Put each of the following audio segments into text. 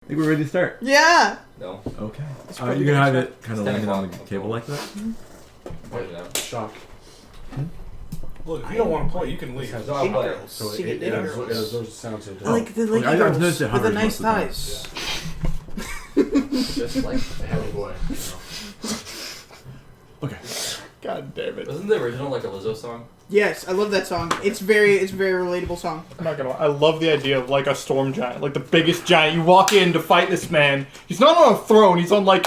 I think we're ready to start. Yeah! No. Okay. You're gonna have it kind of landing on the table like that? Shock. Look, if you don't want to play, you can leave. I'll play. So She it did has it. those sounds so I like the leggy I've girls noticed it with the hovers nice most of the time. thighs. Just like heavy boy. Okay. God damn it. Wasn't the original like a Lizzo song? Yes, I love that song. It's very relatable song. I'm not gonna lie. I love the idea of like a storm giant, like the biggest giant. You walk in to fight this man. He's not on a throne. He's on like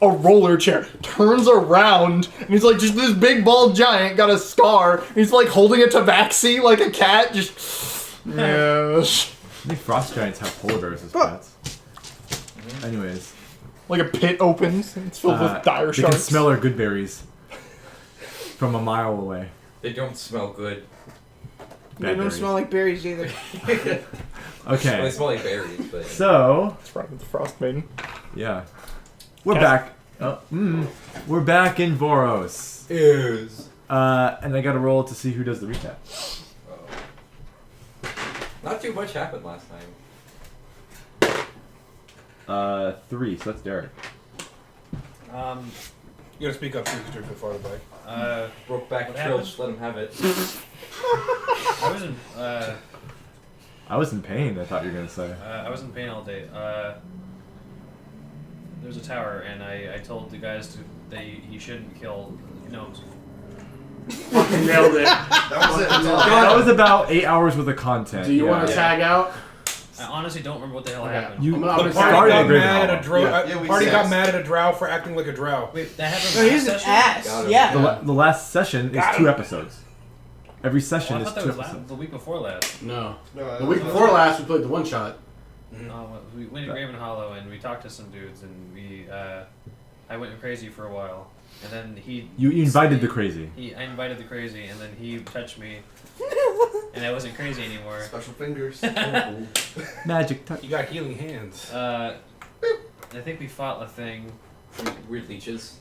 a roller chair. Turns around and he's like just this big bald giant, got a scar. He's like holding a tabaxi like a cat. Just yes. I think frost giants have polar bears as pets. Anyways. Like a pit opens and it's filled with dire they sharks. can smell our good berries from a mile away. They don't smell good. They don't berries. smell like berries either. Okay. Well, they smell like berries, but... So, That's right with the Frost Maiden. yeah. We're back. We're back in Voros. Is. And I got to roll to see who does the recap. Not too much happened last time. 3, so that's Derrick. You gotta speak up too because you're a bit farther back. Broke back what Trilch, let him have it. I was in pain, I thought you were going to say. I was in pain all day. There's a tower, and I told the guys he shouldn't kill gnomes. Fucking nailed it. That was about 8 hours worth of content. Do you want to tag out? I honestly don't remember what the hell Okay. happened. You I'm gonna started got a great mad at a drow. Yeah. Party got mad at a drow for acting like a drow. Wait, that happened No, he's last an session? ass. Got him. Yeah. The last session is Got 2 him. episodes. Every Oh, session I is thought that 2 was episodes. the week before last. No. The week before last, we played the one shot. We went to Graven Hollow, and we talked to some dudes, and I went crazy for a while. And then You invited the crazy. I invited the crazy, and then he touched me, and I wasn't crazy anymore. Special fingers. Magic touch. You got healing hands. I think we fought a thing. Weird leeches.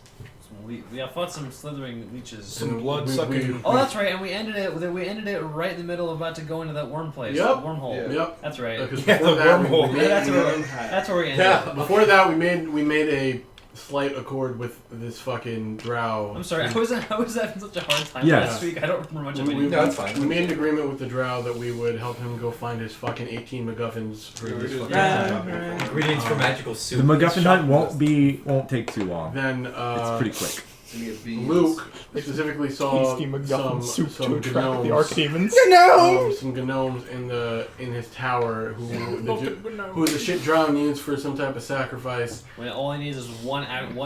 We fought some slithering leeches. Some blood sucking. Oh, that's right, and we ended it right in the middle of about to go into that worm place. Yep. That wormhole. Yeah. Yep. That's right. Because Yeah, before the that, wormhole. That's where we ended. Yeah, before that, we made a slight accord with this fucking drow. I'm sorry, I was having such a hard time Yes. last week. I don't remember much of We, it. No, it's fine. we made an agreement with the drow that we would help him go find his fucking 18 MacGuffins for this fucking Right. Ingredients for magical soup. The MacGuffin hunt won't take too long. Then It's pretty quick. Luke specifically saw Tasty MacGuffin soup to some attract the gnomes. archdemons. No! Some gnomes in his tower who the shit drow needs for some type of sacrifice. When all he needs is one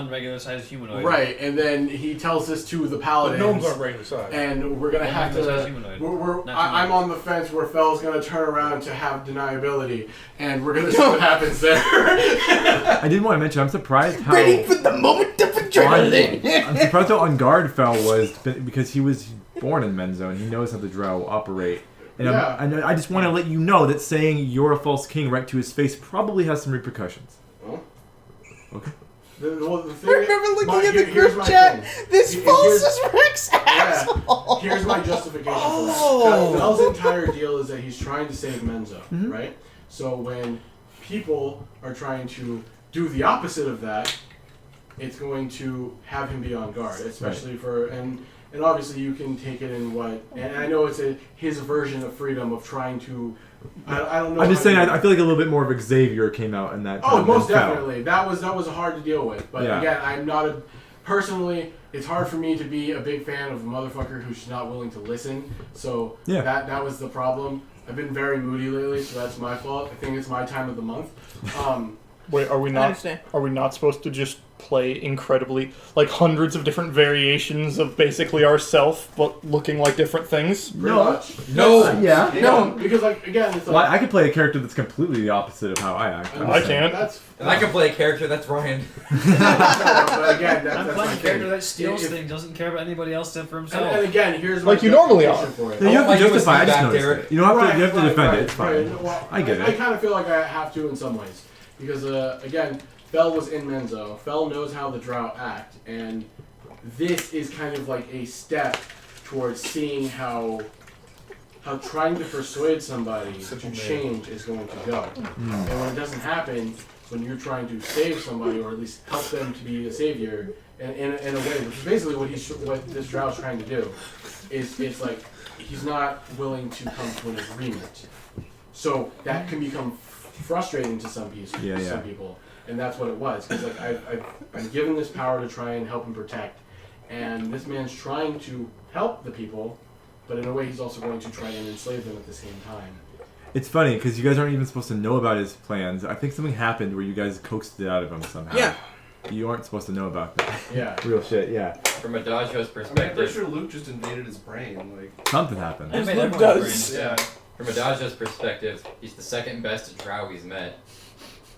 regular sized humanoid. Right, and then he tells this to the The paladins. gnomes aren't regular size. And we're gonna One have regular sized to. humanoid. I'm on the fence where Fell's gonna turn around to have deniability, and we're gonna see what happens there. I did want to mention, I'm surprised how... Ready for the moment of adrenaline! I'm surprised how on guard Fell was, because he was born in Menzo and he knows how the drow operate. And Yeah. I just want to let you know that saying you're a false king right to his face probably has some repercussions. Oh. Okay. The thing, I remember looking but at the here's group my chat. thing. This Here's- falsus Rex asshole! Here's my justification Oh. for that. Fell's entire deal is that he's trying to save Menzo, Mhm. right? So when people are trying to do the opposite of that, it's going to have him be on guard, especially for and obviously you can take it in what and I know it's his version of freedom of trying to I don't know. I'm just how saying, to- I feel like a little bit more of Xavier came out in that Oh, time most than Fell. definitely. That was hard to deal with. But Yeah. again, I'm not a personally. It's hard for me to be a big fan of a motherfucker who's not willing to listen. So Yeah. that was the problem. I've been very moody lately, so that's my fault. I think it's my time of the month. Wait, are we I not? understand. Are we not supposed to just play incredibly, like hundreds of different variations of basically ourself, but looking like different things? Pretty No. much. No! Yeah. No, because like again, it's Well, like I could play a character that's completely the opposite of how I act. I'm I just saying. can't. That's. And I can play a character that's Ryan. But again, that's I'm my playing a character thing. that steals If- things, doesn't care about anybody else except for himself. And again, here's my Like you normally justification are. for it. No, you have my to justify. I USB just back, noticed Derrick. it. You don't have to. You have to defend it. It's fine. Right. Well, I get I it. kind of feel like I have to in some ways because again, Fell was in Menzo. Fell knows how the drow act, and this is kind of like a step towards seeing how trying to persuade somebody to change is going to go. And when it doesn't happen, when you're trying to save somebody or at least help them to be a savior in a way, which is basically what this drow is trying to do, is it's like he's not willing to come to an agreement. So that can become frustrating to some people, and that's what it was. Because like I'm given this power to try and help and protect, and this man's trying to help the people, but in a way he's also going to try and enslave them at the same time. It's funny because you guys aren't even supposed to know about his plans. I think something happened where you guys coaxed it out of him somehow. Yeah. You aren't supposed to know about that. Yeah. Real shit, yeah. From Adagio's I mean, I'm pretty perspective, sure Luke just invaded his brain. Like, Something happened. I made Luke everyone's does. brains. yeah. from Adagio's perspective, he's the second best drow he's met.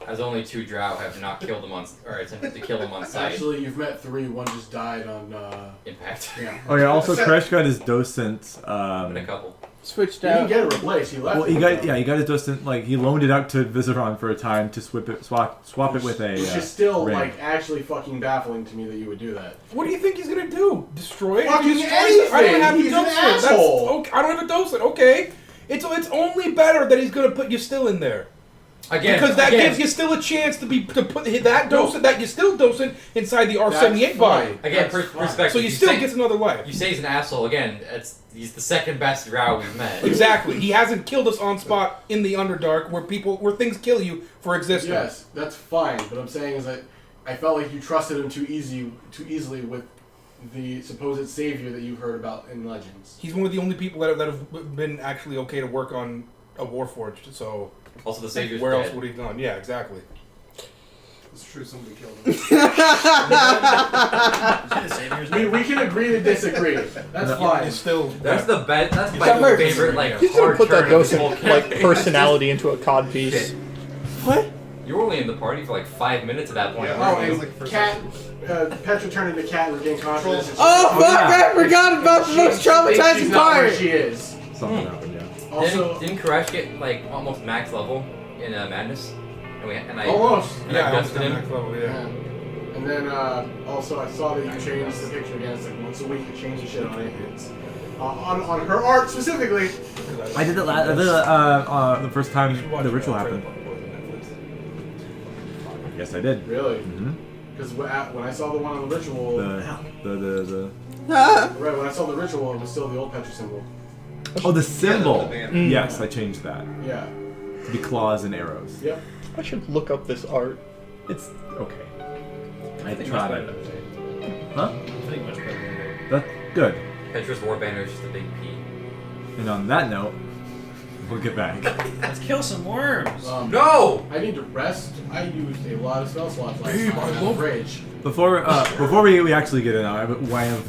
As only 2 drow have not killed him or attempted to kill him on sight. Actually, you've met 3. One just died on. Impact. Yeah. Oh yeah, also Kresh got his docent. And a couple. Switched He didn't out. get it replaced. He left. Well, he got his docent. Like he loaned it out to Viseron for a time to swap it with a. Which is still ring. like actually fucking baffling to me that you would do that. What do you think he's gonna do? Destroy it? Fucking Destroy it? I don't have anything. a He's an docent. That's asshole. okay. I don't have a docent. Okay, it's only better that he's gonna put you still in there. Again, Because that gives you still a chance to put that docent that you still docent inside the R78 That's body. fine. Again, That's fine. perspective. So you you still say, gets another life. You say he's an asshole. Again, he's the second best drow we've met. Exactly. He hasn't killed us on spot in the Underdark where things kill you for existing. Yes, that's fine. But I'm saying is that I felt like you trusted him too easily with the supposed savior that you heard about in Legends. He's one of the only people that have been actually okay to work on a Warforged. So Also, the savior's where dead. else would he have done? Yeah, exactly. It's true, somebody killed him. We can agree to disagree. That's fine. It's still That's the best. That's my That works. favorite. Like He's gonna hard put that turn of this whole docent like campaign. personality into a cod piece. Shit. What? You were only in the party for like 5 minutes at that point. Yeah. Oh, weren't you? and Like first Cat, Petra turned into Cat and regained consciousness. Oh fuck! yeah. I forgot about the most She's traumatizing not where part. she is. Something happened. Yeah. Also, didn't Koresh get like almost max level in Madness? And I almost. and I almost gusted on him. that level, Yeah. And then also I saw that you changed the picture again. It's like once a week you change the shit on it. It's on her art specifically. I did it the first time the ritual happened. Yes, I did. Really? Mm-hmm. Because when I saw the one on the ritual, The right when I saw the ritual, it was still the old Petra symbol. oh the symbol. the band. Yes, I changed that Yeah. to be claws and arrows. Yep. I should look up this art. It's okay. I think tried much it. better. Huh? I think much better. That's good. Petra's war banner is just a big P. And on that note, we'll get back. Let's kill some worms. No! I need to rest. I used a lot of spell slots last Babe, time. I I'm love- rage. Before we actually get in, I have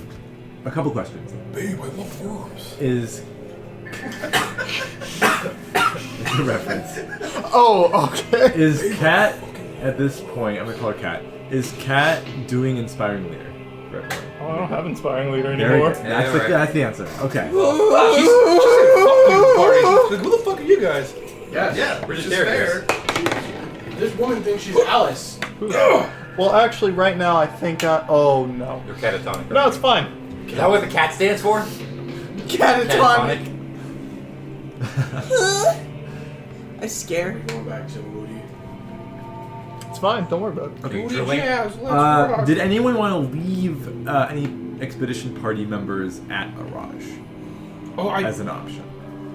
a couple questions. Babe, I love worms. Is it's a reference. Oh, okay. Is Kat at this point? I'm gonna call her Kat. Is Kat doing inspiring leader? Right. Oh, I don't have inspiring leader There you go. anymore. That's the answer. Okay. She's a fucking party. Like, who the fuck are you guys? Yes. Yeah, We're just which is there, fair. This woman thinks she's Alice. Well, actually, right now I think oh no. You're catatonic. No, it's fine. Is that what the cat stands for? Catatonic. I scare. We're going back to Moody. It's fine. Don't worry about it. Okay. Booty Drilling. jazz, let's rock. Did anyone want to leave any expedition party members at Araj Oh, as an option?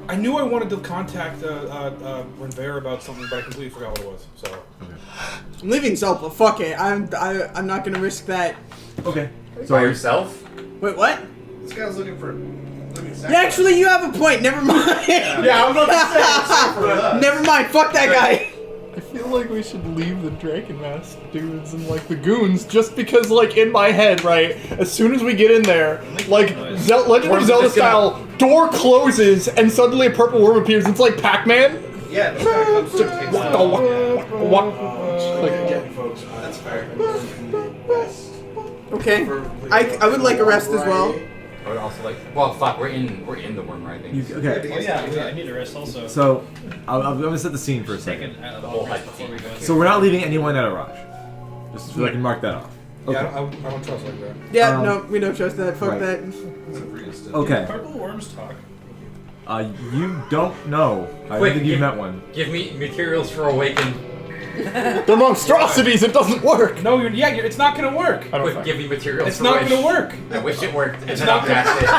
I knew I wanted to contact Renver about something, but I completely forgot what it was. So I'm leaving Zelpa. Fuck it. I'm not gonna risk that. Okay. By yourself? Wait, what? This guy's looking for. Yeah, actually, you have a point. Never mind. Yeah, I'm about to say except for us. Never mind. Fuck that guy. I feel like we should leave the Draken Mask dudes and like the goons, just because like in my head, right? As soon as we get in there, like Legend of Zelda style, door closes and suddenly a purple worm appears. It's like Pac-Man. Yeah, this guy comes to take What the what? Like, Again, folks, That's fair. Okay. I would like a rest as well. I would also like. Well, fuck. We're in the worm, right? I think. Okay. Oh yeah, I need to rest also. So I'm gonna set the scene for a Taken second. out of the whole whole hype before we go. So we're not leaving anyone at Araj. Just so I can mark that off. Okay. yeah, I don't trust like that. Yeah, no, we don't trust that. Fuck right. that. Okay. Purple worms talk. You don't know. I Quick, don't think you've give- met one. Give me materials for awaken. They're monstrosities. It doesn't work. No, it's not gonna work. I don't Quit think. giving materials It's for not wish. gonna work. I wish it worked. And It's then not I'll cast it.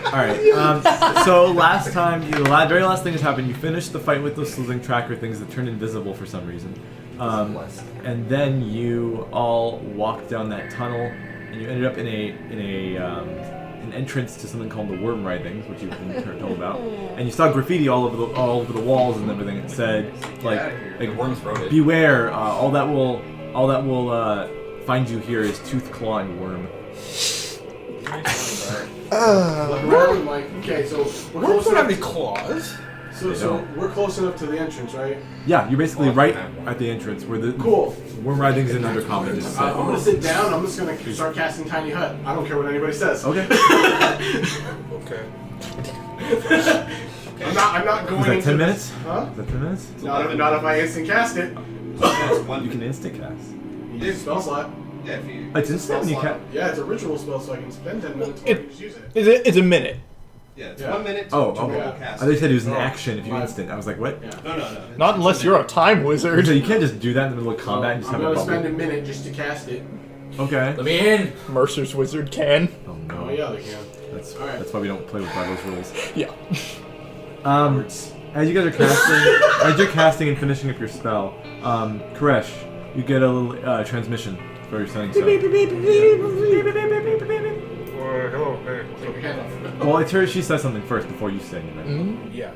All right. So last time, the very last thing that happened, you finished the fight with those slithering tracker things that turned invisible for some reason, and then you all walked down that tunnel, and you ended up in an entrance to something called the Worm Writhings, which you've been told about, and you saw graffiti all over the walls and everything. It said The worms wrote it. beware, all that will find you here is tooth, claw, and worm. Look around, like, okay, so we're Worms close don't have enough. any claws. So we're close enough to the entrance, right? Yeah, you're basically right at the entrance where the Cool. Worm Writhings and Undercommon just I'm said. gonna sit down. I'm just gonna start casting Tiny Hut. I don't care what anybody says. Okay. Okay. I'm not going. Is that into 10 this- minutes? Huh? Is that 10 minutes? Not if I instant cast it. You can instant cast. You use spell slot. Yeah, if you. It's instant when you cast. Yeah, it's a ritual spell, so I can spend 10 minutes It- before I just use it. It's a minute. Yeah, it's Yeah. 1 minute to Oh, to okay. roll I cast. thought they said it was an Oh, action if you my- instant. I was like, what? Yeah. No. Not unless you're a time wizard. So you can't just do that in the middle of combat and just I'm have it gonna spend a bubble. minute just to cast it. Okay. Let me in. Mercer's wizard can. Oh Oh no. yeah, they can. Alright. That's why we don't play by those rules. Yeah. As you guys are casting and finishing up your spell, Koresh, you get a little transmission for your sending stuff. Hello. Hey. Take your hand off. Well, it's her. She says something first before you say anything. Yeah.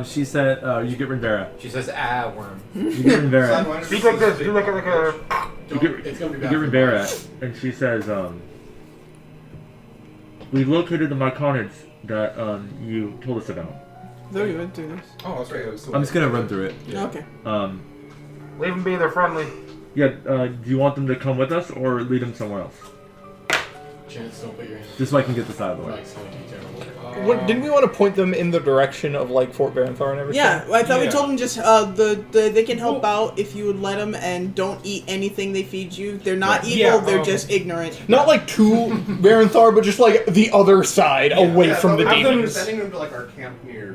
She said, "You get Rivera. She says, worm. You get Rivera. Son, why don't Speak you like this. speak? Do like a. It's gonna be You bad. get for Rivera, and she says, we located the Myconids that you told us about. Though we went through this. Oh, that's right. I'm just gonna run through it. Okay. Leave them be. They're friendly. Yeah. Do you want them to come with us or lead them somewhere else? Chance, don't put your hand. Just so I can get this out of the way. Mike's gonna be terrible. What, didn't we want to point them in the direction of like Fort Baranthar and everything? Yeah, I thought we Yeah. told them just they can help out if you would let them and don't eat anything they feed you. They're not Right. evil, Yeah, they're just ignorant. Not like to Baranthar, but just like the other side, away Yeah, from the but we were demons. sending them to like our camp near.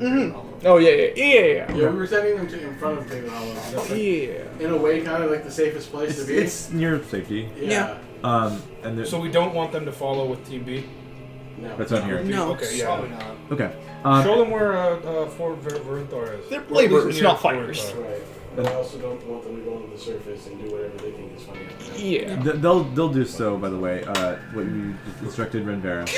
Oh yeah. Yeah, we were sending them to in front of David Hollow. Yeah. In a way, kind of like the safest place to be. It's near safety. Yeah. And there's, So we don't want them to follow with Team B. No. that's on here. No. Okay. Yeah. Probably not. Okay. Show them where Fort Varanthar is. They're Or at least laborers, near not Fort fighters. Varanthar. Right. But I also don't want them to go to the surface and do whatever they think is funny. Yeah. They'll do so. By the way, what you instructed Renvera.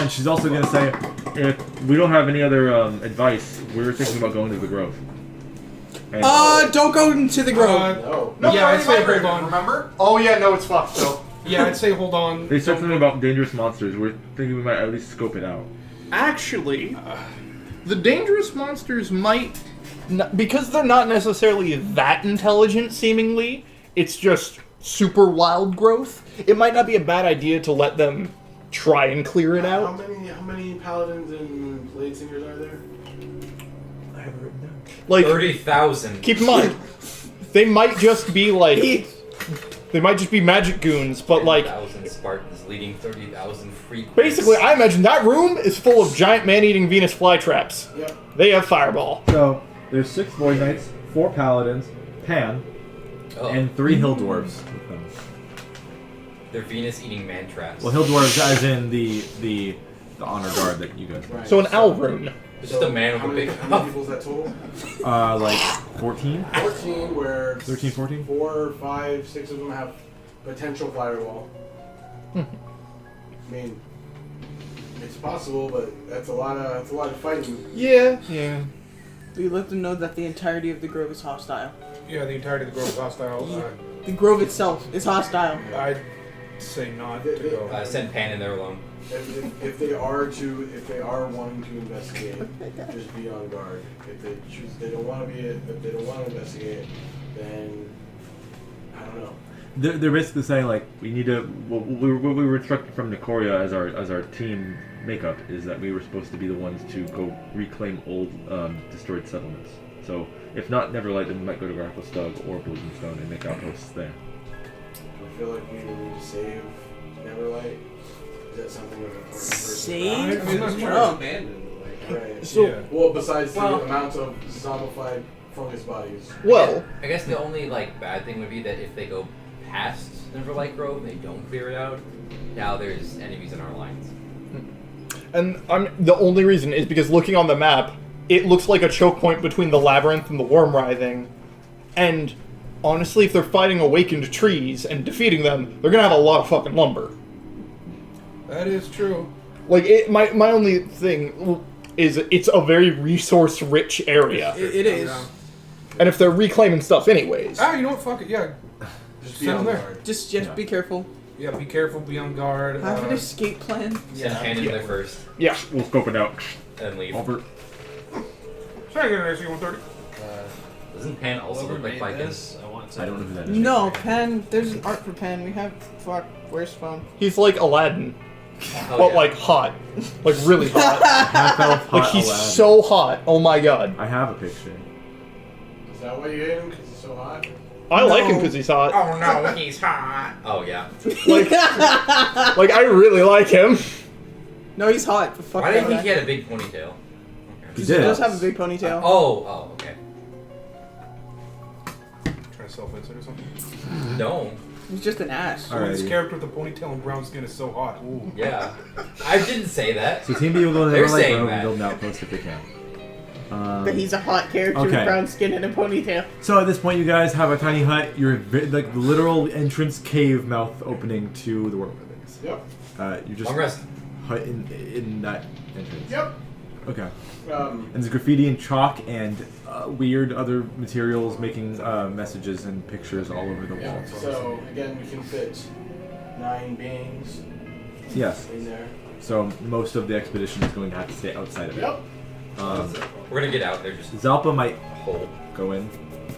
And she's also gonna say, if we don't have any other advice, we're thinking about going to the Grove. And Don't go into the grove. No. No, yeah, I'd say Raven, hold on. Remember? Oh yeah, no, it's fucked though. Yeah, I'd say hold on. they said Don't something go- about dangerous monsters. We're thinking we might at least scope it out. Actually, the dangerous monsters might, because they're not necessarily that intelligent, seemingly. It's just super wild growth. It might not be a bad idea to let them try and clear it How out. many paladins and blade singers are there? I have it written down. Like, 30,000. keep in mind, they might just be like, they might just be magic goons, but like, 30,000 Spartans leading 30,000 freaks. basically, I imagine that room is full of giant man-eating Venus flytraps. Yep. They have fireball. So there's 6 Void Knights, 4 Paladins, Pan, Oh, and 3 Hill Dwarves with them. they're Venus eating man traps. Well, Hill Dwarves as in the honor guard that you guys. Right. So an owl rune. It's just a man how with a many, big how mouth. many people's that total? Like 14. 14, where 13, 14? 4, 5, 6 of them have potential firewall. I mean, it's possible, but that's a lot of fighting. Yeah. Yeah. We let them know that the entirety of the grove is hostile. Yeah, the entirety of the grove is hostile. The grove itself is hostile. I'd say not to go. Send Pan in there alone. If they are wanting to investigate, just be on guard. If they don't want to investigate, then I don't know. They're basically saying like we need to. What we were instructed from Nicoria as our team makeup is that we were supposed to be the ones to go reclaim old destroyed settlements. So if not Neverlight, then we might go to Grapplestug or Stone and make outposts there. I feel like we need to save Neverlight. Is that something that's important for Save? I'm not sure. Oh. Abandoned. Like, Right. So- Yeah. Well, besides Well- the amount of zombified fungus bodies. Well, I guess the only bad thing would be that if they go past Neverlight Grove, they don't clear it out. Now there's enemies in our lines. and the only reason is because looking on the map, it looks like a choke point between the labyrinth and the worm writhing. And honestly, if they're fighting awakened trees and defeating them, they're gonna have a lot of fucking lumber. That is true. Like, my only thing is it's a very resource-rich area. It is. Yeah. And if they're reclaiming stuff anyways. Ah, you know what? Fuck it. Yeah. Just Send be on them there. guard. Just Yeah. be careful. Yeah. Be careful. Be on guard. Have an escape plan. Send Pan in there first, Yeah, we'll scope it out. and leave. Over. Try to get an AC-130. Doesn't Pan also Whoever look like made Viking? this, I want to. I don't know who that is. No, Pen. There's an art for Pen. We have. Fuck. Where's phone? He's like Aladdin, Oh, but yeah. like hot. Like really hot. Half-elf hot Like he's Aladdin. so hot. Oh my god. I have a picture. Is that why you hate him? Because he's so hot? I like him No. because he's hot. Oh no, he's hot. Oh yeah. Like I really like him. No, he's hot. But fuck Why did I that think guy. he had a big ponytail? He He did. does have a big ponytail. Oh, okay. Trying to self-insert or something. No. He's just an ass. Alright. This character with the ponytail and brown skin is so hot. Ooh. Yeah. I didn't say that. So Team B will go to They're Neverlight saying Grove and that. build an outpost if they can. But he's a hot character okay. with brown skin and a ponytail. So at this point, you guys have a tiny hut. You're like the literal entrance cave mouth opening to the world things. Yep. You're just Long rest. hut in that entrance. Yep. Okay. Um, And there's graffiti and chalk and weird other materials making messages and pictures all over the yeah. walls. So, again, we can fit 9 beings Yes. in there. So most of the expedition is going to have to stay outside of it. Yep. We're gonna get out. They're just Zalpa might hole. go in.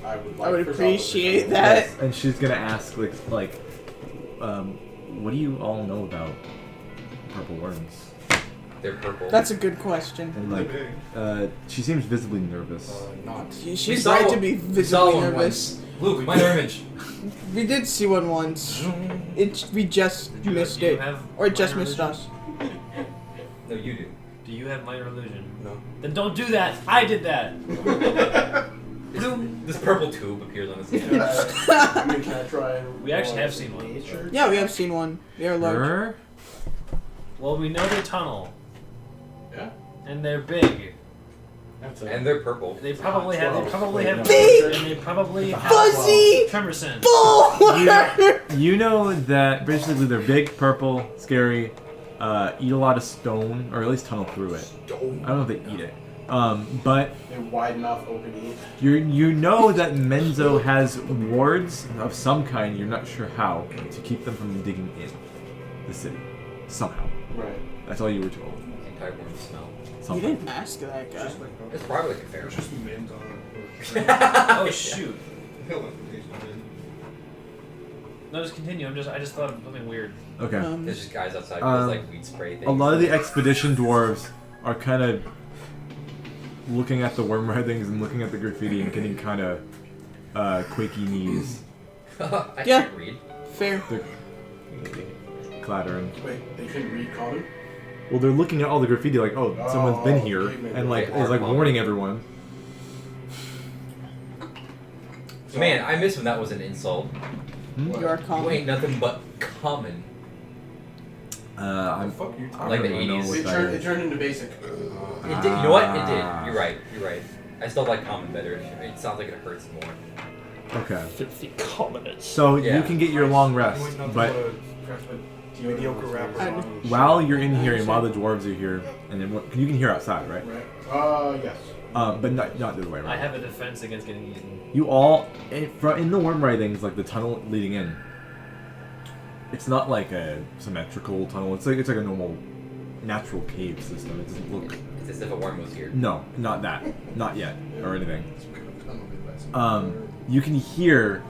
I would, I would for appreciate Zalpa to- that. Yes, and she's gonna ask what do you all know about purple worms? They're purple. That's a good question. And she seems visibly nervous. Not. She's saw right one- to be we saw visibly one nervous. once. Luke, minor image. We did see one once. We just missed do you it. have Or it just minor missed illusion? us. No, you do. Do you have minor illusion? No. Then don't do that. I did that. This purple tube appears on his head. I mean, can I try and We actually roll have seen one. nature? Yeah, we have seen one. They are large. Her? Well, we know they tunnel, Yeah. and they're big. That's a, And they're purple. They probably have. They probably have. Big! And they probably have. Fuzzy! Tremor sense. Bull! You know that basically they're big, purple, scary, eat a lot of stone, or at least tunnel through it. I don't know if they eat it. But they wide mouth open eat. you know that Menzo has wards of some kind, you're not sure how, to keep them from digging in the city. Somehow. Right. That's all you were told. Anti-worm smell. You Something. didn't ask that guy. It's probably like a fair. There's just mint on it. Oh shoot. No, just continue. I just thought of something weird. Okay. There's just guys outside Um, with like weed spray things. A lot of the expedition dwarves are kind of looking at the worm writhings and looking at the graffiti and getting kind of quaky knees. I Yeah. can't read. Fair. They're clattering. Wait, they couldn't read common? Well, they're looking at all the graffiti like, oh, someone's been here, okay, maybe and like they is like are warning everyone. Man, I miss when that was an insult. You are You calm. ain't nothing but common. I'm Fuck you. I Like don't the really know 80s. what It that turned, is. it turned into basic. It did. You know what? It did. You're right. You're right. I still like common better. It sounds like it hurts more. Okay. Filthy commoners. So Yeah. you can get your long rest, You ain't nothing but a mediocre rapper. while you're in here and while the dwarves are here, and then you can hear outside, right? Right. Yes. But not the other way around. I have a defense against getting eaten. You all in the worm writhings, like the tunnel leading in. It's not like a symmetrical tunnel. It's like a normal, natural cave system. It doesn't look. It's as if a worm was here. No, not that. Not yet, or anything. You can hear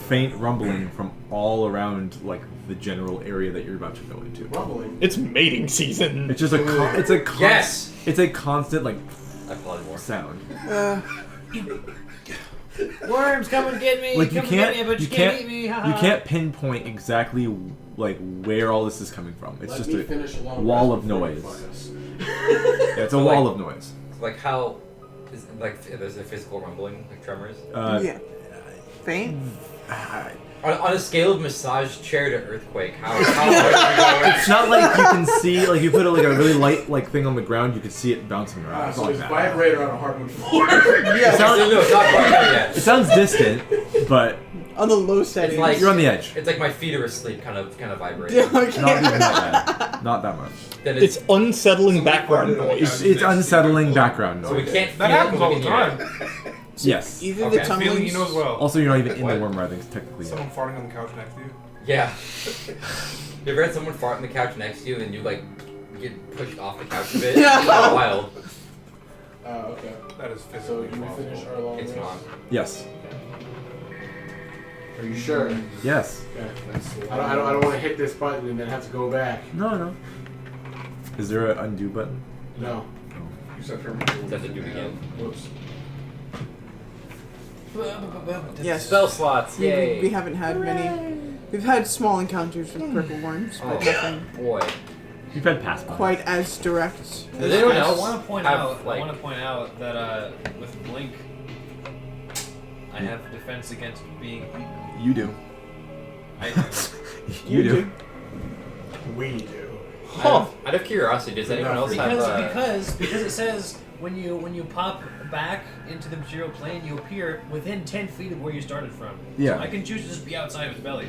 faint rumbling from all around, like the general area that you're about to go into. Rumbling. It's mating season. It's just a Yes! It's a constant like I applaud more. sound. Worms, come and get me! Like come you and can't, get me, but you you can't, eat me! you haha. can't pinpoint exactly like where all this is coming from. It's Let just me a finish a long wall rest of before you noise. fuck us. Yeah, it's a So, wall like- of noise. Like how Is it like there's a physical rumbling, like tremors? Yeah. Faint? On a scale of massage chair to earthquake, how hard are we going? It's not like you can see, like you put like a really light thing on the ground, you can see it bouncing around. It's So not it's like that. vibrator on a hardwood floor. It sounds, No, it's not quite there yet. it sounds distant, but On the low setting. It's like you're on the edge. It's like my feet are asleep, kind of vibrating. Yeah, Not even okay. that bad. Not that much. Then It's unsettling background noise. It's unsettling background so we noise. can't feel That it, happens but all we the can hear time. it. Yes. Either Okay. the Feeling tumblings. he knows well. Also, you're not even in What? the worm writhings technically. Someone Yet. farting on the couch next to you. Yeah. You ever had someone fart on the couch next to you and you like get pushed off the couch a bit? It's kind of wild. Okay. That is So physically you possible. finish our long It's rest? not. Yes. Are you sure? Yes. Okay. I don't want to hit this button and then have to go back. No. Is there an undo button? No. You said from Does that do it again? Whoops. Yes. Spell slots, We yay! haven't had many. We've had small encounters with purple worms, but Oh. nothing Boy. You've had pass by. quite as direct. Does as anyone this. else I want to point have, out. like- I want to point out that with Blink, I have defense against being eaten. You do. I, You do. We do. Huh. Out of curiosity, does anyone else have? because it says when you pop back into the material plane, you appear within 10 feet of where you started from. Yeah. So I can choose to just be outside of his belly.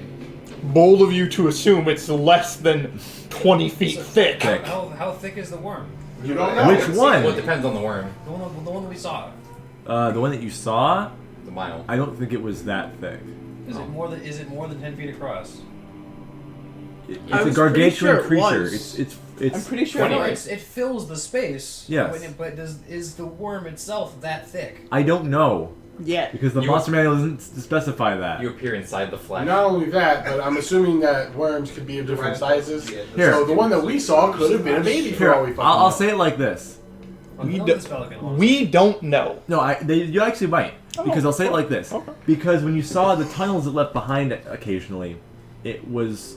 Bold of you to assume it's less than 20 feet thick. Thick. How thick is the worm? You don't know. Which one? Well, it depends on the worm. The one that we saw. The one that you saw, The mile. I don't think it was that thick. Is it more than 10 feet across? It's I a was pretty gargantuan sure it creature. was. It's I'm pretty sure. No, it it fills the space. Yes. But is the worm itself that thick? I don't know Yeah. because the You- monster manual doesn't specify that. You appear inside the flesh. Not only that, but I'm assuming that worms could be of different sizes. Here. So the one that we saw could have been a baby for Here, all we fucking I'll know. say it like this. We Tell do- the spell again. We don't know. No, you actually might. Because I'll say it like this. Okay. Because when you saw the tunnels it left behind occasionally, it was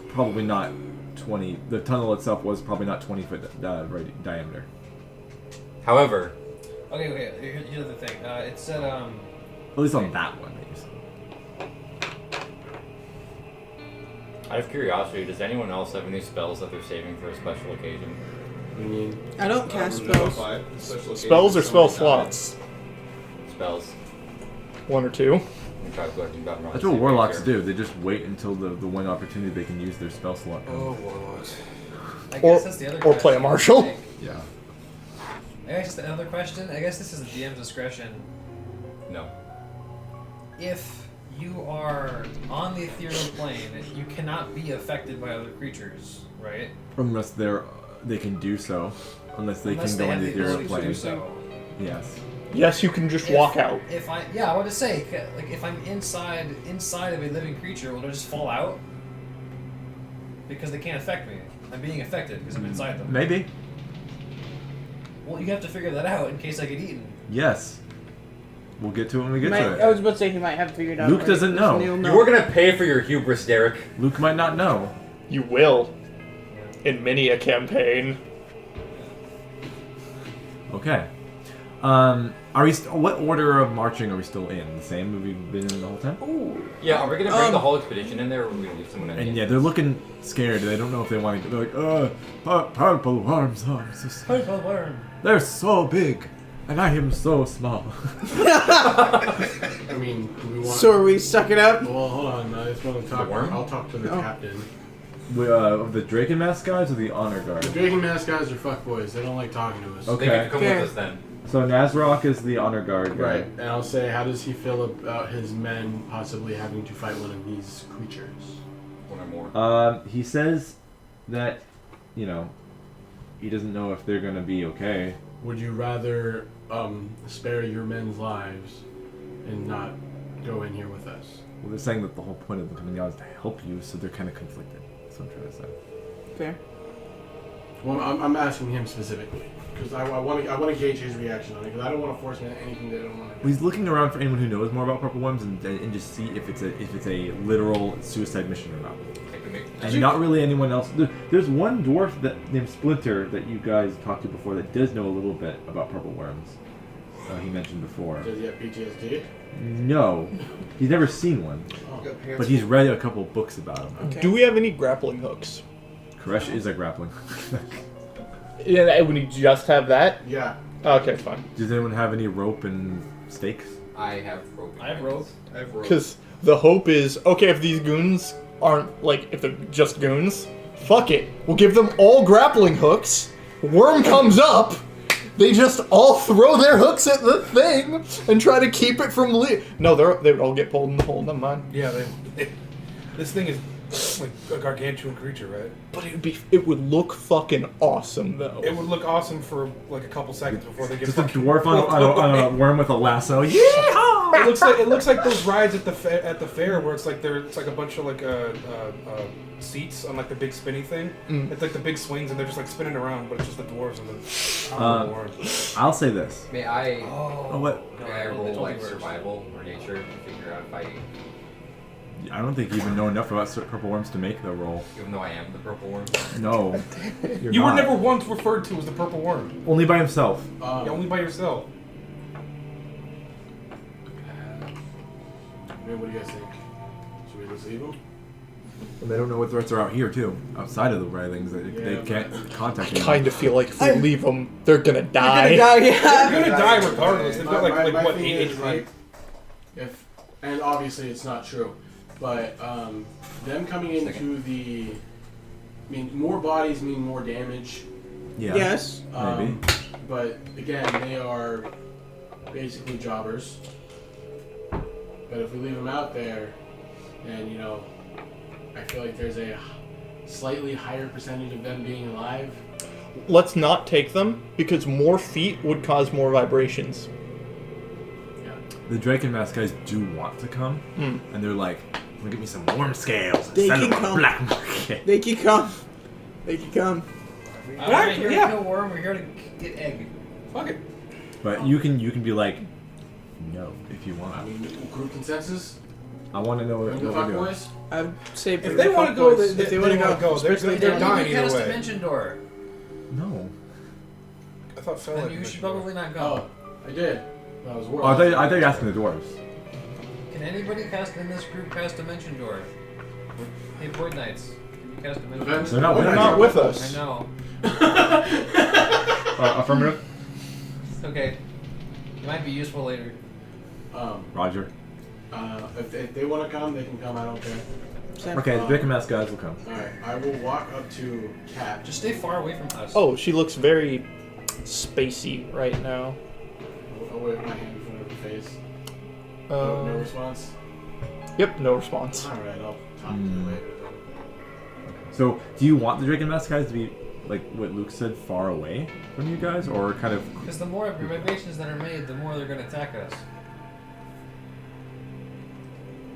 probably not 20. The tunnel itself was probably not 20 foot diameter. However, Okay. Here's the thing. It said At least on that one. That you saw. out of curiosity, does anyone else have any spells that they're saving for a special occasion? I mean, I don't cast spells. Spells or spell slots? Spells. One or two. I'm gonna try to go ahead and grab them. That's what warlocks do. They just wait until the one opportunity they can use their spell slot. Oh, warlocks. I Or- guess that's the other or question. play a marshal. Yeah. I guess that's another question. I guess this is the DM's discretion. No. If you are on the ethereal plane, you cannot be affected by other creatures, right? Unless they can do so. Unless they Unless can they go have into the the ability ethereal to do plane. so. Yes. Yes, you can just walk out. If I want to say, like, if I'm inside of a living creature, will it just fall out? Because they can't affect me. I'm being affected because I'm inside them. Maybe. Well, you have to figure that out in case I get eaten. Yes. We'll get to it when we get I to was it. about to say he might have figured out. Luke already. doesn't know. Neil You were gonna pay for your hubris, Derrick. Luke might not know. You will. In many a campaign. Okay. Are we? What order of marching are we still in? The same we've been in the whole time? Yeah, are we gonna bring the whole expedition in there, or are we gonna leave someone in? And yeah, they're looking scared. They don't know if they want to. They're like, purple worms. Oh, I'm so sorry. Purple worm. They're so big, and I am so small. I mean, do we want. So are we sucking up? Well, hold on. I just want to talk. The worm? I'll talk to the Oh. captain. Of the Draken Mask guys or the Honor Guard? The Dragon Mask guys are fuckboys. They don't like talking to us. Okay. They get to come Okay. with us then. So Nazrock is the Honor Guard guy. Right. And I'll say, how does he feel about his men possibly having to fight one of these creatures? One or more. He says that, he doesn't know if they're gonna be okay. Would you rather spare your men's lives and not go in here with us? Well, they're saying that the whole point of them coming out is to help you, so they're kind of conflicted. That's what I'm trying to say. Fair. Well, I'm asking him specifically because I want to gauge his reaction on it because I don't want to force him into anything that I don't want to do. He's looking around for anyone who knows more about purple worms and just see if it's a literal suicide mission or not. And not really anyone else. There's one dwarf named Splinter that you guys talked to before that does know a little bit about purple worms. he mentioned before. Does he have PTSD? No, he's never seen one, but he's read a couple books about them. Okay. Do we have any grappling hooks? Koresh is a grappling. Yeah, when you just have that? Yeah. Okay, fine. Does anyone have any rope and stakes? I have rope. I have rope. I have rope. Because the hope is, okay, if these goons aren't, like, if they're just goons, fuck it. We'll give them all grappling hooks. Worm comes up. They just all throw their hooks at the thing and try to keep it from No, they would all get pulled in the hole. Never mind. Yeah, this thing is like a gargantuan creature, right? But it would look fucking awesome, though. It would look awesome for like a couple seconds before they get. Just a fucking dwarf on a worm with a lasso. Yeah. It looks like those rides at the fair where it's like a bunch of like seats on like the big spinny thing. It's like the big swings and they're just like spinning around, but it's just the dwarves and the worms. I'll say this. May I? Oh, what? May I roll like survival or nature to figure out if I don't think you even know enough about purple worms to make the roll. even though I am the purple worm. No. You were never once referred to as the purple worm. Only by himself. Only by yourself. Man, what do you guys think? Should we just leave him? And they don't know what threats are out here, too. Outside of the writhings. They can't contact I anyone. kind of feel like if we leave them, they're gonna die. You're gonna die, yeah. You're gonna die regardless. They've got My what thing 8 is, inch height. if and obviously it's not true, but them coming into the, I mean, more bodies mean more damage. Yeah. Yes. Maybe. But again, they are basically jobbers. But if we leave them out there, and you know, I feel like there's a slightly higher percentage of them being alive. Let's not take them, because more feet would cause more vibrations. Yeah. The Drake and Mask guys do want to come, and they're like, "I'm gonna get me some worm scales They instead can of a come. black market." They can come. They can come. We're not here to kill worm. We're here to get egg. Fuck it. But you can be like, no, if you I want. mean, group consensus. I want to know what Bring the we're fuck doing. boys. I'd say If they want to go, if they want to go. especially They're if dying You either cast way. dimension door. No. I thought fell Then like you should probably not go. Oh, I did. That was Oh, worse. I thought you were asking the dwarves. Can anybody cast in this group cast dimension door? Hey, Void Knights. Can you cast dimension door? They're not with They're us. not with I us. know. Affirmative. Okay. It might be useful later. Roger. If they want to come, they can come. I don't care. Okay, the Drake and Mask guys will come. Alright, I will walk up to Cat. Just stay far away from us. Oh, she looks very spacey right now. I'll wave my hand in front of her face. No response? Yep, no response. Alright, I'll talk to you later then. So, do you want the Drake and Mask guys to be, like what Luke said, far away from you guys? Or kind of... Because the more vibrations that are made, the more they're going to attack us.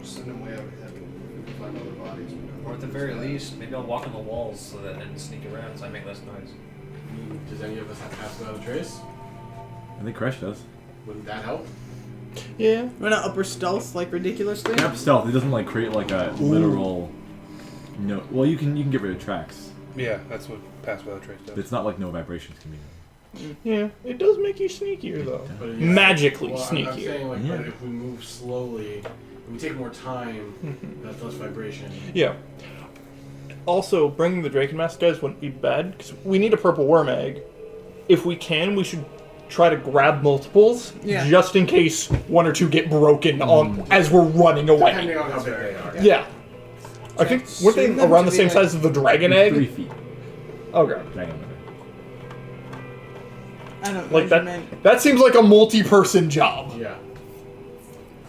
Send them way out ahead. We can find other bodies. Or at the very least, maybe I'll walk on the walls so that and sneak around so I make less noise. Does any of us have passed without a trace? I think Koresh does. Wouldn't that help? Yeah. We're not upper stealth like ridiculously. You have stealth. It doesn't like create like a literal... No. Well, you can get rid of tracks. Yeah, that's what Pass Without Trace does. It's not like no vibrations can be. Yeah, it does make you sneakier, though. But Magically I'm sneakier. saying, like, Yeah. but if we move slowly, if we take more time, that's less vibration. Yeah. Also, bringing the Drake and Mask guys wouldn't be bad, because we need a purple worm egg. If we can, we should try to grab multiples, Yeah. just in case one or two get broken on as we're running away. Depending on how big they are. Yeah. I think, weren't they Assume them around to the be same like- size as the dragon 3 egg? feet Okay. diameter. I don't Like that. measurement. That seems like a multi-person job. Yeah.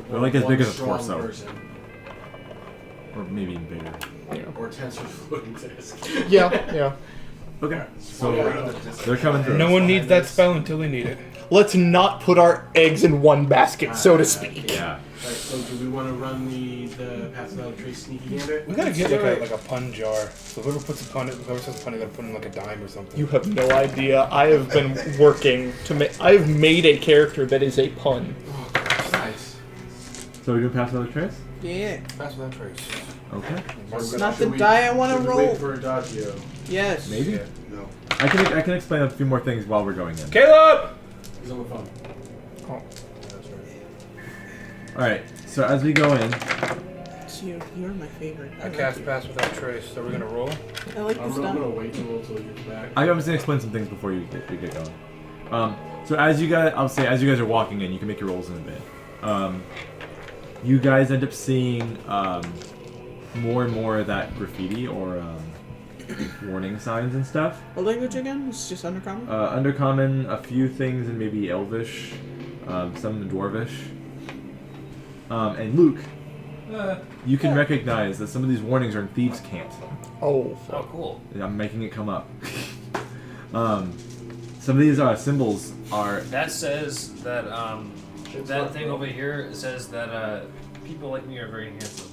They're like as One big as a strong torso. person. Or maybe even bigger. Or tensor floating disc. Yeah, yeah. Okay. So, Yeah. they're coming through. No one needs that spell until they need it. Let's not put our eggs in one basket, so to speak. Yeah. Right, so do we want to run the Pass Without a Trace sneaky gambit? We gotta get like a pun jar. So whoever puts a pun, whoever says pun, they gotta put in like a dime or something. You have no idea. I have been working to make. I have made a character that is a pun. Oh, gosh, nice. So we do pass another trace? Yeah. Pass Without Trace. Okay. So Not should the we- die I want to should we roll. Wait for Adagio. Yes. Maybe? Yeah. No. I can explain a few more things while we're going in. Kaleb! He's on the phone. Oh, Alright, so as we go in, You're my favorite. I cast Pass Without Trace. So we're gonna roll. I like I'm this gonna stuff. wait till you get back. I'm just gonna explain some things before you get going. So as you guys, I'll say as you guys are walking in, you can make your rolls in a bit. You guys end up seeing more and more of that graffiti or warning signs and stuff. What language again? It's just undercommon? Undercommon, a few things in maybe Elvish, some in Dwarvish. And Luke, you can recognize that some of these warnings are in Thieves' Cant. Oh, cool. I'm making it come up. Some of these symbols are... That says that, that thing over here says that, people like me are very handsome.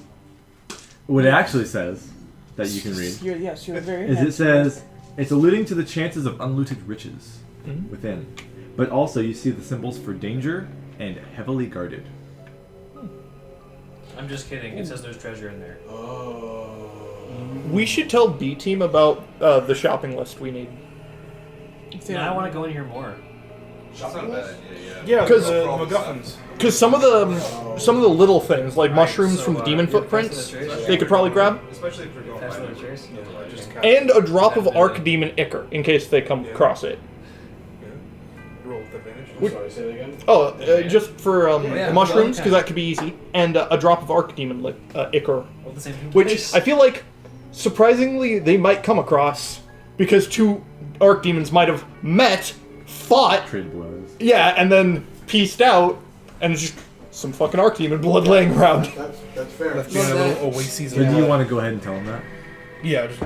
What it actually says, that you can read, You're very is handsome. it says, it's alluding to the chances of unlooted riches within. But also, you see the symbols for danger and heavily guarded. I'm just kidding. It says there's treasure in there. Oh. We should tell B Team about the shopping list we need. Yeah, I want to go in here more. That's not a bad idea, Yeah, Because the MacGuffins. Because some of the little things, like mushrooms from the demon footprints, they could probably grab, Especially if we're going Pass by Without Trace? Just and a drop of Archdemon Ichor in case they come across it. roll with advantage. I'm sorry, say that again? Oh, just for Yeah, the mushrooms, okay. because that could be easy, and a drop of Archdemon Ichor, All the same which place. I feel like surprisingly they might come across because two Archdemons might have met, fought, Trade blows. yeah, and then pieced out, and it's just some fucking Archdemon blood laying around. That's fair. Left behind a little oasis. So do you want to go ahead and tell them that? Yeah. Just,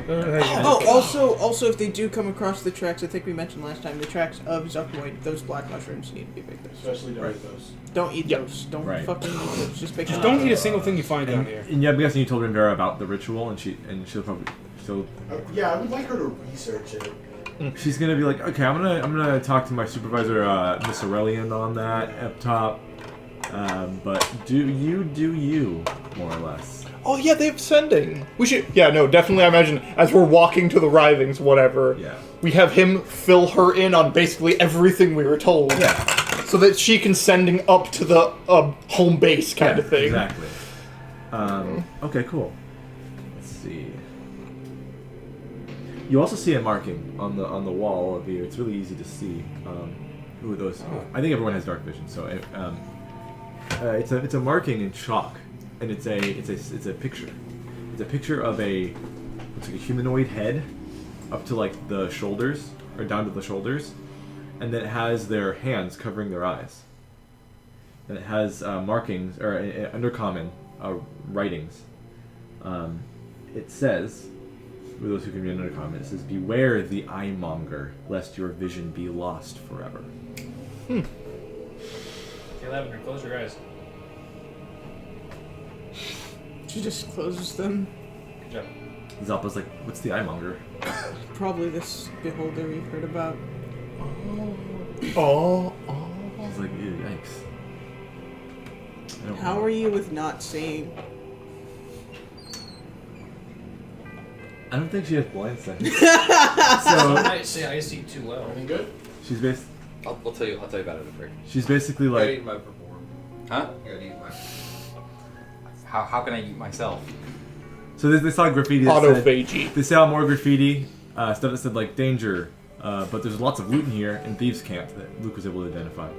Also, if they do come across the tracks, I think we mentioned last time, the tracks of Zuckmoid, those black mushrooms need to be picked up. Especially don't eat those. Don't eat Yep. those. Don't Right. fucking eat those. Just pick just them don't up. eat a single thing you find down here. And yeah, I'm guessing you told Rivera about the ritual, and she'll probably Yeah, I would like her to research it. she's gonna be like, okay, I'm gonna talk to my supervisor, Miss Aurelian, on that up top. But do you more or less? Oh yeah, they have sending. We should, yeah, no, definitely. I imagine as we're walking to the writhings, whatever. Yeah. We have him fill her in on basically everything we were told. Yeah. So that she can sending up to the home base kind of thing. Exactly. Okay, cool. Let's see. You also see a marking on the wall of you. It's really easy to see who those. I think everyone has dark vision, so it's a marking in chalk, and it's a picture. It's a picture of looks like a humanoid head, up to like the shoulders or down to the shoulders, and then it has their hands covering their eyes. And it has markings or undercommon writings. It says, for those who can read undercommon, it says, "Beware the eyemonger, lest your vision be lost forever." Okay, Lavender, close your eyes. She just closes them. Good job. Zalpa's like, "What's the eyemonger?" Probably this beholder we've heard about. Oh. He's like, "Ew, yikes." I don't How know. are you with not seeing? I don't think she has blind sight. Some So might say I see too well. Everything good? she's I'll tell you about it in a break. she's basically I gotta like, eat my perform. Huh? I gotta eat my. How can I eat myself? so they saw graffiti that said, Autophagy. they saw more graffiti, stuff that said like danger, but there's lots of loot in here in Thieves' Camp that Luke was able to identify.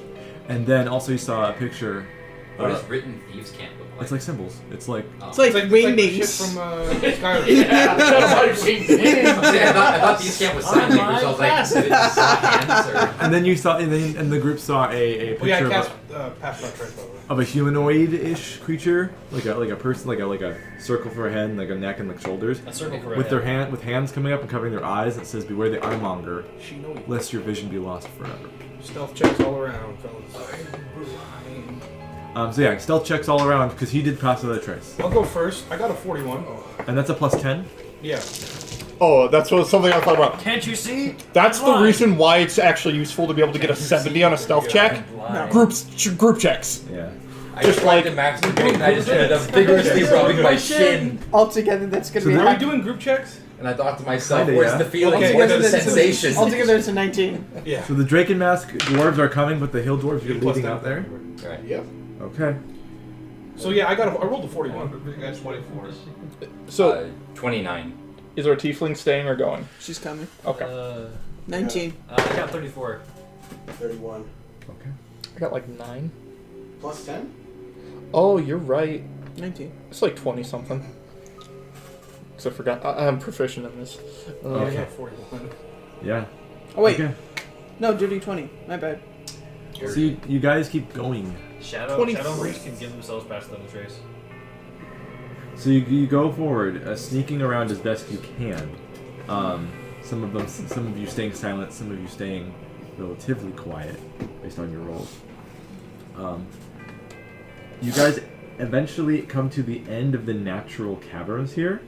And then also you saw a picture. What does written thieves can't look like? It's like symbols. It's like It's like the shit wingdings. from Skyrim. I thought thieves can't was sign language. I was like, did it just saw hands or? and then you saw and the group saw a Oh yeah, I picture cast Pass Without Trace, by the way. of a humanoid-ish creature, like a person, like a circle for a head, and like a neck and like shoulders, A circle for a with head. their with hands coming up and covering their eyes. It says, "Beware the eyemonger, She knows. lest your vision be lost forever." Stealth checks all around, fellas. So yeah, stealth checks all around because he did pass without a trace, I'll go first. I got a 41. and that's a +10. Yeah. Oh, that's something I thought about. Can't you see? That's the Blind. reason why it's actually useful to be able to get a 70 on a stealth check. Blind. Group checks. Yeah. I Just tried like- to masturbate and I just ended up vigorously rubbing my shin. Altogether, that's gonna So be. then Are we doing group checks? And I thought to myself, Kinda, where's yeah. the feeling? Okay, Where's the that's- sensation? Altogether, it's a 19. Yeah. So the Draken Mask dwarves are coming, but the hill dwarves you're Plus leading 10. out there. Right. Yep. Okay. So yeah, I rolled a 41. You got 24. So, 29. is our tiefling staying or going? She's coming. Okay. 19. I got 34. 31. Okay. I got like 9. Plus 10? Oh, you're right. 19. It's like 20 something. Because I forgot. I'm proficient in this. I Okay. got 41. Yeah. Oh, wait. Okay. No, dirty 20. My bad. So you guys keep going. Shadow 24. Reach can give themselves past them a trace. So you go forward, sneaking around as best you can. Some of you staying silent, some of you staying relatively quiet, based on your rolls. You guys eventually come to the end of the natural caverns here,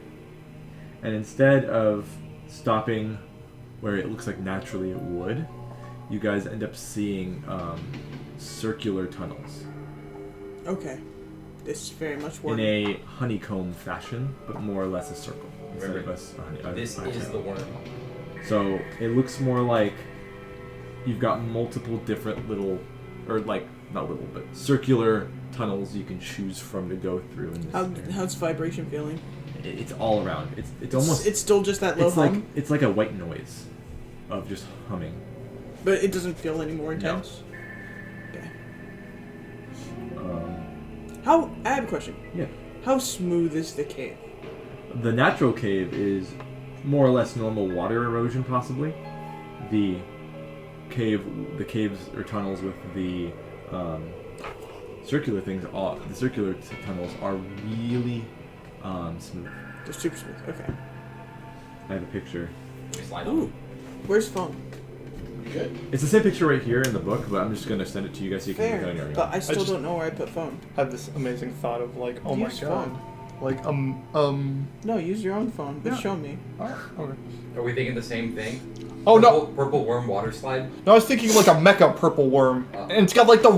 and instead of stopping where it looks like naturally it would, you guys end up seeing circular tunnels Okay. This is very much in work. a honeycomb fashion, but more or less a circle instead of Remember, a This is the worm. So it looks more like you've got multiple different little, or like not little, but circular tunnels you can choose from to go through. In this How's vibration feeling? It's all around. It's almost. It's still just that low It's like hum, it's like a white noise of just humming. but it doesn't feel any more No. intense. Okay. Um, I have a question. yeah. How smooth is the cave? The natural cave is more or less normal water erosion, possibly. The caves or tunnels with the circular things. The circular tunnels are really smooth. They're super smooth. Okay. I have a picture. We slide Ooh. on. Where's phone? Good. It's the same picture right here in the book, but I'm just gonna send it to you guys so you can look at it on your Fair. own. But I still just- don't know where I put phone. Had this amazing thought of like, oh my Use god. phone. Like, No, use your own phone, but Yeah. show me. Okay. Are we thinking the same thing? Oh no! Purple worm water slide? No, I was thinking like a mecha purple worm, Oh. and it's got like the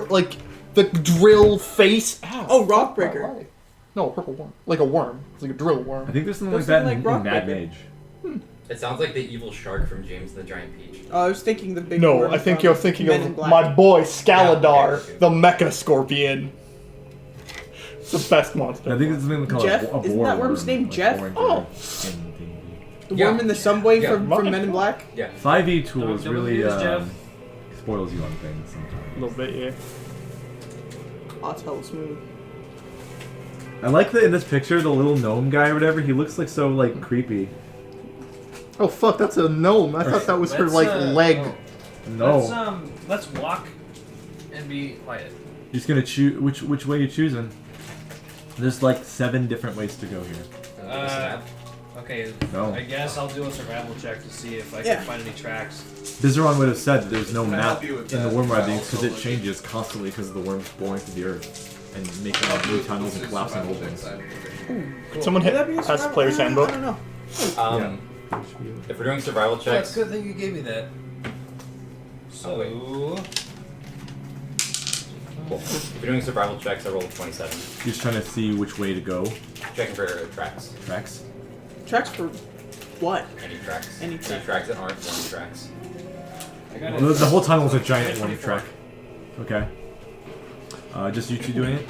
like the drill face. Ow, Oh, Rock fuck Breaker. my life. No, a purple worm, like a worm. It's like a drill I worm. think there's something Those like that look in, like in Mad Rock Mage. It sounds like the evil shark from James and the Giant Peach. Oh, I was thinking the big. No, worm I think from you're thinking Men in of Black. my boy Scaladar, Yeah, okay. the mecha scorpion. It's the best monster. I think it's something called Jeff? a Isn't that worm's name Jeff? Oh. The Yeah. worm in the subway Yeah. from Men in Black. Yeah. 5e tools Don't really use Jeff. spoils you on things A sometimes. little bit, yeah. Oh, it's hella smooth. I like that in this picture, the little gnome guy or whatever, he looks like so like creepy. Oh fuck, that's a gnome. I thought that was her Let's, like leg. No. Let's walk and be quiet. You're just gonna choose which way you choosing. There's like 7 different ways to go here. Okay. No. I guess I'll do a survival check to see if I Yeah. can find any tracks. Bizaron would have said that there's no Can I map help you with in the that? worm writing I because also it look- changes constantly because of the worms boring through the earth and making I'll do new it tunnels and with collapsing survival old ones. next time. Could someone Would hit that be a past the survival? player's I handbook? don't know. If we're doing survival Well, it's checks, a good thing you gave me that. So. if we're doing survival checks, I rolled a 27. Just trying to see which way to go. Checking for tracks. Tracks. Tracks for what? Any tracks. Any track. tracks that aren't worm tracks. I got The, it. the whole tunnel's a giant worm 24. track. Okay. Just you two doing it?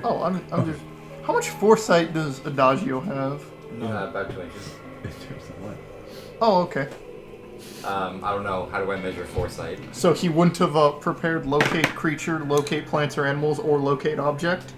Oh, I'm just. How much foresight does Adagio have? About 2 inches. In terms of what? Oh, okay. I don't know. How do I measure foresight? So he wouldn't have prepared locate creature, locate plants or animals, or locate object?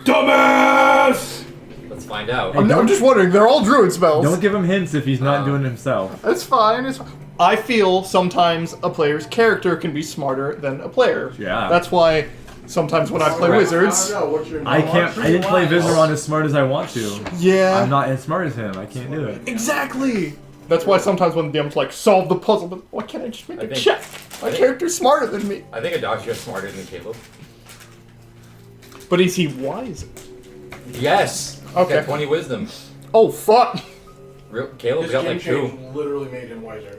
Dumbass! Let's find out. I'm just wondering, they're all druid spells. Don't give him hints if he's not doing it himself. It's fine, it's fine. I feel sometimes a player's character can be smarter than a player. Yeah. That's why sometimes when I play wizards, I don't know. What's your I can't. I didn't play Vizeron as smart as I want to. yeah. I'm not as smart as him. I can't do it. Exactly. That's why sometimes when the DM's like, solve the puzzle, but why can't I just make I a think- check? My character's smarter than me. I think Adagio's smarter than Kaleb. But is he wise? Yes! Okay. Got 20 wisdom. Oh, fuck. Caleb's His got game like 2. change literally made him wiser.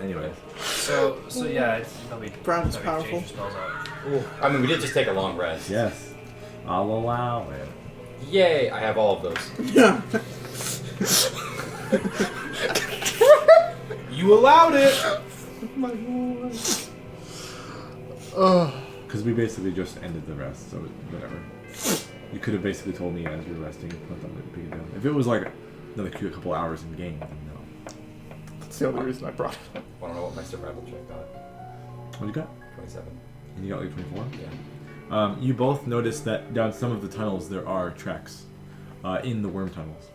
Anyways. So yeah, it's probably Brown's probably powerful. change spells out. I mean, we did just take a long rest. Yes. I'll allow it. Yay! I have all of those. Yeah. You allowed it! Because we basically just ended the rest, so whatever. You could have basically told me as you were resting. Not that big a deal. If it was like another couple hours in game, then no. That's the only reason I brought it up. I don't know what my survival check got. What you got? 27. And you got like 24? Yeah. You both noticed that down some of the tunnels there are tracks in the worm tunnels.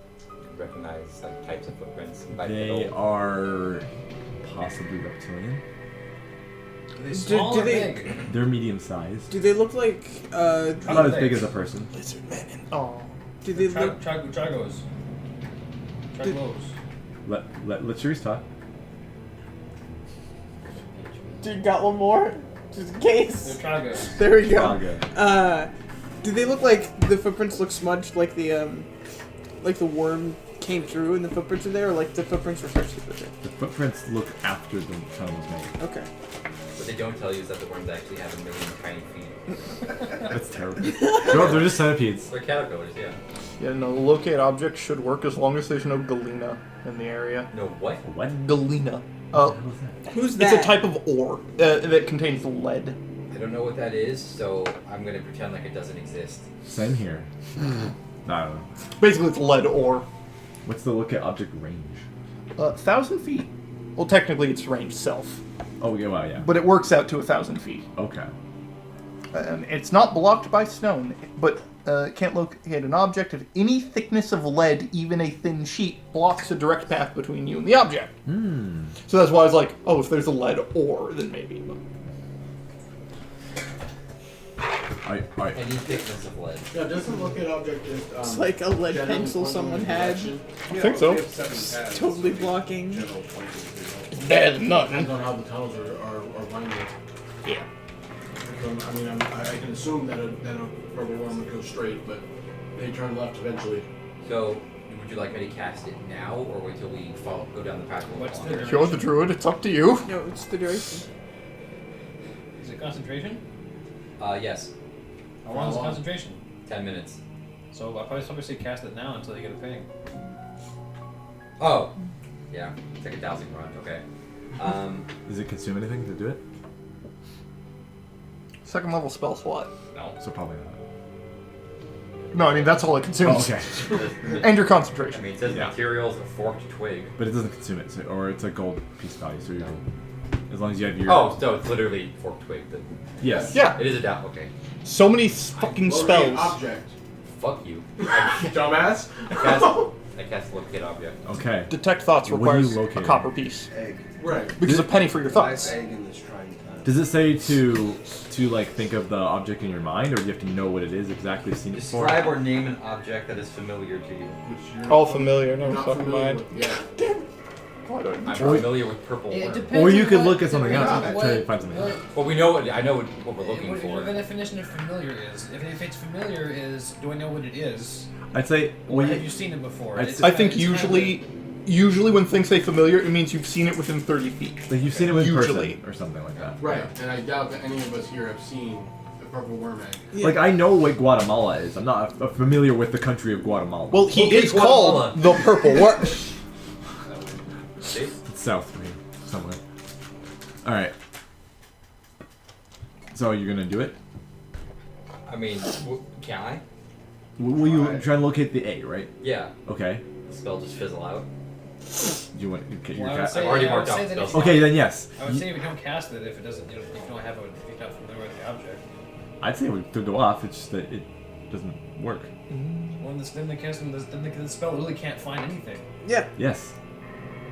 Recognize like types of footprints. By They middle. are possibly reptilian. Are they small do or they- big? They're medium sized. Do they look like? Not as big as a person. Lizard men and oh. Do they look? Tragos. Tragos. Let Sharese talk. Dude, got one more, just in case. They're Tragos. There we go. Trago. Do they look like the footprints look smudged, like the worm came through and the footprints are there, or like the footprints were freshly put there? The footprints look after the tunnel was made. Okay. What they don't tell you is that the worms actually have 1 million tiny feet. That's terrible. They're just centipedes. They're caterpillars, yeah. Yeah, no, locate object should work as long as there's no galena in the area. No, what? What? Galena. Who's It's that? a type of ore that contains lead. I don't know what that is, so I'm gonna pretend like it doesn't exist. Same here. I don't know. Basically, it's lead ore. What's the look at object range? 1,000 feet. Well, technically, it's range self, Oh, yeah, well, yeah. but it works out to 1,000 feet. Okay. It's not blocked by stone, but can't locate an object of any thickness of lead, even a thin sheet, blocks a direct path between you and the object. So that's why I was like, oh, if there's a lead ore, then maybe. But Any thickness of lead. Yeah, doesn't look at object just. It's like a lead generally pencil pointing someone in had. direction. I think so. We have 7 paths. Totally blocking. General pointing to the better than Depends nothing. on how the tunnels are winded. Yeah. I mean, I can assume that a purple worm would go straight, but they turn left eventually. So, would you like me to cast it now, or wait till we go down the path? What's along? the You're the druid, it's up to you. No, it's the duration. Is it concentration? Yes. How long is the long? concentration? 10 minutes. So I probably say cast it now until you get a ping. Oh. Yeah. It's like a dowsing rod. Okay. Does it consume anything to do it? Second level spell slot. No. So probably not. No, I mean, that's all it Oh, consumes. okay. And your I concentration. mean, it says Yeah. materials, a forked twig. But it doesn't consume it, so, or it's a gold piece value, so you're as long as you have your... Oh, so it's literally forked twig. Then. Yes. Yeah. It is a down. Okay. So many fucking Locate spells. object. Fuck you. I Dumbass. cast locate object. Okay. Detect thoughts What do you requires locate? a copper piece. egg. Right. Which is a penny for your Live thoughts. egg in this trying time. Does it say to like think of the object in your mind, or do you have to know what it is exactly, seen it before? Describe or name an object that is familiar to you. Which you're All not- familiar, you're never not fucking familiar mind. with. Yeah. I'm familiar with purple It worm. depends Or you on could what- look at something else what- and try to find something else. Well, we know what I know what we're looking What for. the definition of familiar is. If it's familiar is, do I know what it is? I'd say... Or well, have you seen it before? I'd It's say- I think it's usually when things say familiar, it means you've seen it within 30 feet. like you've seen it in Usually. person or something like that. Right. And I doubt that any of us here have seen the purple worm egg. Yeah. Like I know what Guatemala is. I'm not familiar with the country of Guatemala. Well, he Okay, is called the Purple Worm. See? it's south of me somewhere. All right. So you're gonna do it? I mean, can I? Will you try and locate the A, right? Yeah. Okay. The spell just fizzle out. Do you want your Well, I would cat? say- I've already I would marked say out that spells. if you Okay, then yes. I would say we don't cast it if it doesn't. If you don't have if you're not familiar with the object. I'd say it would go off. It's just that it doesn't work. Well, then the spell really can't find anything. Yeah. Yes.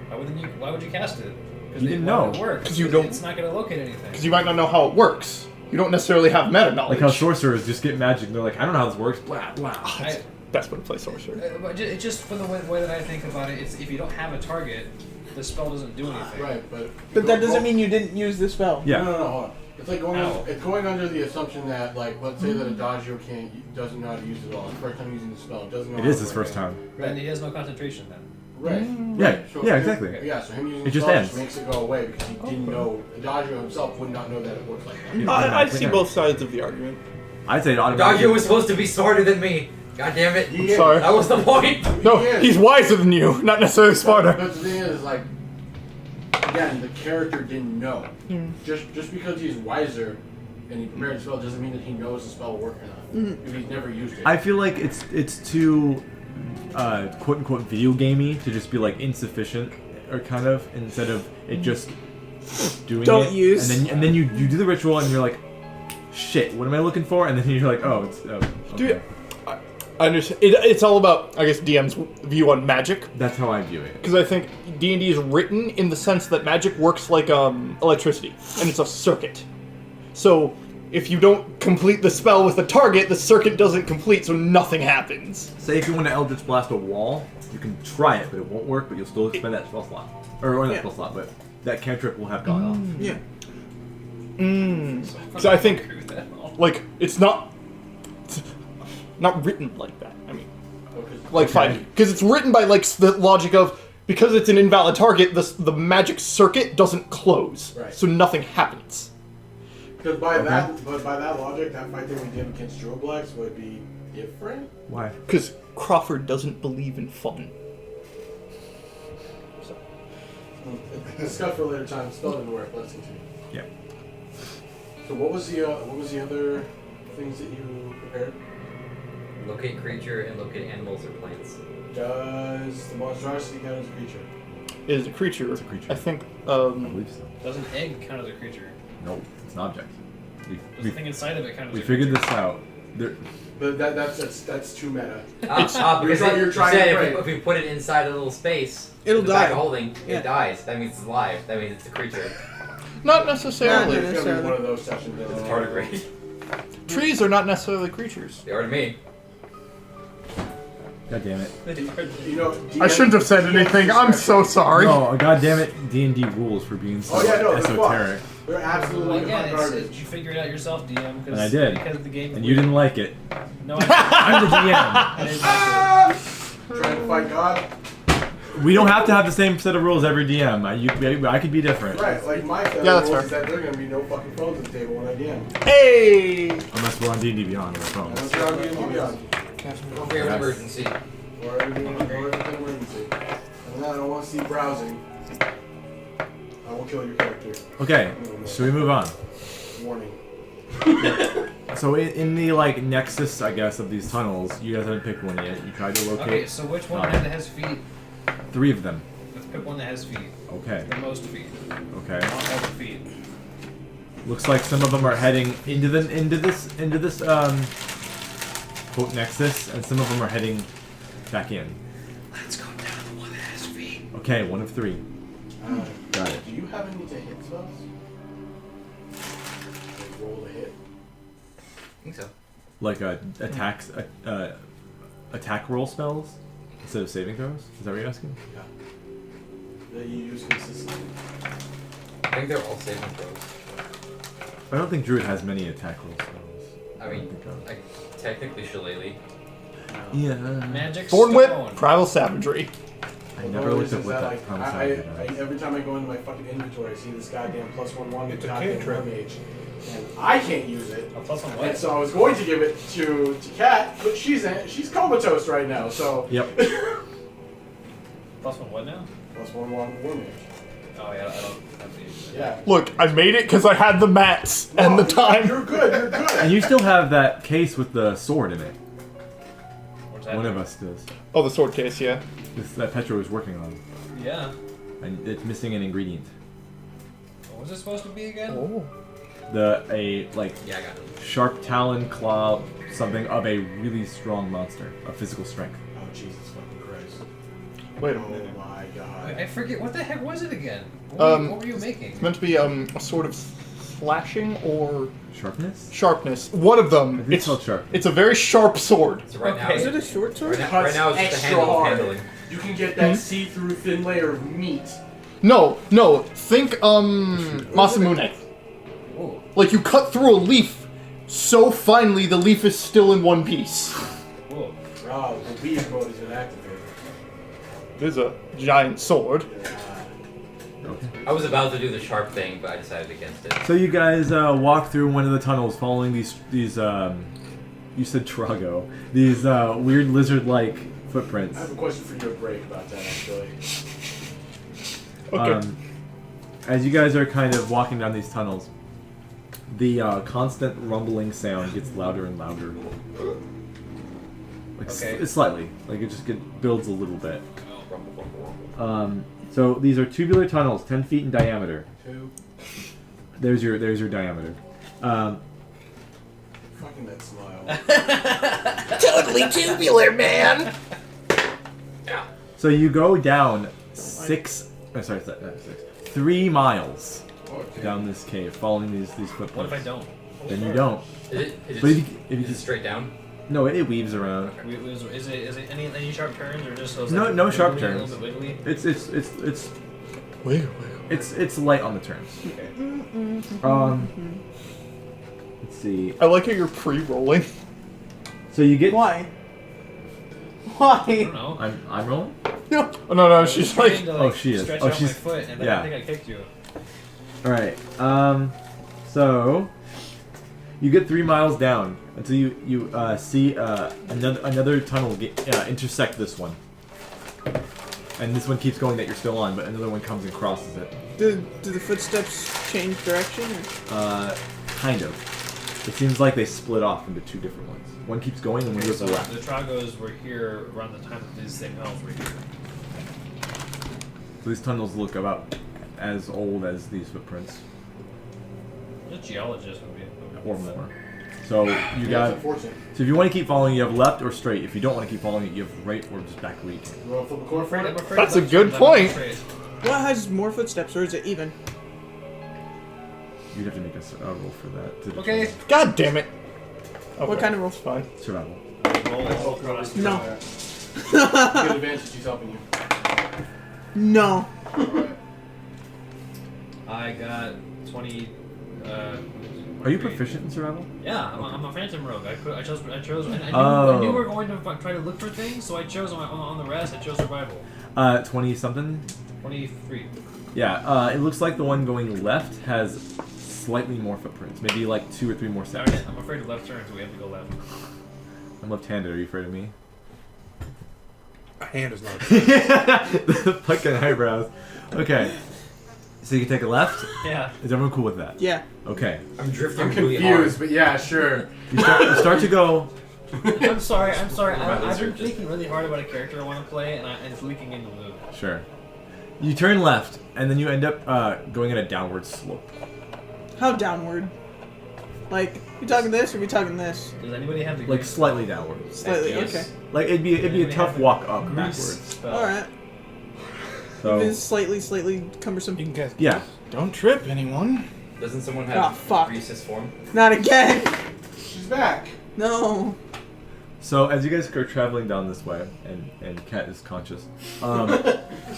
Why would you cast it? You didn't why know. would it work? 'Cause you don't- It's not going to locate anything. Because you might not know how it works. You don't necessarily have meta knowledge. Like how sorcerers just get magic. They're like, I don't know how this works. Blah blah. I- Best way to play sorcerer. But it's just for the way that I think about it. It's if you don't have a target, the spell doesn't do anything. Right, But that doesn't mean you didn't use the spell. Yeah. No, hold on. It's like going. Ow. It's going under the assumption that, like, let's say that Adagio doesn't know how to use it all. It's first time using the spell. Doesn't know. It how is to his work first it. time. And he has no concentration then. Right. Yeah. So Yeah. him- Exactly. Yeah. So him using It the just spell ends. just makes it go away because he didn't know. Adagio himself would not know that it works like that. I see both sides of the argument. I'd say it Doggy automatically. was supposed to be smarter than me. God damn it. He is. Sorry. That was the point. No, He is. he's wiser than you, not necessarily smarter. But the thing is, like, again, the character didn't know. Just because he's wiser and he prepared a spell doesn't mean that he knows the spell will work or not. If he's never used it. I feel like it's too quote unquote video gamey to just be like insufficient or kind of instead of it just doing Don't it. use. And then you do the ritual and you're like, shit, what am I looking for? And then you're like, oh, it's okay. Dude, I understand. It's all about, I guess, DM's view on magic. That's how I view it. Because I think D&D is written in the sense that magic works like electricity, and it's a circuit. So if you don't complete the spell with the target, the circuit doesn't complete, so nothing happens. Say if you want to Eldritch Blast a wall, you can try it, but it won't work, but you'll still spend that spell slot. Or not spell slot, but that cantrip will have gone off. Yeah. So I think, like, it's not written like that. I mean, like, fine. Because it's written by, like, the logic of, because it's an invalid target, the magic circuit doesn't close. Right. So nothing happens. Because by that logic, that fight that we did against Droblex would be different. Why? Because Crawford doesn't believe in fun. Discuss for later time. Spell didn't work. Let's continue. Yeah. So what was the other things that you prepared? Locate creature and locate animals or plants. Does the monstrosity count as a creature? It is a creature. It's a creature. I think, I believe so. Does an egg count as a creature? No, it's an object. Does the thing inside of it count as We a creature? figured this out. There, But that's too meta. Because You're trying to pray. if we put it inside a little space, It'll in the back die. of holding, Yeah. it dies. That means it's alive. That means it's a creature. not necessarily. No, It's gonna be one of those sessions. It's tardigrade. Trees are not necessarily creatures. They are to me. God damn it. You know, I shouldn't have said anything. I'm so sorry. No, god damn it. D&D rules for being so Oh yeah, no, they're esoteric. fucked. They're absolutely Well, hot again, garbage. you figure it out yourself, DM. And I did. Because the game. And you didn't like it. No, I I'm the DM. I didn't like Trying to fight God. We don't have to have the same set of rules every DM. I could be different. Right, like my set Yeah, of that's rules fair. is that there are gonna be no fucking phones at the table when I DM. Hey! Unless we're on D&D Beyond or I phones. don't care how good you beyond. Don't forget an emergency. Or everything emergency. And then I don't want to see browsing. I will kill your character. Okay, should we move on? Warning. So in the like nexus, I guess, of these tunnels, you guys haven't picked one yet. You tried to locate Okay, so which one has feet? 3 of them. Let's pick one that has feet. Okay. The most feet. Okay. Not all the feet. Looks like some of them are heading into this quote nexus, and some of them are heading back in. Let's go down the one that has feet. Okay, 1 of 3. Got it. Do you have any to hit spells? Like roll to hit. I think so. Like attack roll spells instead of saving throws. Is that what you're asking? Yeah. That you use consistently. I think they're all saving throws. I don't think Druid has many attack roll spells. I mean, technically Shillelagh. Yeah. Magic Thorn stone. Whip, Primal Savagery. I never looked up what that concept is. Every time I go into my fucking inventory, I see this goddamn +1/1 It's a goddamn cantrip. mage, and I can't use it. A plus one And what? so I was going to give it to Kat, but she's comatose right now. So Yep. Plus one what now? +1/1 war mage. Oh yeah, I don't have to use it. Yeah. Look, I made it because I had the mats and the time. You're good. You're And good. you still have that case with the sword in it. What's that? One of us does. Oh, the sword case, yeah. That Petra was working on. Yeah. And it's missing an ingredient. What was it supposed to be again? Oh. Yeah, I got it. sharp talon claw, something of a really strong monster, of physical strength. Oh Jesus fucking Christ! Wait a Oh minute. my God. I forget what the heck was it again? What were you making? It's meant to be a sort of slashing or Sharpness? sharpness. One of them. think it's called sharpness. It's a very sharp sword. So right now, Okay. Is it a short sword? right now it's just a Extra handle hard. handling. You can get that see-through thin layer of meat. No. Think Masamune. Ooh. Like you cut through a leaf so finely the leaf is still in one piece. Cool. Oh, the weave mode is inactivated. There's a giant sword. Okay. I was about to do the sharp thing, but I decided against it. So you guys walk through one of the tunnels following these you said Trago, these weird lizard-like footprints. I have a question for you to break about that actually. Okay. As you guys are kind of walking down these tunnels, the constant rumbling sound gets louder and louder. Like Okay. slightly, like it just builds a little bit. So these are tubular tunnels, 10 feet in diameter. 2. There's your diameter. Fucking that smile. Totally tubular, man. So you go down 3 miles down this cave, following these footprints. What if I don't? Then you don't. Is But it if you just straight down? no, it weaves around. Is it any sharp turns or just those? No- like, no sharp wiggly, turns. a little bit wiggly? It's light on the turns. Let's see. I like how you're pre-rolling. So you get. Why? I Why? don't know. I'm rolling. No. Oh, no, she's Trying like... to, Oh, she is. Stretch Oh, out she's- my foot, and then yeah. I think I kicked you. All right. So you get 3 miles down until you see another tunnel intersect this one, and this one keeps going that you're still on, but another one comes and crosses it. Do the footsteps change direction? Or? Kind of. It seems like they split off into 2 different ones. One keeps going and one goes So left. the Trogos were here around the time that these same tunnels were here. So these tunnels look about as old as these footprints, A geologist would be. or more. So you Yeah, it's got. unfortunate. So if you want to keep following, you have left or straight. If you don't want to keep following it, you have right or just back where you can. You want to flip a coin for I'm it? afraid That's a left good turns, I'm point. afraid. What has more footsteps, or is it even? You'd have to make a roll for that. To Okay. determine. God damn it. What kind of roll? It's fine. Survival. Roll for us. No. Good advantage, he's helping you. No. Alright. I got 20. Are you 23. proficient in survival? Yeah, I'm a phantom rogue. I chose. And I knew, Oh. I knew we were going to try to look for things, so I chose on the rest. I chose survival. 20 something. 23. Yeah. It looks like the one going left has slightly more footprints. Maybe like 2 or 3 more steps. Alright, I'm afraid of left turns. So we have to go left. I'm left-handed. Are you afraid of me? A hand is not. The fucking eyebrows. Okay. So you can take a left. Yeah. Is everyone cool with that? Yeah. Okay. I'm drifting I'm really confused, hard. but yeah, sure. You start to go. I'm sorry. I've been surface. thinking really hard about a character I want to play, and it's leaking into Luke. Sure. You turn left, and then you end up going at a downward slope. How downward? Like, we talking this or we talking this? Does anybody have the Like grease- slightly downward. Slightly. Yes. Okay. Like it'd be a Anybody tough have the walk up grease backwards. spell? All right. So Even slightly cumbersome. You can guess. yeah. Don't trip, anyone. Doesn't someone Ah, have fuck. Reese's form? Not again. She's back. No. So as you guys are traveling down this way, and Kat is conscious,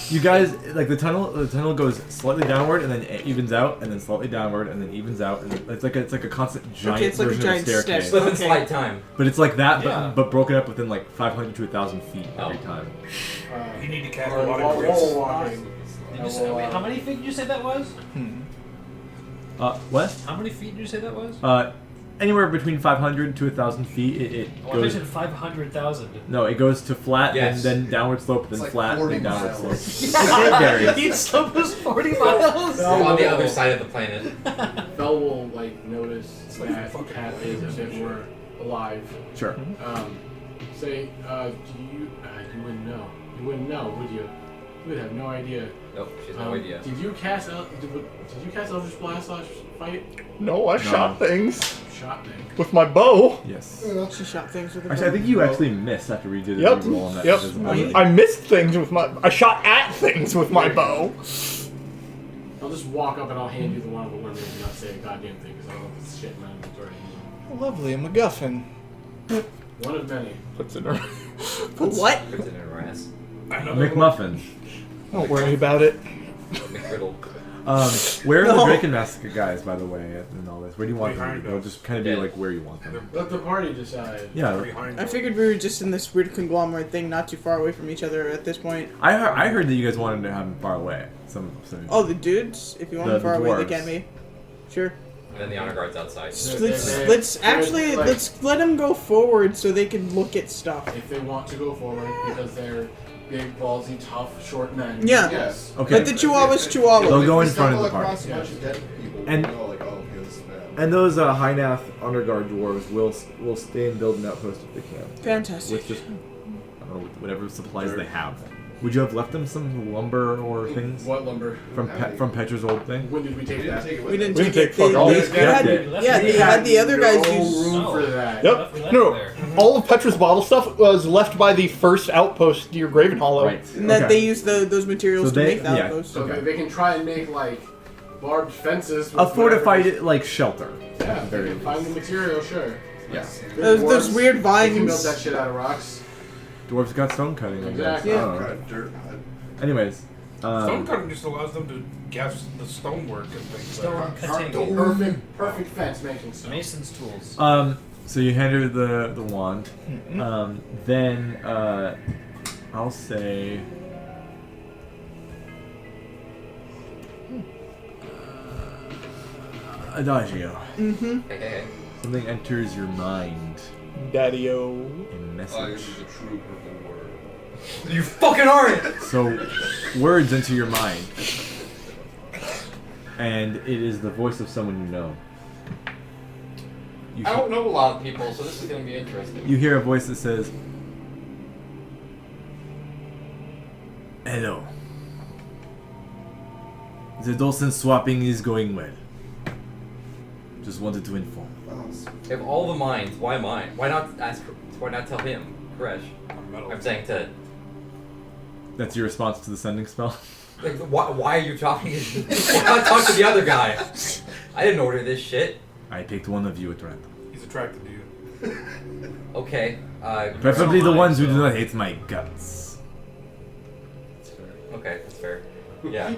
you guys like the tunnel goes slightly downward and then it evens out and then slightly downward and then evens out and it's like a constant giant it's like a version giant of a staircase. step. Slip and Okay. slide time. But it's like that, Yeah. but broken up within like 500 to 1,000 feet every Oh. time. You need to cast a Or lot wall of grease. walking. Did you say, wait, how many feet did you say that was? What? How many feet did you say that was? Anywhere between 500 to 1,000 feet, it Oh, I goes. mentioned 500,000. No, it goes to flat Yes. and then downward slope, then It's like flat, 40 then downward miles. slope. It varies. Each slope is 40 miles. No. On the other side of the planet. Belle will like notice like that fucking Cat is as if we're alive. Sure. Say, you wouldn't know. You wouldn't know, would you? You would have no idea. Nope, she's no idea. Did you cast Eldritch Blast last fight? No, I shot things Shot thing. with my bow. Yes. She shot things with a Actually, I think you actually missed after we did a Yep. reroll on that. Yep. invisibility. I missed things with my. I shot at things with my bow. I'll just walk up and I'll hand you the one of the women and not say a goddamn thing because I don't know if it's shit in my inventory. Lovely, a MacGuffin. One of many. Puts it in her. What? Puts it in her ass. McMuffin. Don't worry about it. McGriddle. Where are the No. Draken Massacre guys, by the way, in all this? Where do you want them to Behind be? They'll us. just kind of be Yeah. like where you want them. Let the party decide. Yeah. Behind I figured we were just in this weird conglomerate thing, not too far away from each other at this point. I heard that you guys wanted to have them far away. Some. Oh, the dudes? If you want The- them far the away, they dwarves. can be. Sure. And then the honor guard's outside. Let's let them go forward so they can look at stuff. If they want to go forward because they're big, ballsy, tough, short men. Yeah. Yes. Okay. Let the chihuahuas chihuahua. They'll go in We front of the stumble party. across a bunch of dead people. And- we know, like, oh, okay, this is bad. And those High-Nath Underguard dwarves will stay and build an outpost if they can. Fantastic. With just, I don't know, whatever supplies they have. Would you have left them some lumber or things? What lumber? From Petra's old thing? When did we take that? We didn't We take didn't it. take fuck all. They We had, kept it. yeah, they had the other guys no use. room No. for that. Yep. We left No, it there. all of Petra's bottle stuff was left by the first outpost near Graven Hollow. Right. And that Okay. they used those materials So to they- make the yeah. outpost. So Okay. they can try and make like barbed fences. With A fortified whatever- like shelter. Yeah, they can find the material, sure. Yeah. Those weird They can build vines. that shit out of rocks. Dwarves got stone cutting. I guess. Exactly. I don't know. Got a dirt hut. Anyways. Stone cutting just allows them to gas the stonework and things. Stone cutting. Perfect fence making stuff. Mason's tools. So you hand her the wand. Then I'll say. Adagio. Hey. Something enters your mind. Daddy-o. A Oh, message. this is a true purple word. You fucking aren't! So, words enter your mind. And it is the voice of someone you know. You, I don't know a lot of people, so this is gonna be interesting. you hear a voice that says, "Hello. The Dawson swapping is going well. Just wanted to inform." If all the minds, why mine? Why not ask? Why not tell him, Koresh? I'm saying to. That's your response to the sending spell? Like, why are you talking? Why not talk to the other guy? I didn't order this shit. I picked one of you at random. He's attracted to you. Okay. Preferably the ones who do not hate my guts. Okay, that's fair. Yeah.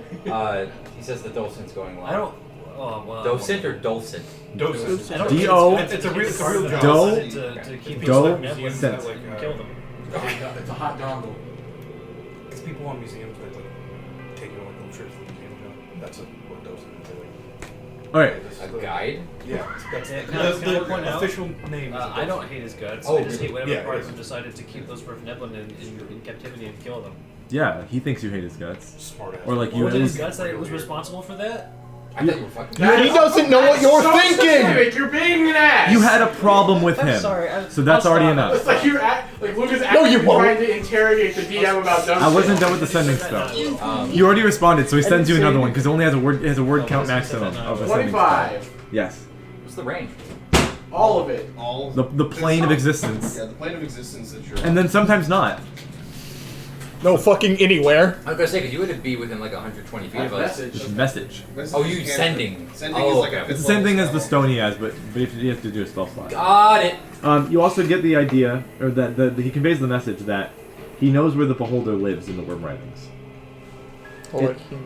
He says the Dulcin's going well. I don't. Oh well. Docent or Dulcin? Doses. I don't D.O. think It's a real job. Do- to keep Do- people museums Sent. that like kill them. It's a hot dongle. It's people on museums that like take you on like little trips to the museum. That's what doses is. Alright. A guide? Yeah, that's Yeah, can I point the out? official name. Is I don't hate his guts. Oh, I just hate whatever yeah, part it of him is. decided to keep those for Neblin in captivity and kill them. Yeah, he thinks you hate his guts. smart ass. Or like Or you was at it his least... guts that was responsible for that? I thought you were fucking. He doesn't know what you're So thinking! specific, you're being an ass. You had a problem with I'm him. sorry, So that's I'll already stop. It's enough. like you're like Lucas you actually won't. trying to interrogate the DM about dumb I wasn't shit. done with the sending spell. Um, You already responded, so he sends you didn't say another one anything. because it only has a word. It has a word Oh, count that's maximum not- of a sending spell. 25. Yes. what's the range? All of it. All The plane of existence, Yeah, the plane of existence that you're and then sometimes not. No fucking anywhere. I was gonna say, because you would be within like 120 feet of us. Just message. Oh, you sending. Sending Oh, is like a okay. fifth It's the same thing as the level stone he has, but you have to do a spell slot. Got it. You also get the idea, or that he conveys the message that he knows where the beholder lives in the Worm Writings.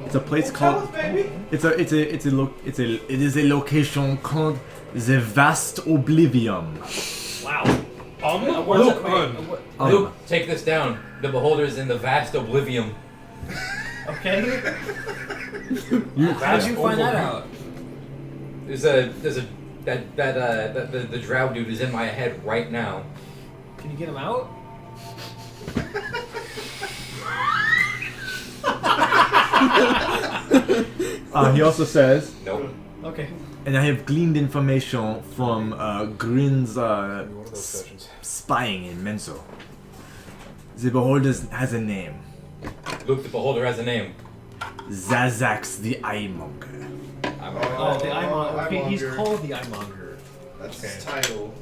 It's a place called. It is a location called the Vast Oblivion. Wow. Luke, Luke, take this down. The beholder is in the vast oblivion. Okay. How did you find that out? The drow dude is in my head right now. Can you get him out? He also says, Nope. Okay. and I have gleaned information from Grin's spying in Menso. The beholder has a name. Luke, the beholder has a name. Zazax the Eyemonger. Oh, the Eyemonger. Okay, he's Eyemonger. called the Eyemonger. That's his title.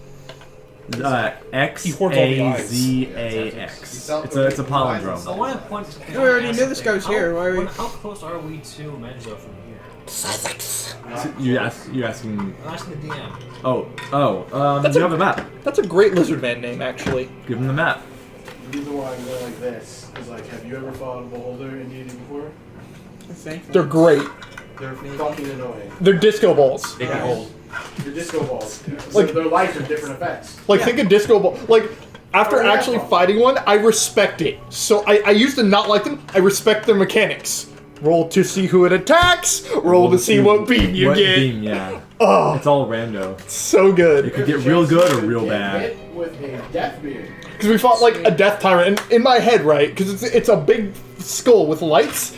X He hoards all the A eyes. Z A X. It's a I palindrome. want to point. We already knew this guy was here. Why are we? How close are we to Menzo from here? You're asking. I'm asking the DM. That's you a- have a map. That's a great lizard man name, actually. Give him the map. The reason why I'm going like this is like, have you ever fought a beholder in D&D before? I think. They're great. They're fucking annoying. They're disco balls. They can hold. They're disco balls. Like- So their lights are different effects. Like, think of disco ball. Like, after Oh, yeah. actually fighting one, I respect it. So I used to not like them. I respect their mechanics. Roll to see who it attacks. Roll to see what beam you What get. beam, yeah. Oh, It's all rando. so It good. could get real good or real Get bad. hit with a death beam. Because we fought like a death tyrant, and in my head, right? Because it's a big skull with lights.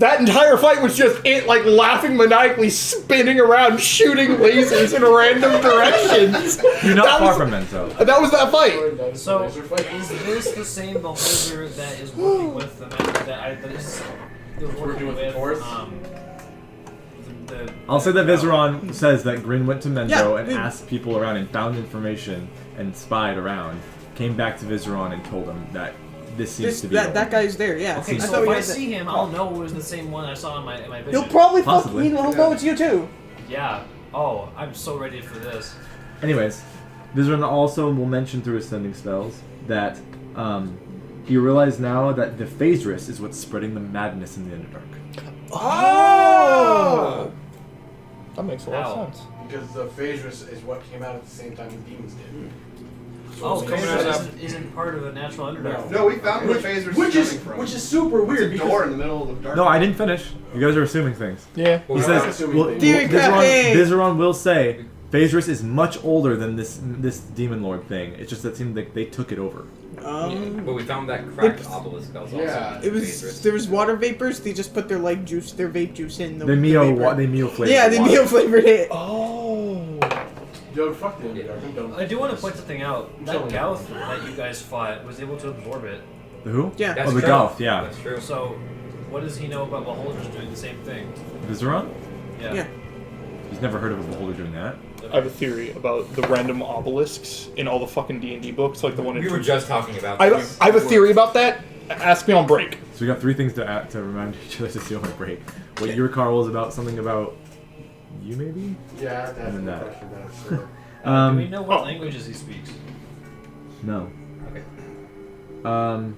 that entire fight was just it, like, laughing maniacally, spinning around, shooting lasers in random directions. You're not That far was- from Menzo. That was that fight. So, is this the same beholder that is working with the man that is working with the I'll say that Vizeron says that Grin went to Menzo Yeah, and dude. asked people around and found information and spied around. Came back to Vizeron and told him that this seems to be that guy's there. Yeah. Okay, I so thought if we I had that. see him, I'll know it was the same one I saw in my vision. He'll probably Possibly. he'll know it's you too. Yeah. Oh, I'm so ready for this. Anyways, Vizeron also will mention through his sending spells that you realize now that the Phasris is what's spreading the madness in the Underdark. Oh! That makes a lot Ow. of sense. Because the Phasris is what came out at the same time the demons did. Oh, So coming out of Phasris isn't part of a natural underdark. No, we found where phasers which is is coming from. which is super weird It's a because door in the middle of the dark. No, I didn't finish. You guys are assuming things. Yeah. Well, He we're not says, assuming well, things. Theory crafting! Vizeron will say Phasris is much older than this demon lord thing. It's just that it seemed like they took it over. But we found that cracked obelisk that was Yeah. also It was Phasris. there was water vapors. They just put their like juice, their vape juice in the. They the Mio vapor. flavored. Yeah, they water. Mio flavored it. Oh. Yo, fuck the Underdark. I'm done. I do want to point something out. That Tell me. Gauth that you guys fought was able to absorb it. The who? Yeah. That's Oh, the true. Golf, yeah. That's true. So, what does he know about beholders doing the same thing? Vizeron? Yeah. He's never heard of a beholder doing that. I have a theory about the random obelisks in all the fucking D&D books, like the one in... We were just talking about I this. have a theory about that. Ask me on break. So we got three things to remind each other to see on my break. What your Carl was about, something about you maybe? Yeah, that's And then the that. question. That's sure. Do we know what oh. languages he speaks? No. Okay.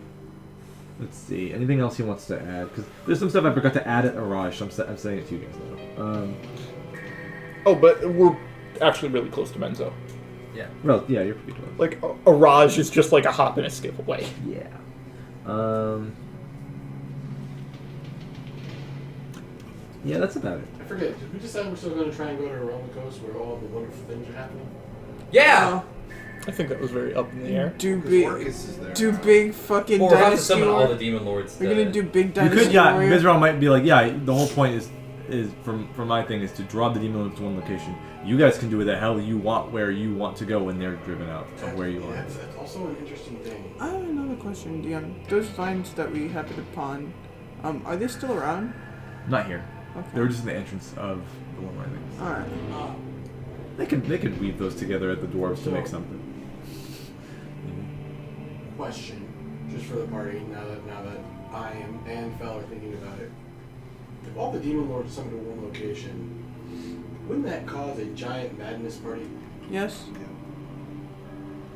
Let's see. Anything else he wants to add? Because there's some stuff I forgot to add at Araj, so I'm saying it to you guys now. Oh, but we're actually really close to Menzo. Yeah. Well, yeah, you're pretty close. Like, a Raj is just like a hop and a skip away. Yeah. Yeah, that's about it. I forget. Did we decide we're still going to try and go to a realm coast where all the wonderful things are happening? Yeah! I think that was very up in the air. Do Because big, Orcus is there. do big fucking Well, we're about to dynasty summon all war. the demon lords. We're gonna do big You dynasty could, yeah. warrior. Vizeron might be like, yeah. The whole point is from my thing is to draw the demon lords to one location. You guys can do what the hell you want, where you want to go when they're driven out of where you Yeah, are. that's also an interesting thing. I have another question, Dion. Those vines that we happened upon, are they still around? Not here. Okay. They were just in the entrance of the one where I think. Alright. They could weave those together at the dwarves to make something. Question, just for the party, now that I am and Fel are thinking about it. If all the demon lords are summoned to one location, wouldn't that cause a giant madness party? Yes.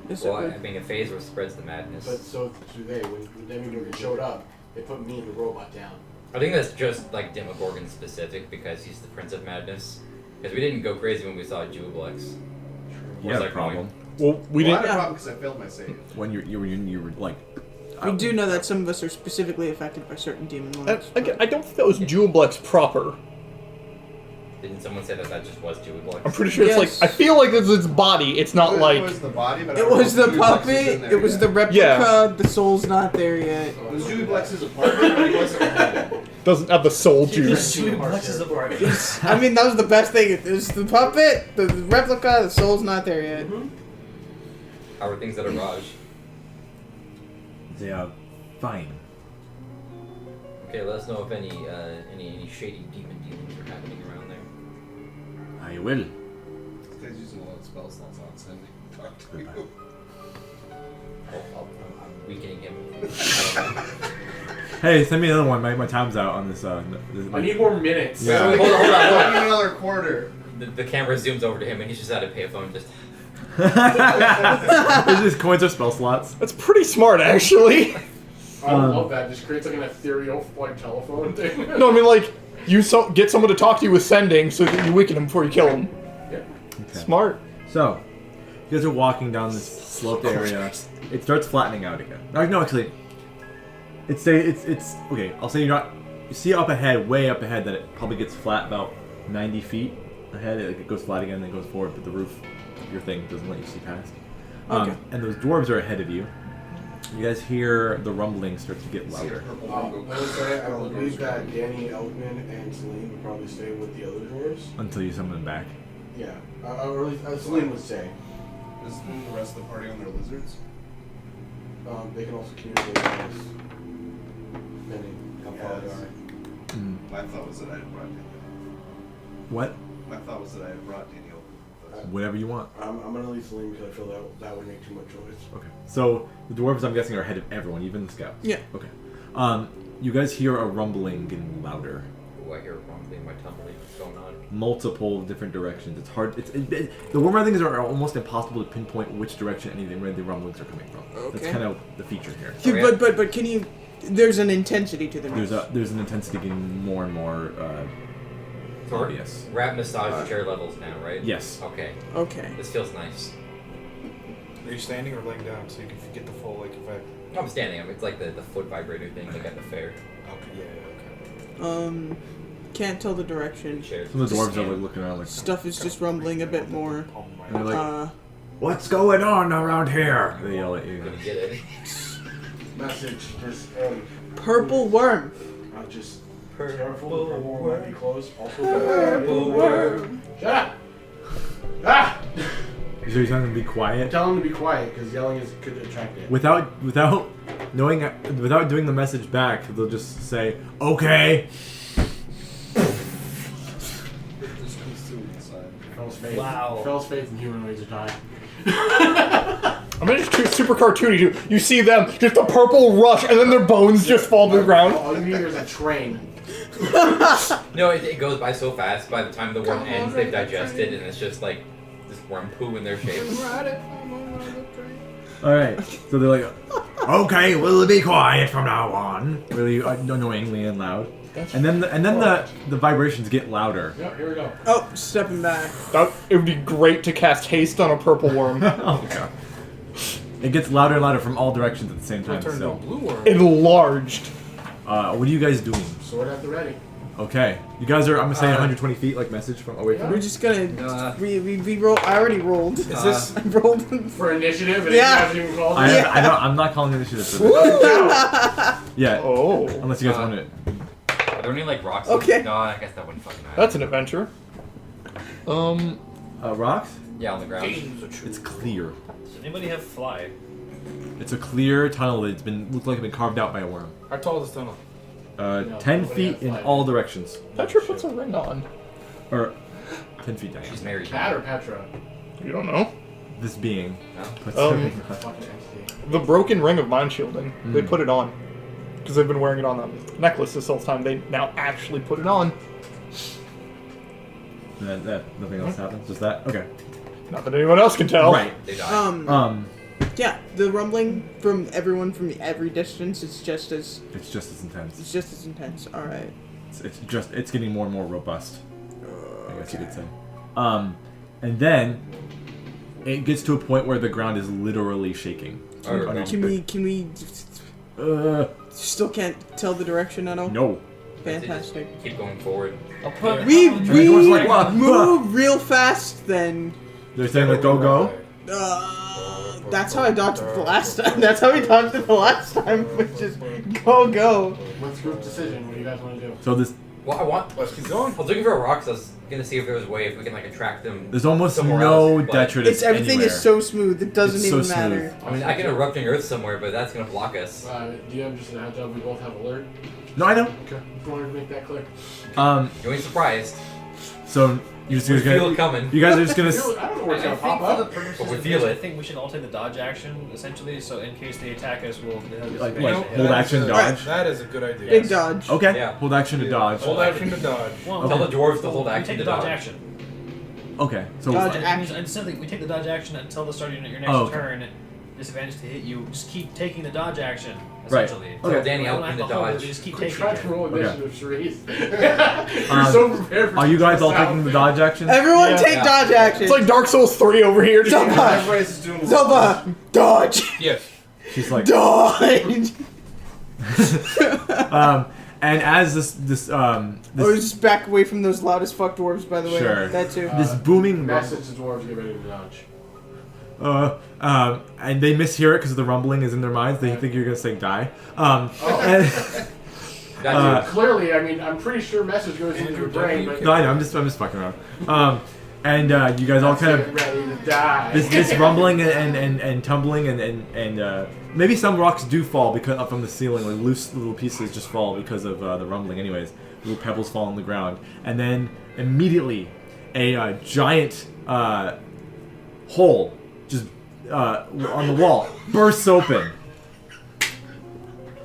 Yes, Well, it I would. mean, if Phasor spreads the madness. But so do they. When Demogorgon showed up, they put me and the robot down. I think that's just like Demogorgon specific because he's the Prince of Madness. Because we didn't go crazy when we saw Jubilex. You had a problem Well, we Well, I didn't. had a problem because I failed my save. when you were like. We do know that some of us are specifically affected by certain demon lords. I don't think that was Jewelblex proper. Didn't someone say that just was Jubilex? I'm pretty sure Yes. it's like. I feel like it's its body. It's not It like. was the body, but I It don't know was if the Dewey Blex is puppet, in there it was yet. the replica, Yeah. the soul's not there yet. It was Dewey Blex's apartment, but he wasn't home. Doesn't have the soul juice. Jubilex is a party. I mean, that was the best thing. It was the puppet, the replica, the soul's not there yet. How are things at Araj? They are fine. Okay, let us know if any shady demon dealings are happening around there. I will. This guy's using a lot of spell slots on sending. Talk to you. I'm weakening him. I don't know. Hey, send me another one. My time's out on this. I need more minutes. Yeah. Hold on. I need another quarter. The camera zooms over to him and he's just at a payphone just... There's just coins or spell slots. That's pretty smart, actually. I love that. Just creates like an ethereal like telephone thing. No, I mean like you get someone to talk to you with sending, so that you weaken them before you kill them. Yeah. Okay. Smart. So, you guys are walking down this sloped area. It starts flattening out again. No, actually, it's okay. I'll say you see up ahead, way up ahead, that it probably gets flat about 90 feet ahead. It goes flat again, then it goes forward, but the roof of your thing doesn't let you see past. Okay. And those dwarves are ahead of you. You guys hear the rumbling start to get See a louder. purple I one go will say, I all the believe doors that open. Danny, Elfman, and Celine would probably stay with the other dwarves. Until you summon them back. Yeah. Or at least Celine would stay. Isn't the rest of the party on their lizards? They can also communicate with us. Depending how far they Yes. are. Mm. My thought was that I had brought Daniel. What? My thought was that I had brought Daniel with us. Whatever you want. I'm gonna leave Celine because I feel that would make too much noise. Okay. So the dwarves, I'm guessing, are ahead of everyone, even the scouts. Yeah. Okay. You guys hear a rumbling getting louder. Ooh, I hear a rumbling, my tumbling. What's going on? Multiple different directions. It's hard. The warmer things are almost impossible to pinpoint which direction where the rumblings are coming from. That's Okay. kind of the feature here. Yeah, but can you? There's an intensity to the noise. There's an intensity getting more and more So we're- obvious. We're at massage chair levels now, right? Yes. Okay. Okay. This feels nice. Are you standing or laying down so you can get the full like effect? I'm standing. It's like the foot vibrator thing, like at the fair. Okay. Yeah. Okay. Can't tell the direction. Chairs. Some of the Just dwarves are like looking around like, Stuff is just rumbling a bit more. and they're like, Uh, "What's going on around here?" They yell at you. Gonna get it. Message is purple worm. just careful. The purple worm might be close. Also, Purple worm. Shut up! Ah! So you're telling them to be quiet Tell them to be quiet because yelling could attract it. without doing the message back. They'll just say, "Okay." There's consumed inside. Fell's faith. Wow. Fell's faith in humanoids are dying. I mean, it's too super cartoony. Too. You see them, just a purple rush, and then their bones just fall to the ground. All you hear is a train. No, it goes by so fast. By the time the worm ends, they've digested, and it's just like this worm poo in their shape. All right. So they're like, "Okay, we'll be quiet from now on." Really annoyingly and loud. And then the vibrations get louder. Yep, here we go. Oh, stepping back. It would be great to cast haste on a purple worm. Oh god. It gets louder and louder from all directions at the same time. Turn into a So, blue worm. Enlarged. what are you guys doing? Sword at the ready. Okay, you guys are. I'm gonna say 120 feet, like message from away from. We're just gonna we roll. I already rolled. Is this? I rolled. For initiative, and Yeah. you haven't even called I, it. I'm not calling initiative for this. Yeah, Oh. unless you guys want it. Are there any like rocks? Okay. No, I guess that wouldn't fucking matter. That's an adventure. Rocks? Yeah, on the ground. It's clear. Does anybody have fly? It's a clear tunnel that's looked like it's been carved out by a worm. How tall is this tunnel? 10 nobody feet has in flight. all directions, Petra puts a ring on. or 10 feet She's diameter. married. Pat or Petra? You don't know. This being. No? puts Um, a ring on. Fucking entity. The broken ring of mind shielding. They Mm. put it on. Because they've been wearing it on a necklace this whole time. They now actually put it on. And then nothing else happens. Just that. Okay. Not that anyone else can tell. Right. They died. Yeah, the rumbling from everyone from every distance is just as It's just as intense. intense. All right. It's getting more and more robust. I guess you could say. And then it gets to a point where the ground is literally shaking. Oh, Can we still can't tell the direction at all? No. Fantastic. Keep going forward. I'll put. We Everyone's like, "Wah, move real fast then. They're saying like go. That's how I dodged it the last time. That's how we dodged it the last time, which is go. What's group decision? What do you guys want to do? So this Well, Let's keep going. I was looking for a rock, so I was gonna see if there was a way if we can like attract them. there's almost somewhere no else, but- detritus It's everything anywhere. is so smooth. It doesn't It's so even matter. smooth. I mean, I can erupting earth somewhere, but that's gonna block us. Do you have just a heads up? We both have alert. No, I know. Okay. Just wanted to make that clear. You ain't surprised. So you're just We feel gonna. it coming. You guys are just gonna. I don't know where it's I gonna think pop for the up. purposes But we of feel this, I it. think we should all take the dodge action, essentially, so in case they attack us, we'll have Like, disadvantage what? to hit. Hold action, dodge? That is a good idea. Big dodge. Okay. Yeah. Hold action to dodge. Hold action to dodge. Well, Tell the dwarves to hold we action take to the dodge dodge. action. Okay. So Dodge It action. means simply we take the dodge action until the start of your next Oh, okay. turn. Disadvantage to hit you. Just keep taking the dodge action. Right. Essentially. Okay. So Danny We don't out in have the to hold it, dodge. we just keep Quick taking try it. to roll Okay. initiative, Sharese. You're so prepared for are you guys all this taking the dodge action? Everyone Yeah. take Yeah. dodge action. It's like Dark Souls 3 over here. Just Zelda. Everybody's just doing Zelda. Dodge. Yes. She's like. Dodge. And as this Or just back away from those loud as fuck dwarves, by the way. Sure. That too. this booming Message to dwarves, get ready to dodge. and they mishear it because the rumbling is in their minds. They think you're gonna say die. And, Clearly, I mean, I'm pretty sure message goes into your brain, but no, I know. I'm just fucking around. And you guys all kind of ready to die. this rumbling and tumbling and maybe some rocks do fall because up from the ceiling, like loose little pieces just fall because of the rumbling. Anyways, little pebbles fall on the ground, and then immediately a giant hole just on the wall bursts open.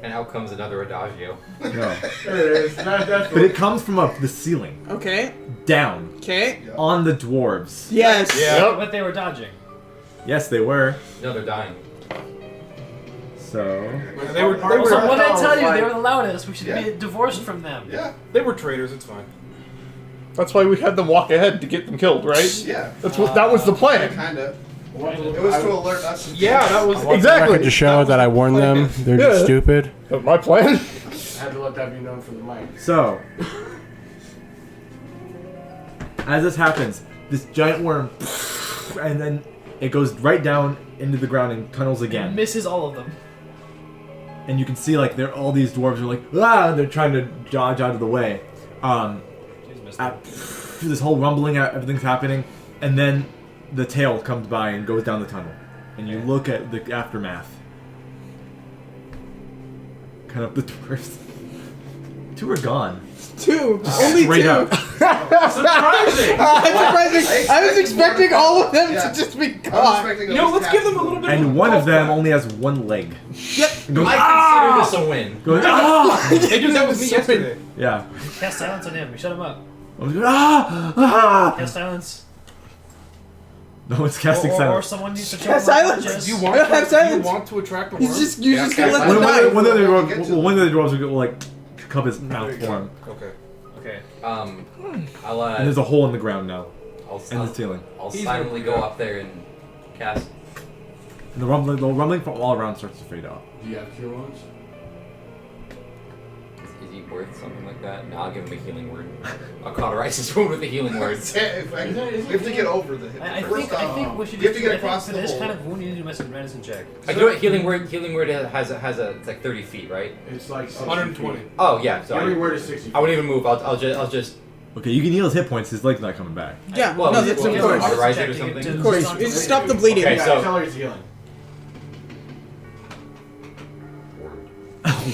And out comes another adagio. No. There it is. That's But it comes from up the ceiling Okay. down Okay. on the dwarves. Yes. Yep. But they were dodging. Yes, they were. No, they're dying. So They were So what did I tell you? like- They were the loudest. We should Yeah. be divorced from them. Yeah. they were traitors. It's fine. That's why we had them walk ahead to get them killed, right? Yeah. That's what that was the plan. Kind of. What It was to alert us. Yeah, that was Exactly. To show that I warned them, they're just Yeah. stupid. That was my plan. I had to let that be known for the mic. So, as this happens, this giant worm, and then it goes right down into the ground and tunnels again. Misses all of them. And you can see like they're all these dwarves are like and they're trying to dodge out of the way. This whole rumbling, everything's happening, and then the tail comes by and goes down the tunnel, and you look at the aftermath. Kind of the dwarves. 2 are gone. 2. Only Straight 2. up. Surprising! That's surprising. I was expecting all of them Yeah. to just be I was gone. expecting You know, let's give them a little bit. And one of them only has one leg. Yep. It goes, I consider this a win. goes, ah! They did that with me yesterday. Yeah. Cast silence on him. We shut him up. Cast silence. No one's casting Or silence. someone needs to Cast choke silence. Just- Do you You want don't have to? Do you silence. want to attract the He's worm? just you're just Yeah, gonna let one them of die. One of the We'll get to one of the dwarves will like cup his mouth for him. Okay. Okay. I'll And there's a hole in the ground now. I'll, In I'll, the ceiling. I'll He's silently gonna- go up there and cast. And the rumbling from all around starts to fade out. Do you have cure wounds? Is he worth something like that? No, I'll give him a healing word. I'll cauterize his wound with a healing word. We have to get over the. I first think we should you have to do- get I think across for the this hole. kind of wound, you need to do a medicine check. I do it. Healing word has a it's like 30 feet, right? It's like 60 120. feet. Oh yeah. So Every word is 60 feet. I won't even move. I'll just. Okay, you can heal his hit points. His leg's not coming back. Yeah. Well, No, we- that's we'll of get course. some- Cauterize it or Check to- something? to Of course. stop It's the stop the bleeding. bleeding. Okay, Yeah, so- tell her he's healing.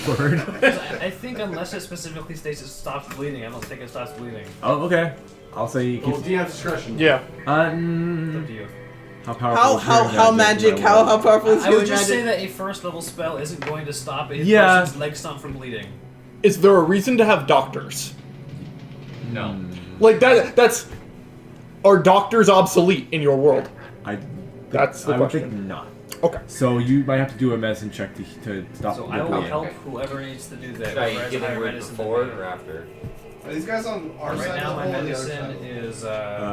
Word. I think unless it specifically states it stops bleeding, I don't think it stops bleeding. Oh, okay. I'll say you Well, keep. DM discretion. Yeah. It's up to you. How powerful? How is magic? healing How magic? powerful is I would healing just say magic? that a first level spell isn't going to stop a Yeah. person's leg stump from bleeding. Is there a reason to have doctors? No. Like that's are doctors obsolete in your world? That's the I would question. think not. Okay. So you might have to do a medicine check to stop So the I will bleeding. help whoever needs to do that. Should I whoever has give a higher him word medicine than before me. or after? Are these guys on our Right side now, of my the hole or the other side? medicine is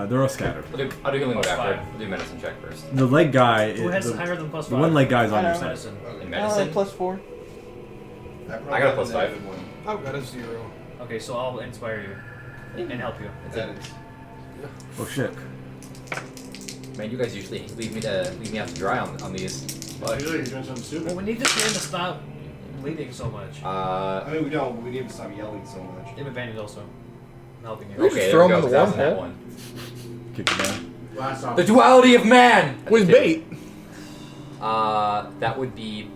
They're all scattered. I'll do healing word Plus after. 5. I'll do medicine check first. The leg guy. who has the, higher than plus the 5? one leg guy's on I your know. side. medicine. In medicine. +4. probably I got a plus have five. negative one. I've got a 0. Okay, so I'll inspire you and help you. That is. Oh shit. Man, you guys usually leave me out to dry on these. But Usually you're doing something stupid. Well, we need this man to stop bleeding so much. I mean, we don't. But we need to stop yelling so much. Give advantage also. I'm helping you. We okay, just there throw we him go. in the 'cause that was wormhole. that one. Kick him down. Last The option. duality of man. That's With two. bait. That would be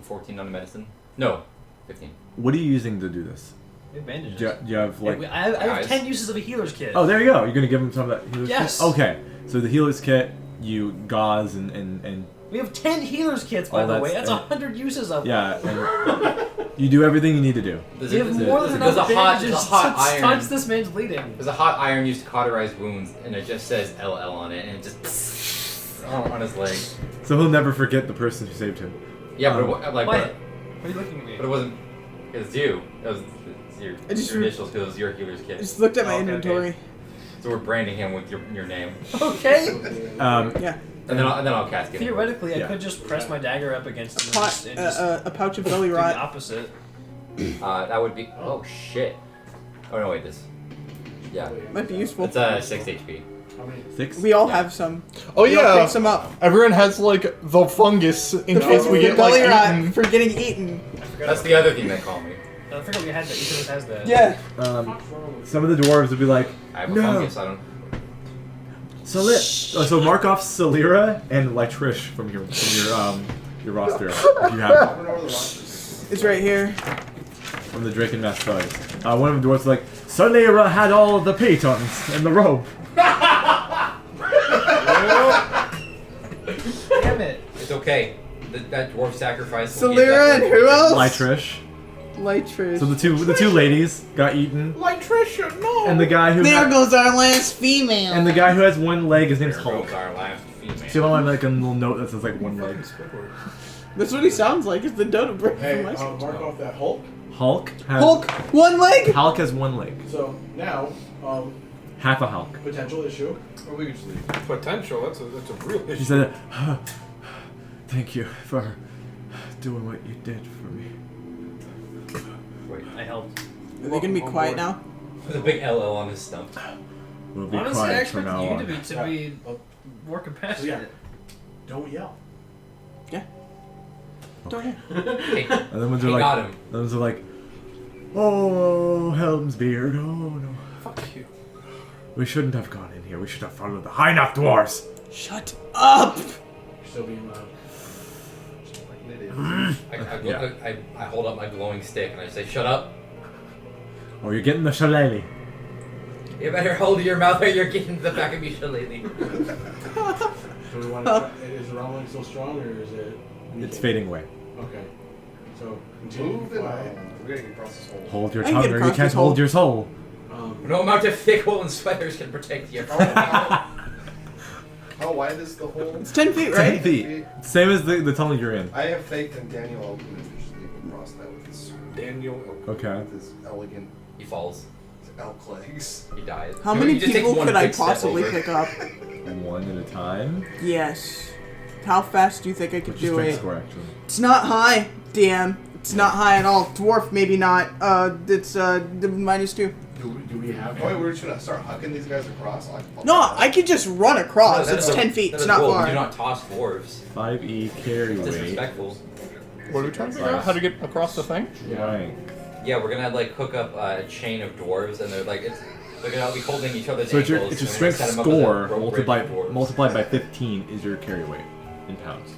14 on the medicine. No, 15. What are you using to do this? We have bandages. Do you have like? I have Guys. 10 uses of a healer's kit. Oh, there you go. You're gonna give him some of that healer's Yes. kit? Okay. So the healer's kit, you gauze and We have 10 healer's kits, by Oh, the that's- way. That's 100 uses of them. yeah, and you do everything you need to do. There's We have more than enough there's a bandages hot to iron. staunch this man's bleeding. There's a hot iron used to cauterize wounds, and it just says LL on it, and it just on his leg. So he'll never forget the person who saved him. Yeah, but it, wa- like, Why? but, Why are you looking at me? but it wasn't. It was you. It was your, I just your re- initials because it was your healer's I kit. just looked at my Okay, okay. inventory. So we're branding him with your name, Okay. Yeah. and then I'll cast it. Theoretically, I Yeah. could just press my dagger up against him Pot, and just a pouch of belly do the rot. opposite. That would be. Oh shit. Oh no, wait, this. Yeah, Might be useful. it's 6 HP. How many? 6. We all have some. Oh We all yeah. pick some up. Everyone has like the fungus in case we get like belly rat eaten. for getting eaten. That's the other thing they call me. I forgot we had that. Each of us has that. Yeah. Some of the dwarves would be like, I have a no. fungus. I don't. So mark off Salira and Lytrish from your roster if you have I don't know where the roster is. It's right here. from the Drake and Mass Thugs. One of the dwarves is like, Salira had all the pitons and the robe. Damn it. It's okay. That dwarf sacrifice. will give Salira that and who else? Lytrish. Lytrish. So the two ladies got eaten, Like Trisha, no. and the guy who There goes our last female. and the guy who has one leg, his name's There Hulk. goes our last female. So you want like a little note that says like one leg. That's what he sounds like. It's the Dota break Hey, from my mark off that Hulk. Hulk has Hulk, one leg. Hulk has one leg, So now, half a Hulk. potential issue. Or we could just leave. Potential. That's a real He issue. said, "Thank you for doing what you did for me." Wait, I helped. Are they gonna be quiet now? with a big LL on his stump. We'll be Honestly, I quiet from expected now you on. to be more compassionate. Don't yell. Don't know. Hey, And then when he they're like, got him. then they're like, "Oh, Helm's beard! Oh no, Fuck you. we shouldn't have gone in here. We should have followed the high enough dwarves." Shut up. You're still being loud. Like an idiot. I hold up my glowing stick and I say, "Shut up! Or you're getting the shillelagh. You better hold your mouth or you're getting the back of me shillelagh." Do we want to? Is the rumbling still strong or is it? It's fading away. Okay. So continue. Moving quiet. on. We're getting across this hole. Hold your I can tongue, get or you across can't this hole. hold your soul. No amount of thick woolen sweaters can protect you. How wide is the hole? It's 10 feet, 10 right? feet. Same as the tunnel you're in. I have faith in Daniel Elkin to just leap across that with his, Daniel. Okay. with his elegant He falls. elk legs. He dies. How You many just take people one could I big step possibly over. pick up? One at a time. Yes. How fast do you think I could What's your do strength it? score, actually? It's not high, DM. It's not high at all. Dwarf, maybe not. It's -2. Do we have? Oh, wait, we're just gonna start hucking these guys across? No, I could just run across. No, It's 10 feet. that It's is not rule. far. We do not toss dwarves. 5e carry It's weight. disrespectful. What are we trying to figure out? How to get across the thing? Right. Yeah, we're gonna like hook up a chain of dwarves, and they're like they're gonna be holding each other's So it's your, ankles. it's your and we're gonna strength set 'em up as a score rope bridge of dwarves. multiplied by 15 is your carry weight in pounds.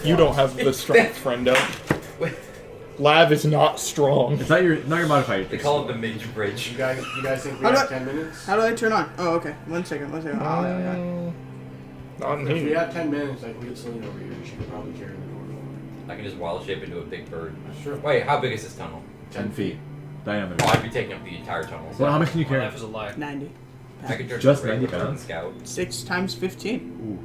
You don't have the strength, friendo. Lav is not strong. It's not your modifier. They call it the mage bridge. You guys think we How do have I- 10 minutes? How do I turn on? Oh, okay. One second. One second. Oh, yeah. Not If we me. had 10 minutes, I can get Celine over here. She could probably carry the door. I can just wild shape into a big bird. Sure. Wait, how big is this tunnel? 10 feet diameter. Oh, I'd be taking up the entire tunnel. So Well, how much can you My carry? life is a lie. 90. I could turn Just into a 90 regular pounds? Scout. 6 times 15.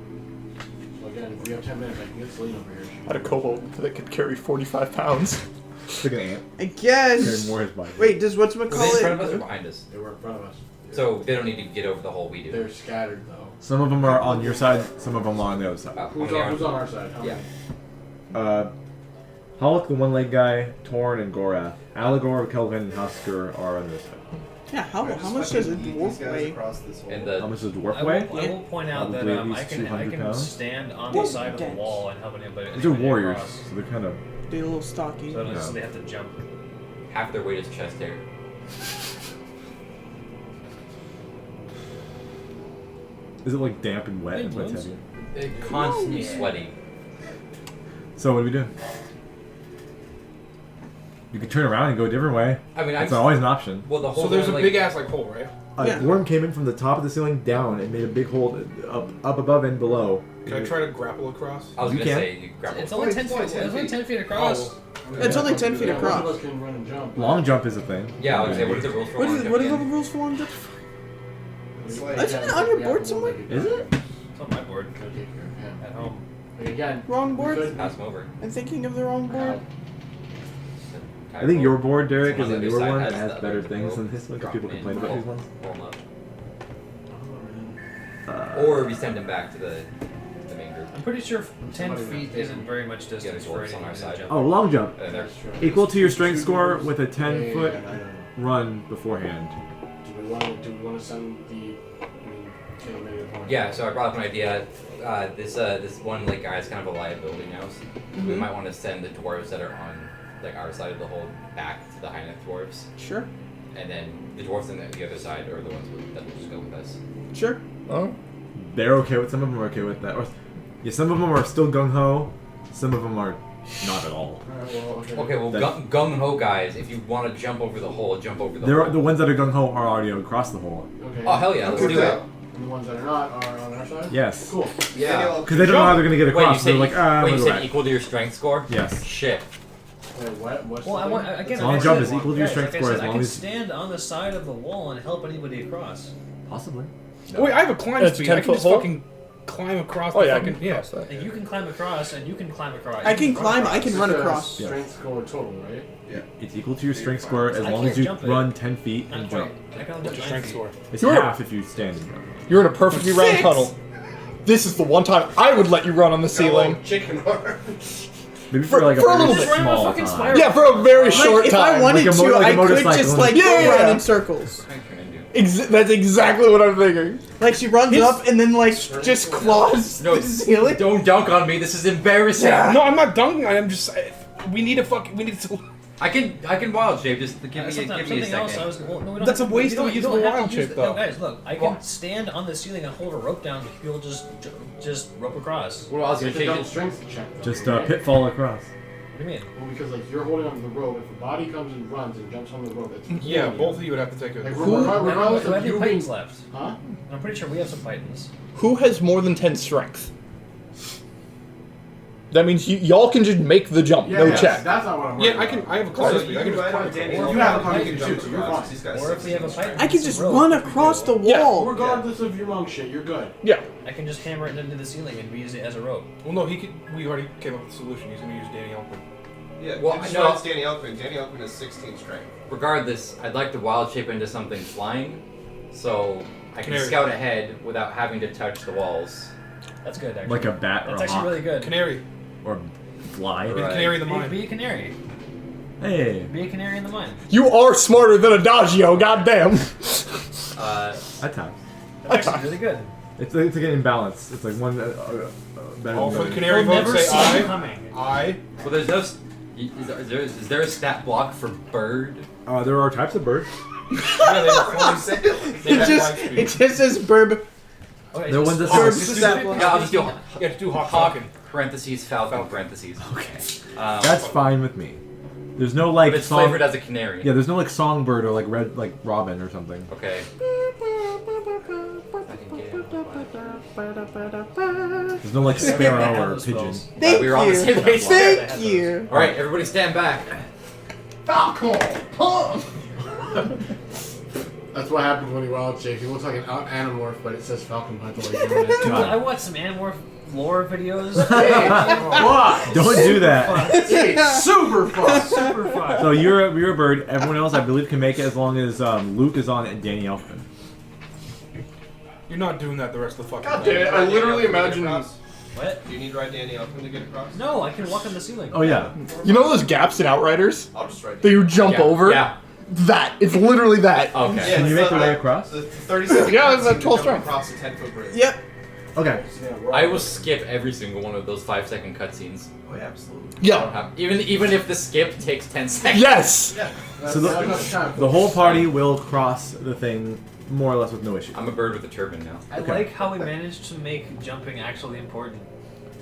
So again, if we have 10 minutes, I can get Celine over here. I had a kobold that could carry 45 pounds. It's like an ant. I Carrying guess. more his body. Wait, does what's Were they in front of us or it? behind us? They were in front of us. So they don't need to get over the hole we do. They're scattered though. Some of them are on your side, some of them are on the other side. Who's on our side? How Yeah. many? Hulk, the one-leg guy, Torn, and Gorath. Allegor, Kelvin, and Husker are on this side. Yeah, how Just much fucking does a yeet these dwarf guys weigh? across this hole. And How the much does Dwarf I will, weigh? I will point out that Probably at least I 200 can pounds. stand on They're the side of the dense. wall and help anybody. These are anybody warriors, across. so they're kind of... They're a little stocky. So I don't Yeah. necessarily have to jump. half their weight is chest hair. Is it like damp and wet? Hey, What's Jones. heavy? They're constantly sweaty. So what do we do? You could turn around and go a different way. I mean, That's always an option. well, the whole So there's a like, big ass like hole, right? A Yeah. worm came in from the top of the ceiling down and made a big hole up above and below. Can I try to grapple across? I was You gonna can. say you grab It's a only Wait, 10 it's feet. only 10 It's only feet. 10 feet across. It's only 10 feet Yeah, across. Most of us can run and jump. Long jump is a thing. Yeah, I would say what are the rules for long What are the jumping? rules for long jump? It's like, Isn't it on your board somewhere? Is it? It's on my board Yeah. at home. But again, Wrong we board? could- Pass them over. I'm thinking of the wrong board. I think your board, Derrick, The is one a on the newer other one side and has has the better other things rope. than this one because Drop people them in, complain about these ones. roll 'em up. Uh, Or we send them back to the main group. I'm pretty sure 10 Somebody feet would isn't very much distance Yeah, for dwarfs on anything our to side. jump. oh, long jump. They're That's true. Equal to your Two strength score numbers. with a Yeah, 10-foot I don't know. run beforehand. Do we want to send the? I mean, Can you make a point? Yeah, so I brought up an idea. This one like guy is kind of a liability now. So we might want to send the dwarves that are on like our side of the hole back to the high net dwarves, Sure. and then the dwarves on the other side are the ones that will just go with us. Sure. Oh. They're okay with. Some of them are okay with that. Or, yeah, some of them are still gung ho. Some of them are not at all. Alright, well, okay. Okay, well, That- gung ho guys, if you want to jump over the hole, jump over the They're hole. the ones that are gung ho are already across the hole. Okay. Oh hell yeah, let's Okay, do it. And the ones that are not are on our side? Yes. Cool. Yeah. Because they don't know how they're gonna get Wait, you across. So said, they're like, wait, you look said at equal to your strength score? Yes. Shit. Wait, what? What's Well, the I want thing? again. Long like I jump said, is equal to your strength like I score said, as I long can as- stand on the side of the wall and help anybody across. Possibly. Wait, I have a climb It's speed. I can 10-foot just hole? fucking climb across. Oh the yeah, I fucking, can yeah. cross that. And you can climb across, and you can climb across. I You can run climb. I across. can run It's a across. Strength score total, right? It's equal to your strength score as I long can't as you jump it. run 10 feet and Not jump. quite. I can only What's jump your 9 strength feet. score? It's You're- half if you stand and jump. You're in a perfectly round 6. tunnel. This is the one time I would let you run on the ceiling. Chicken arms. Maybe For- for like a for a very little bit. small Fucking time. spiral. Yeah, for a very Like, short if time. I wanted Like a to, like a I could motorcycle just and- like Yeah, go yeah, around yeah. in circles. That's exactly what I'm thinking. Like she runs up and then like just claws No, the ceiling. don't dunk on me. This is embarrassing. No, I'm not dunking. I'm just. We need a fucking. We need to. I can wild shape. Just give me a Something else. second. I was. Well, no, we don't That's have a to- waste you don't- of you usable don't have to wild use shape, the- though. No, guys, look. I can What? stand on the ceiling and hold a rope down. People just rope across. What else? It's You're a double taking. strength check. Though, Just right? pitfall across. What do you mean? Well, because like you're holding onto the rope. If a body comes and runs and jumps on the rope, it's Yeah, pulling both of you would have to take a. Like, Who- regardless Do I of have you any being, Titans left? huh? I'm pretty sure we have some Titans. Who has more than 10 strength? That means y'all can just make the jump, Yeah, no yes, check. That's not what I'm worried Yeah, I can. about. I have a climb speed. I can just climb. You have a climb speed too, so you're fine. Or if we have a Titan, I can with just some rope, run we can across do the it. wall. Regardless of your monk shit, you're good. Yeah. I can just hammer it into the ceiling and we use it as a rope. Well, no, he could. We already came up with a solution. He's gonna use Danny Elfman. Yeah, Well, well, no. it's Danny Elfman. Danny Elfman has 16 strength. Regardless, I'd like to wild shape into something flying, so I can Canary. scout ahead without having to touch the walls. That's good, actually. Like a bat or That's a actually hawk. really good. Canary. Or fly. Right. Canary in the Be, mine. be a canary. Hey. Be a canary in the mine. You are smarter than Adagio, goddamn. At times. That's actually really good. It's like an imbalance. It's like one better All than for the the other. canary We'll vote. never Say see it I. coming. I. Well, there's no. Is there a stat block for bird? There are types of birds. Yeah, they have flying sail. They It have just flying speed. it just says burb. Okay, They're just- ones that oh, say- just Stat do- block. Yeah, I'll just do Yeah, to do hawk hawk talking. parentheses falcon parentheses. Okay. Um, That's fine with me. There's no like but it's song. flavored as a canary. Yeah, there's no like songbird or like red like robin or something. Okay. There's no like sparrow or pigeon. Thank we were on the same you. page. Thank you. All right, everybody stand back. That's what happens when he wild shapes. He looks like an animorph, but it says Falcon Punch while he's doing it. Dude, I watched some Animorph lore videos. Why? Don't do that. It's super fun. Super fun. So you're a bird. Everyone else, I believe, can make it as long as Luke is on and Danny Elfman. You're not doing that the rest of the fucking God day. damn it! I literally imagine. What? Do you need to ride Danny Elfman to get across? No, I can walk on the ceiling. Oh yeah. You know those gaps in Outriders I'll just ride. that you jump Yeah, over? Yeah. That. It's literally that. Okay. Yeah, Can you it's make the- your way across? The 30-second Yeah, it's cutscene a 12 to jump strength. across a 10-foot bridge. Yep. Okay. I will skip every single one of those 5-second cutscenes. Oh yeah, absolutely. Yeah. Even if the skip takes 10 seconds. Yes. Yeah. So the whole party will cross the thing more or less with no issue. I'm a bird with a turban now. I Okay. like how we managed to make jumping actually important.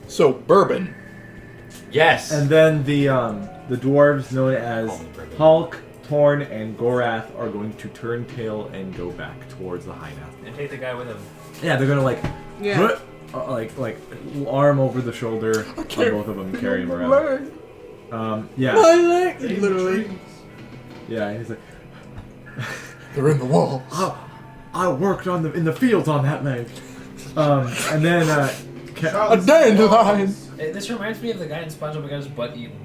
So, bourbon. Yes. And then the dwarves known as Hulk, Torn, and Gorath are going to turn tail and go back towards the high now. And take the guy with him. Yeah, they're gonna like, Yeah. like arm over the shoulder on both of them and carry him around. Yeah, My leg. Literally. yeah. He's like, They're in the wall. I worked in the fields on that leg. And then A dandelion. Hey, this reminds me of the guy in SpongeBob who got his butt eaten.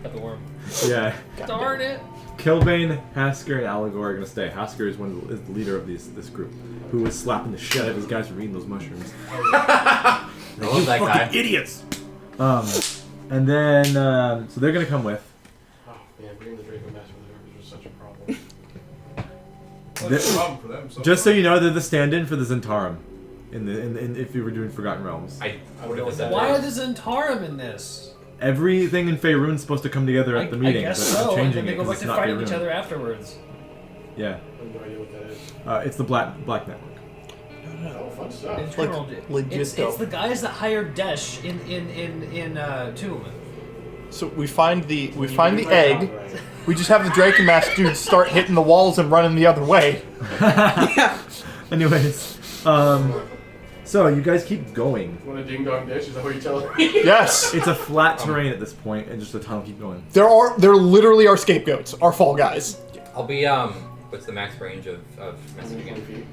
Got the worm. yeah, Darn it! Kilbane, Hasker, and Allegor are gonna stay. Hasker is is the leader of this group, who was slapping the shit out of his guys for eating those mushrooms. I love that guy. Idiots. And then so they're gonna come with. Oh man, bringing the Draco Master with the Rivers was such a problem. Well, that's a problem for them. So Just so you know, they're the stand-in for the Zentarum. If you were doing Forgotten Realms. I would have said Why are the Zentarum in this? Everything in Faerun's supposed to come together at the meeting, I guess but so. they're And changing then they it go because back it's to not fighting each Faerun. other afterwards. Yeah. I have no idea what that is. It's the Black Network. Oh, fun stuff. It's Like, criminal. legit It's the guys that hired Desh in Tomb. So we find the egg. We just have the Draken Mask dudes start hitting the walls and running the other way. Anyways, so you guys keep going. Want a ding dong dish? Is that what you're telling me? Yes. It's a flat terrain at this point, and just a tunnel keep going. There literally are scapegoats, our fall guys. I'll be what's the max range of message 120 again? feet.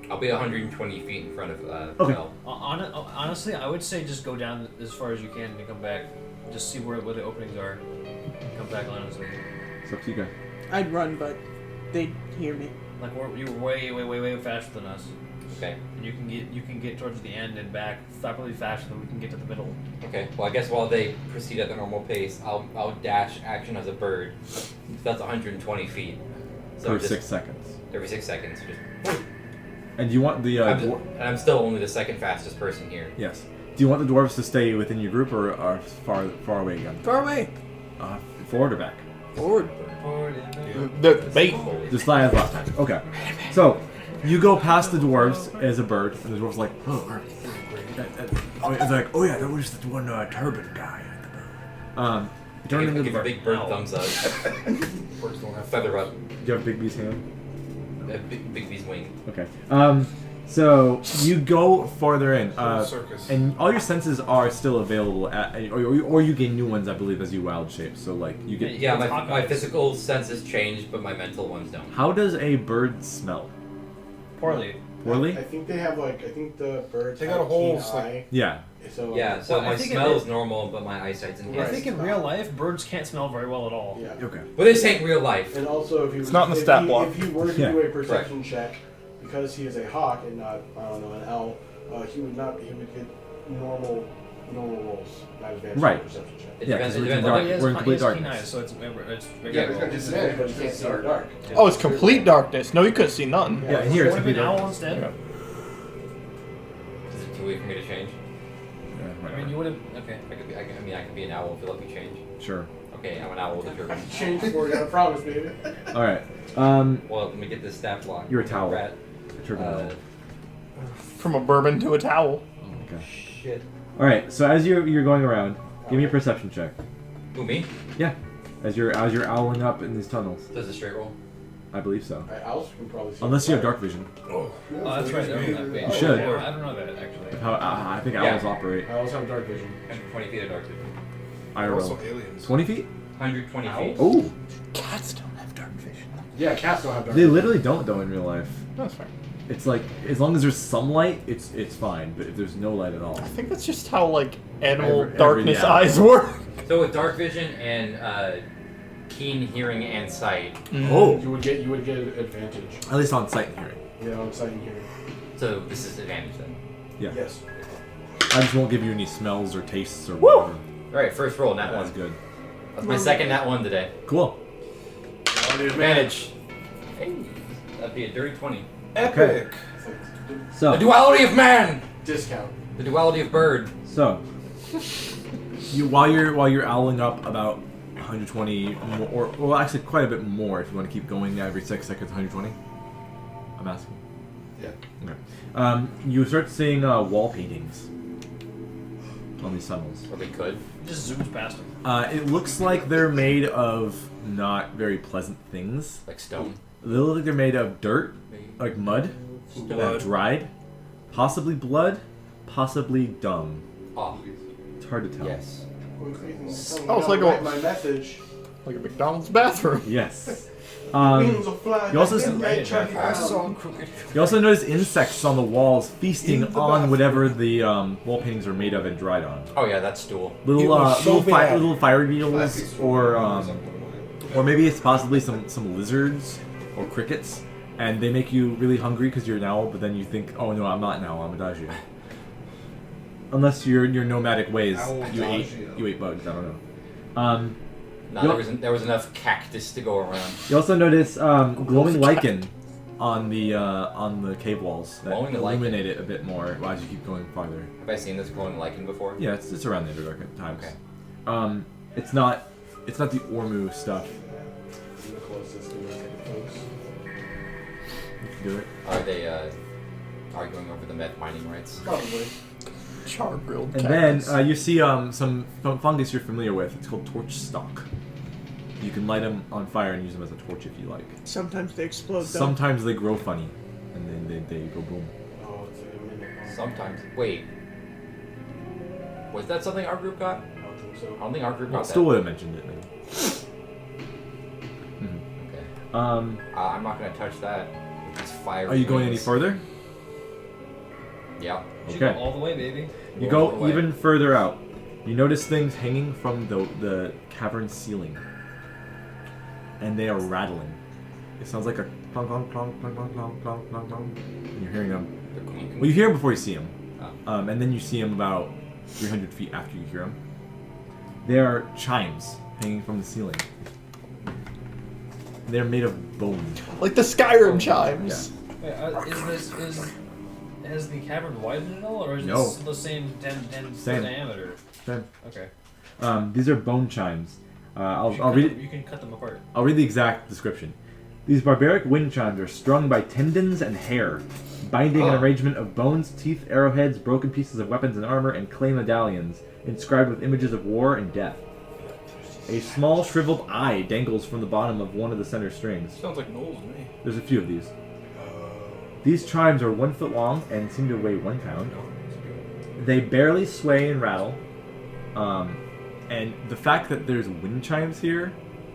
I'll be 120 feet in front of Okay. Mel. Honestly, I would say just go down as far as you can and come back. Just see where the openings are. Come back, honestly. It's up to you guys. I'd run, but they'd hear me. Like you were way faster than us, Okay. and you can get towards the end and back probably faster than we can get to the middle. Okay. Well, I guess while they proceed at their normal pace, I'll dash action as a bird. So that's 120 feet. So For just 6 seconds. every 6 seconds. Just, And do you want the and I'm still only the second fastest person here. yes? Do you want the dwarves to stay within your group or are far away again? Far away. Forward or back? Forward. The bait. Just lie as last time. Okay. So you go past the dwarves as a bird, and the dwarves like, oh, it's like, oh yeah, that was the one turban guy. You turn into the Give a bird. big bird thumbs up. Birds don't have Feather up. Do you have Big B's hand? Big B's wing. Okay. So you go farther in, circus. and all your senses are still available, or you gain new ones, I believe, as you wild shape. So like you get. Yeah, It's my Hawkeyes. physical senses change, but my mental ones don't. How does a bird smell? Poorly. Poorly? I think they have I think the birds They have got a whole, keen like- eye. Yeah. So Yeah, so Well, I my think smell it- is normal, but my eyesight's I enhanced. think in real life, birds can't smell very well at all. Yeah. Okay. But this ain't real life. And also, if he It's not in the stat block. if he were to Yeah. do a perception check, because he is a hawk and not an owl, he would get normal rolls, not advanced Right. perception check. It Yeah, depends. 'cause It we're depends dark. on He has, We're in complete he has keen darkness. eyes, so it's Yeah, regular. he's got disadvantage, but he can't see in the dark. Oh, it's complete darkness. No, you couldn't see none. Yeah, here it's Would have been complete owl darkness. instead. Is it too late for me to change? Yeah, I mean, whatever. you would have. Okay. I could be an owl if you let me change. Sure. Okay, I'm an owl with a turban. Change for you, I promise, baby. All right. Well, let me get this stat block. You're a towel. Rat. Turban. From a bourbon to a towel. Okay. Shit. All right. So as you're going around, give me a perception check. Who, me? Yeah. As you're owling up in these tunnels, Does a straight roll? I believe so. Owls can probably see. Unless you have dark vision. Oh, that's right. You should. I don't know that actually. How I think owls operate. Owls have dark vision. 120 feet of dark vision. They're also IRL. aliens. 20 feet? 120 feet. Oh. Cats don't have dark vision. Yeah, cats don't have dark They vision. literally don't though in real life. That's fine. It's like as long as there's some light, it's fine. But if there's no light at all, I think that's just how like animal Every- darkness yeah. eyes work. So with dark vision and keen hearing and sight, Oh. You would get an advantage. at least on sight and hearing. Yeah, on sight and hearing. so this is advantage then. Yeah. Yes. I just won't give you any smells or tastes or whatever. Alright, first roll, nat That's one. good. That's my second nat one today. Cool. Advantage. Hey, that'd be a dirty 20. Epic. The So duality of man! Discount. The duality of bird. you while you're owling up about 120 more, or well actually quite a bit more if you want to keep going every 6 seconds 120. I'm asking. Yeah. Okay. You start seeing wall paintings on these tunnels. Or we could. It just zooms past him. It looks like they're made of not very pleasant things. Like stone. They look like they're made of dirt, like mud, that have dried, possibly blood, possibly dung. Oh, It's hard to tell. yes. Oh, it's like a- my message. Like a McDonald's bathroom. Yes. Wings will fly. you also like see- them red Chucky Brown. You also notice insects on the walls feasting on whatever the wall paintings are made of and dried on. Oh yeah, that's stool. Little It was so bad. little fire beetles, Classic or maybe it's possibly some lizards or crickets, and they make you really hungry because you're an owl. But then you think, oh no, I'm not an owl, I'm a Dagio. Unless your nomadic ways, Owl you Dagio. ate bugs. I don't know. No, there was enough cactus to go around. You also notice glowing lichen on the cave walls that Glowing lichen. illuminate it a bit more as you keep going farther. Have I seen this glowing lichen before? Yeah, it's around the Underdark at times. Okay. It's not the Ormu stuff. I'm the closest to it close. You can do it. Are they arguing over the meth mining rights? Probably. Char grilled. And then you see some fungus you're familiar with. It's called torch stalk. You can light them on fire and use them as a torch if you like. Sometimes they explode. Though. Sometimes they grow funny, and then they go boom. Oh, it's like a minute. Sometimes. Wait. Was that something our group got? I don't think I so. don't think our group Well, got still that. would have mentioned it. Maybe. Okay. Um, I'm not gonna touch that. It's fire. are you going any further? Yeah. You should go all the way, baby. You Go all go the way. even further out. You notice things hanging from the cavern ceiling, and they are rattling. It sounds like a clong clong clong clong clong clong clong clong clong. And you're hearing them. They're clean. Well, you hear them before you see them, Oh. and then you see them about 300 feet after you hear them. They are chimes hanging from the ceiling. They're made of bone. Like the Skyrim chimes. Wait, has the cavern widened at all, or is No. this the same 10 Same. diameter? Same. Okay. These are bone chimes. I'll You can read cut it. them- You can cut them apart. I'll read the exact description. These barbaric wind chimes are strung by tendons and hair, binding an arrangement of bones, teeth, arrowheads, broken pieces of weapons and armor, and clay medallions, inscribed with images of war and death. A small shriveled eye dangles from the bottom of one of the center strings. Sounds like Knowles to me. There's a few of these. These chimes are 1 foot long and seem to weigh 1 pound. They barely sway and rattle. And the fact that there's wind chimes here,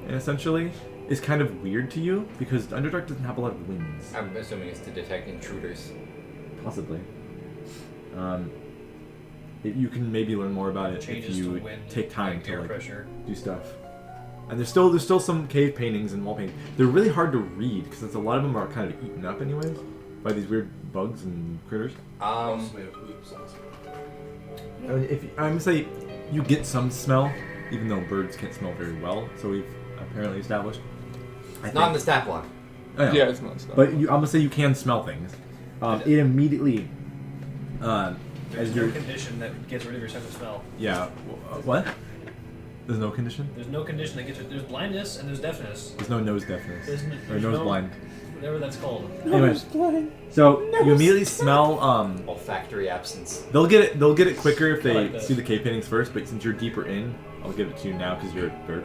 essentially, is kind of weird to you because Underdark doesn't have a lot of winds. I'm assuming it's to detect intruders. Possibly. You can maybe learn more about it if Changes to you wind, take time like to air like pressure. do stuff. And there's still some cave paintings and wall paintings. They're really hard to read because a lot of them are kind of eaten up anyways by these weird bugs and critters. Um. Made of hoops also. I mean, I'm gonna say you get some smell, even though birds can't smell very well. So we've apparently established. I Not in the stat block. I know. Yeah, it's not stuff. But I'm gonna say you can smell things. It immediately, as There's you're no condition that gets rid of your sense of smell. yeah, what? There's no condition. There's no condition that gets rid. There's blindness and there's deafness. There's no nose deafness or There's nose no- blind. Whatever that's called. Anyways, so you immediately smell. Olfactory absence. They'll get it quicker if I they like that. see the cave paintings first. But since you're deeper in, I'll give it to you now because you're a bird.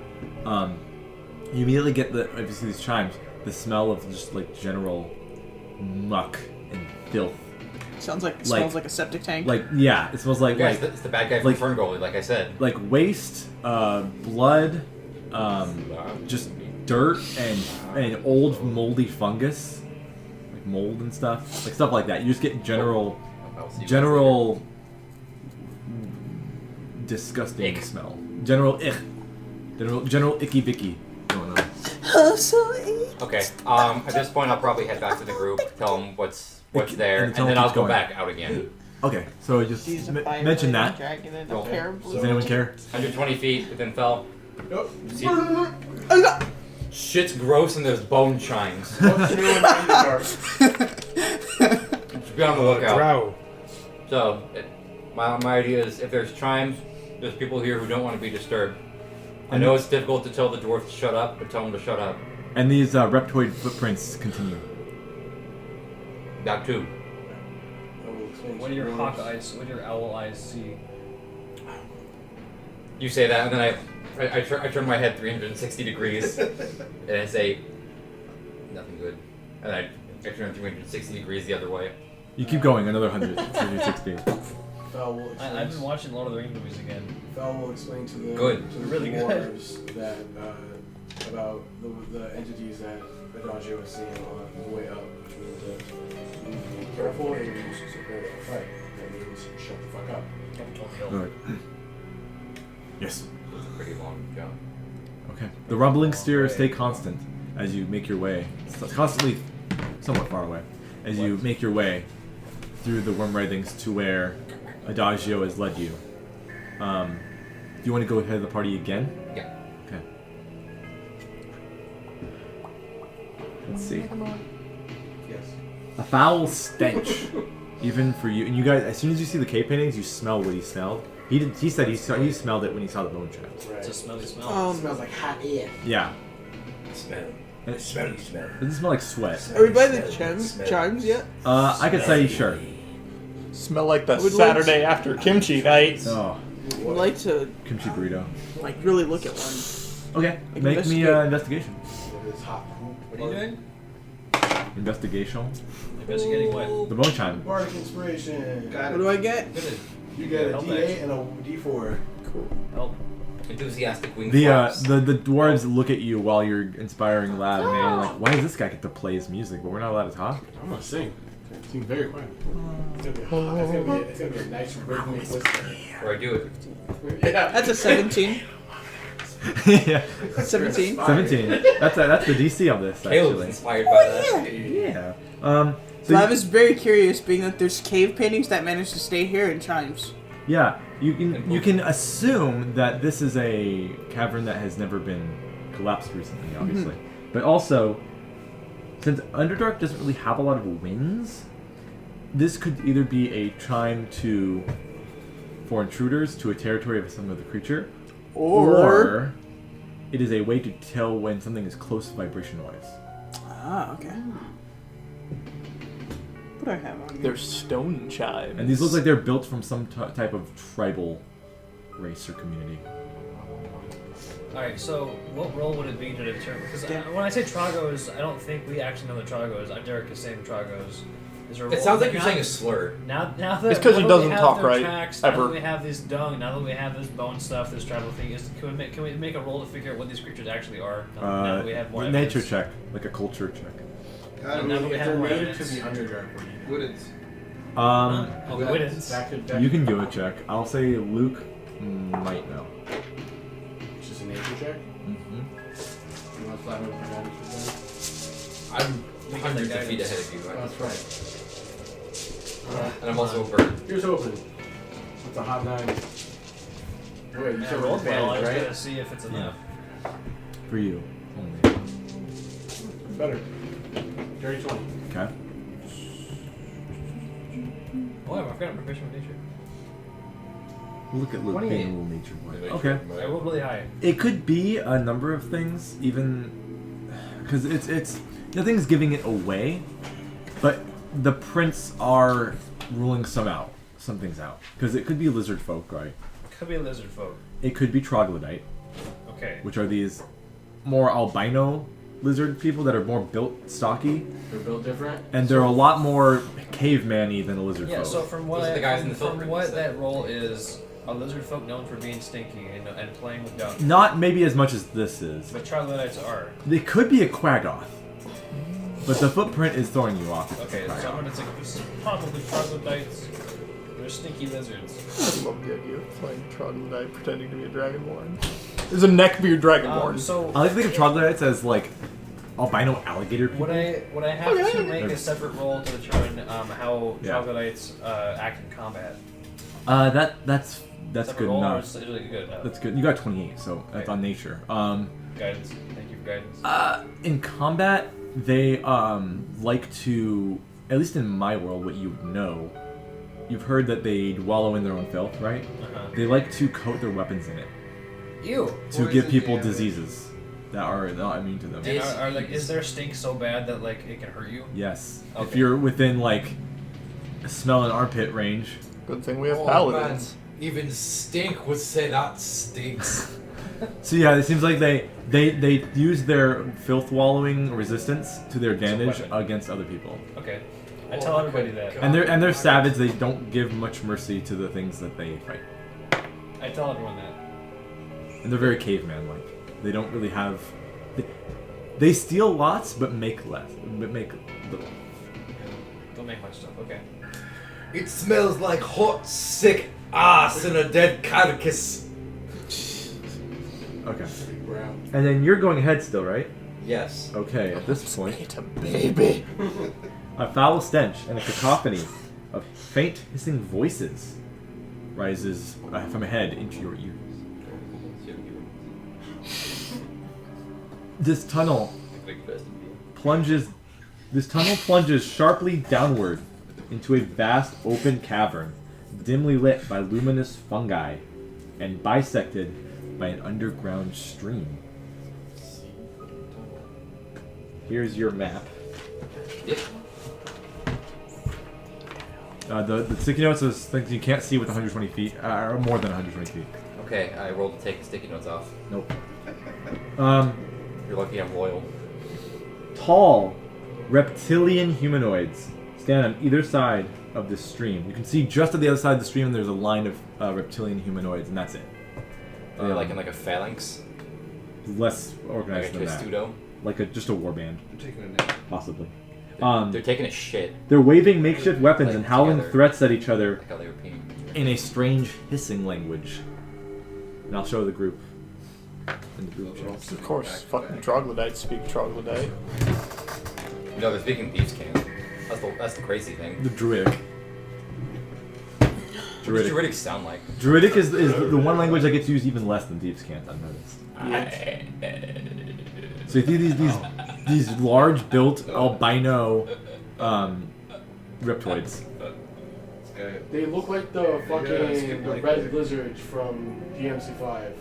You immediately get if you see these chimes, the smell of just like general muck and filth. Sounds like smells like a septic tank. Like yeah, it smells like Guys, it's the bad guy from like- Ferngully, like I said. like waste, blood, just dirt and old moldy fungus, like mold and stuff, like stuff like that. You just get general disgusting Ick. smell. General icky vicky going on. Okay. At this point, I'll probably head back to the group, tell them what's there, And and the tunnel then I'll keeps go going. back out again. Okay, so just He's a mention that. dragon and a Roll. pair of blue. Does anyone care? 120 feet within fell. Yep. See, shit's gross and there's bone chimes. What's new in Underdark? Just be on the lookout. Drow. So, my idea is if there's chimes, there's people here who don't want to be disturbed. I know it's difficult to tell the dwarf to shut up, but tell them to shut up. And these reptoid footprints continue. Got 2. What do your hawk eyes? What do your owl eyes see? You say that, and then I turn my head 360 degrees, and I say, nothing good. And I turn 360 degrees the other way. You keep going another 160. Fel will explain. I've been watching Lord of the Rings movies again. Fel will explain to the Good. to the Really good. dwarves that about the entities that Adagio was seeing on the way up, which means that you need to be careful and you should prepare to fight. That means shut the fuck up. Alright. Yes. It was a pretty long jump. Okay. The rumbling steers stay constant as you make your way. It's constantly somewhat far away. As you make your way through the worm writhings to where Adagio has led you. Do you want to go ahead of the party again? Yeah. Okay. Let's see. Yes. A foul stench, even for you. And you guys, as soon as you see the cave paintings, you smell what he smelled. He said he smelled it when he saw the bone traps. It's a smelly smell. It smells like hot air. Yeah. Smell. And it Smell. doesn't smell like sweat. Are we by the chimes yet? I could say sure. Smell like the would like Saturday after kimchi night. Oh, I'd like to kimchi burrito. like really look at one. Okay, Like make me investigation. It's hot. What are you doing? Investigation. Investigating what? The bone chime. Bardic inspiration. What do I get? Good. You get a Help D8 and a D4. Help. Enthusiastic wing The flaps. the dwarves look at you while you're inspiring loud, and they're like, "Why does this guy get to play his music, but we're not allowed to talk?" I'm gonna sing. Sing very quiet. It's gonna be hot. It's gonna be a nice rhythmic whisper. Or I do it. Yeah. That's a 17. Yeah, 17. 17. That's the DC on this Caleb's actually. inspired by that. Yeah. So I was very curious, being that there's cave paintings that managed to stay here in chimes. Yeah, you can assume that this is a cavern that has never been collapsed recently, obviously. But also, since Underdark doesn't really have a lot of winds, this could either be a chime for intruders to a territory of some other creature, or it is a way to tell when something is close vibration-wise. Ah, okay. What do I have on here? They're stone chimes. And these look like they're built from some type of tribal race or community. Alright, so what role would it be to determine? Because when I say Trogos, I don't think we actually know the Trogos. Derrick is saying Trogos. Is there a It role- sounds like you're saying a slur. Now that It's 'cause he now that doesn't we have talk their right, tracks, ever. Now that we have this dung, now that we have this bone stuff, this tribal thing, can we make a roll to figure out what these creatures actually are? Now that we have more nature evidence? check, like a culture check. And now that we If have they're more native to evidence. the Underdark, what do you do? Woodens. Oh, Widdens. You can do a check. I'll say Luke might know. It's just a nature check. Mm-hmm. You want to fly over the guidance I'm We get hundreds that of feet guidance. ahead of you. That's right. And I'm also a bird. Here's hoping. It's a hot 9. Wait, you And I said rolled well, I was right? gonna see if it's enough. For you only. Better. Dirty 20. Okay. Oh, I forgot I'm proficient with nature. Look at Luke 28. being a little nature boy. Okay. I rolled really high. It could be a number of things, even because it's nothing's giving it away, but the prints are ruling some things out. Because it could be lizard folk, right? Could be a lizard folk. It could be troglodyte, Okay. which are these more albino lizard people that are more built stocky, They're built different. and they're a lot more caveman-y than a lizard Yeah, folk. so from what Those are the guys in the from filter, what so. that role is, a lizard folk known for being stinky and playing with dung. Not maybe as much as this is. But troglodytes are. They could be a quaggoth, but the footprint is throwing you off. Okay, so I'm gonna take this is probably troglodytes. They're stinky lizards. I love the idea of playing troglodyte pretending to be a dragonborn. There's a neckbeard dragonborn. So I like to think of troglodytes as like albino alligator people. would I have to make a separate roll to determine how Yeah. troglodytes act in combat? That's Separate good roll, or enough. is it really good? That's good. You got 28, so that's Okay. on nature. Guidance. Thank you for guidance. In combat, they like to, at least in my world, what you know, you've heard that they wallow in their own filth, right? Uh-huh. They like to coat their weapons in it Ew. to give people diseases that are not immune to them. And are like, is their stink so bad that like it can hurt you? Yes. If Okay. you're within like smell and armpit range. Good thing we have paladins. Even stink would say that stinks. So yeah, it seems like they use their filth wallowing resistance to their advantage weapon. against other people. Okay. I tell everybody that. And they're savage. They don't give much mercy to the things that they fight. I tell everyone that. And they're very caveman-like. They don't really have. They steal lots, but make less. But make little. Don't make much stuff. Okay. It smells like hot, sick ass in a dead carcass. Okay. Brown. And then you're going ahead still, right? Yes. Okay. At this point, It's a baby. a foul stench and a cacophony of faint hissing voices rises from ahead into your ears. This tunnel plunges This tunnel plunges sharply downward into a vast open cavern, dimly lit by luminous fungi and bisected by an underground stream. Here's your map. Yep. The sticky notes is things you can't see with 120 feet, or more than 120 feet. Okay, I rolled to take the sticky notes off. Nope. You're lucky I'm loyal. Tall, reptilian humanoids stand on either side of this stream. You can see just at the other side of the stream there's a line of reptilian humanoids, and that's it. Are they like in like a phalanx? Less organized Like a than that. Twistudo? Like just a warband, I'm taking a nap. possibly. They're taking a shit. They're waving makeshift weapons Like and howling together. threats at each other Like how they were peeing. in a strange hissing language. And I'll show the group. In the group chat. Of course, fucking troglodytes speak troglodyte. No, they're speaking thieves' can. That's the crazy thing. The Druidic. What does Druidic sound like? Druidic is the one language that gets used even less than Thieves' Cant, I've noticed. So you see these large built albino riptoids. They look like the fucking red lizards from DMC5.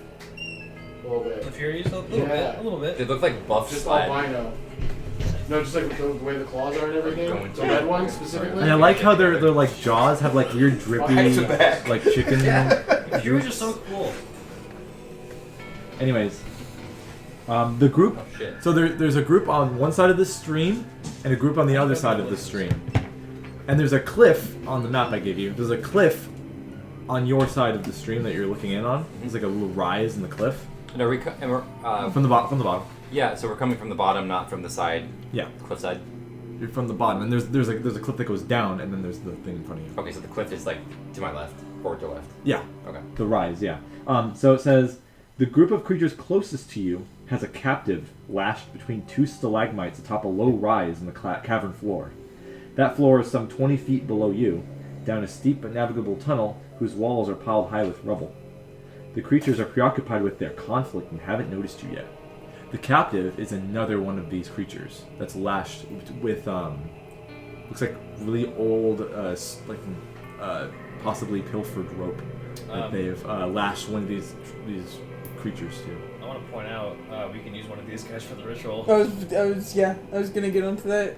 A little bit. The Furies, a little bit, a little They bit. look like buff Just slide. albino. No, just like the way the claws are and everything. The red ones specifically. And I like how their like jaws have like weird drippy like chicken. Furies are so cool. Anyways, the group. Oh shit. So there's a group on one side of the stream and a group on the other side of the stream. And there's a cliff on the map I gave you. There's a cliff on your side of the stream that you're looking in on. There's like a little rise in the cliff And we're from the bottom. yeah, so we're coming from the bottom, not from the side. Yeah, Cliff side. you're from the bottom, and there's a cliff that goes down, and then there's the thing in front of you. Okay, so the cliff is like to my left, forward to left. Yeah, Okay. the rise. Yeah. So it says the group of creatures closest to you has a captive lashed between two stalagmites atop a low rise in the cavern floor. That floor is some 20 feet below you, down a steep but navigable tunnel whose walls are piled high with rubble. The creatures are preoccupied with their conflict and haven't noticed you yet. The captive is another one of these creatures that's lashed with looks like really old, possibly pilfered rope that they've lashed one of these creatures to. I want to point out we can use one of these guys for the ritual. I was gonna get onto that.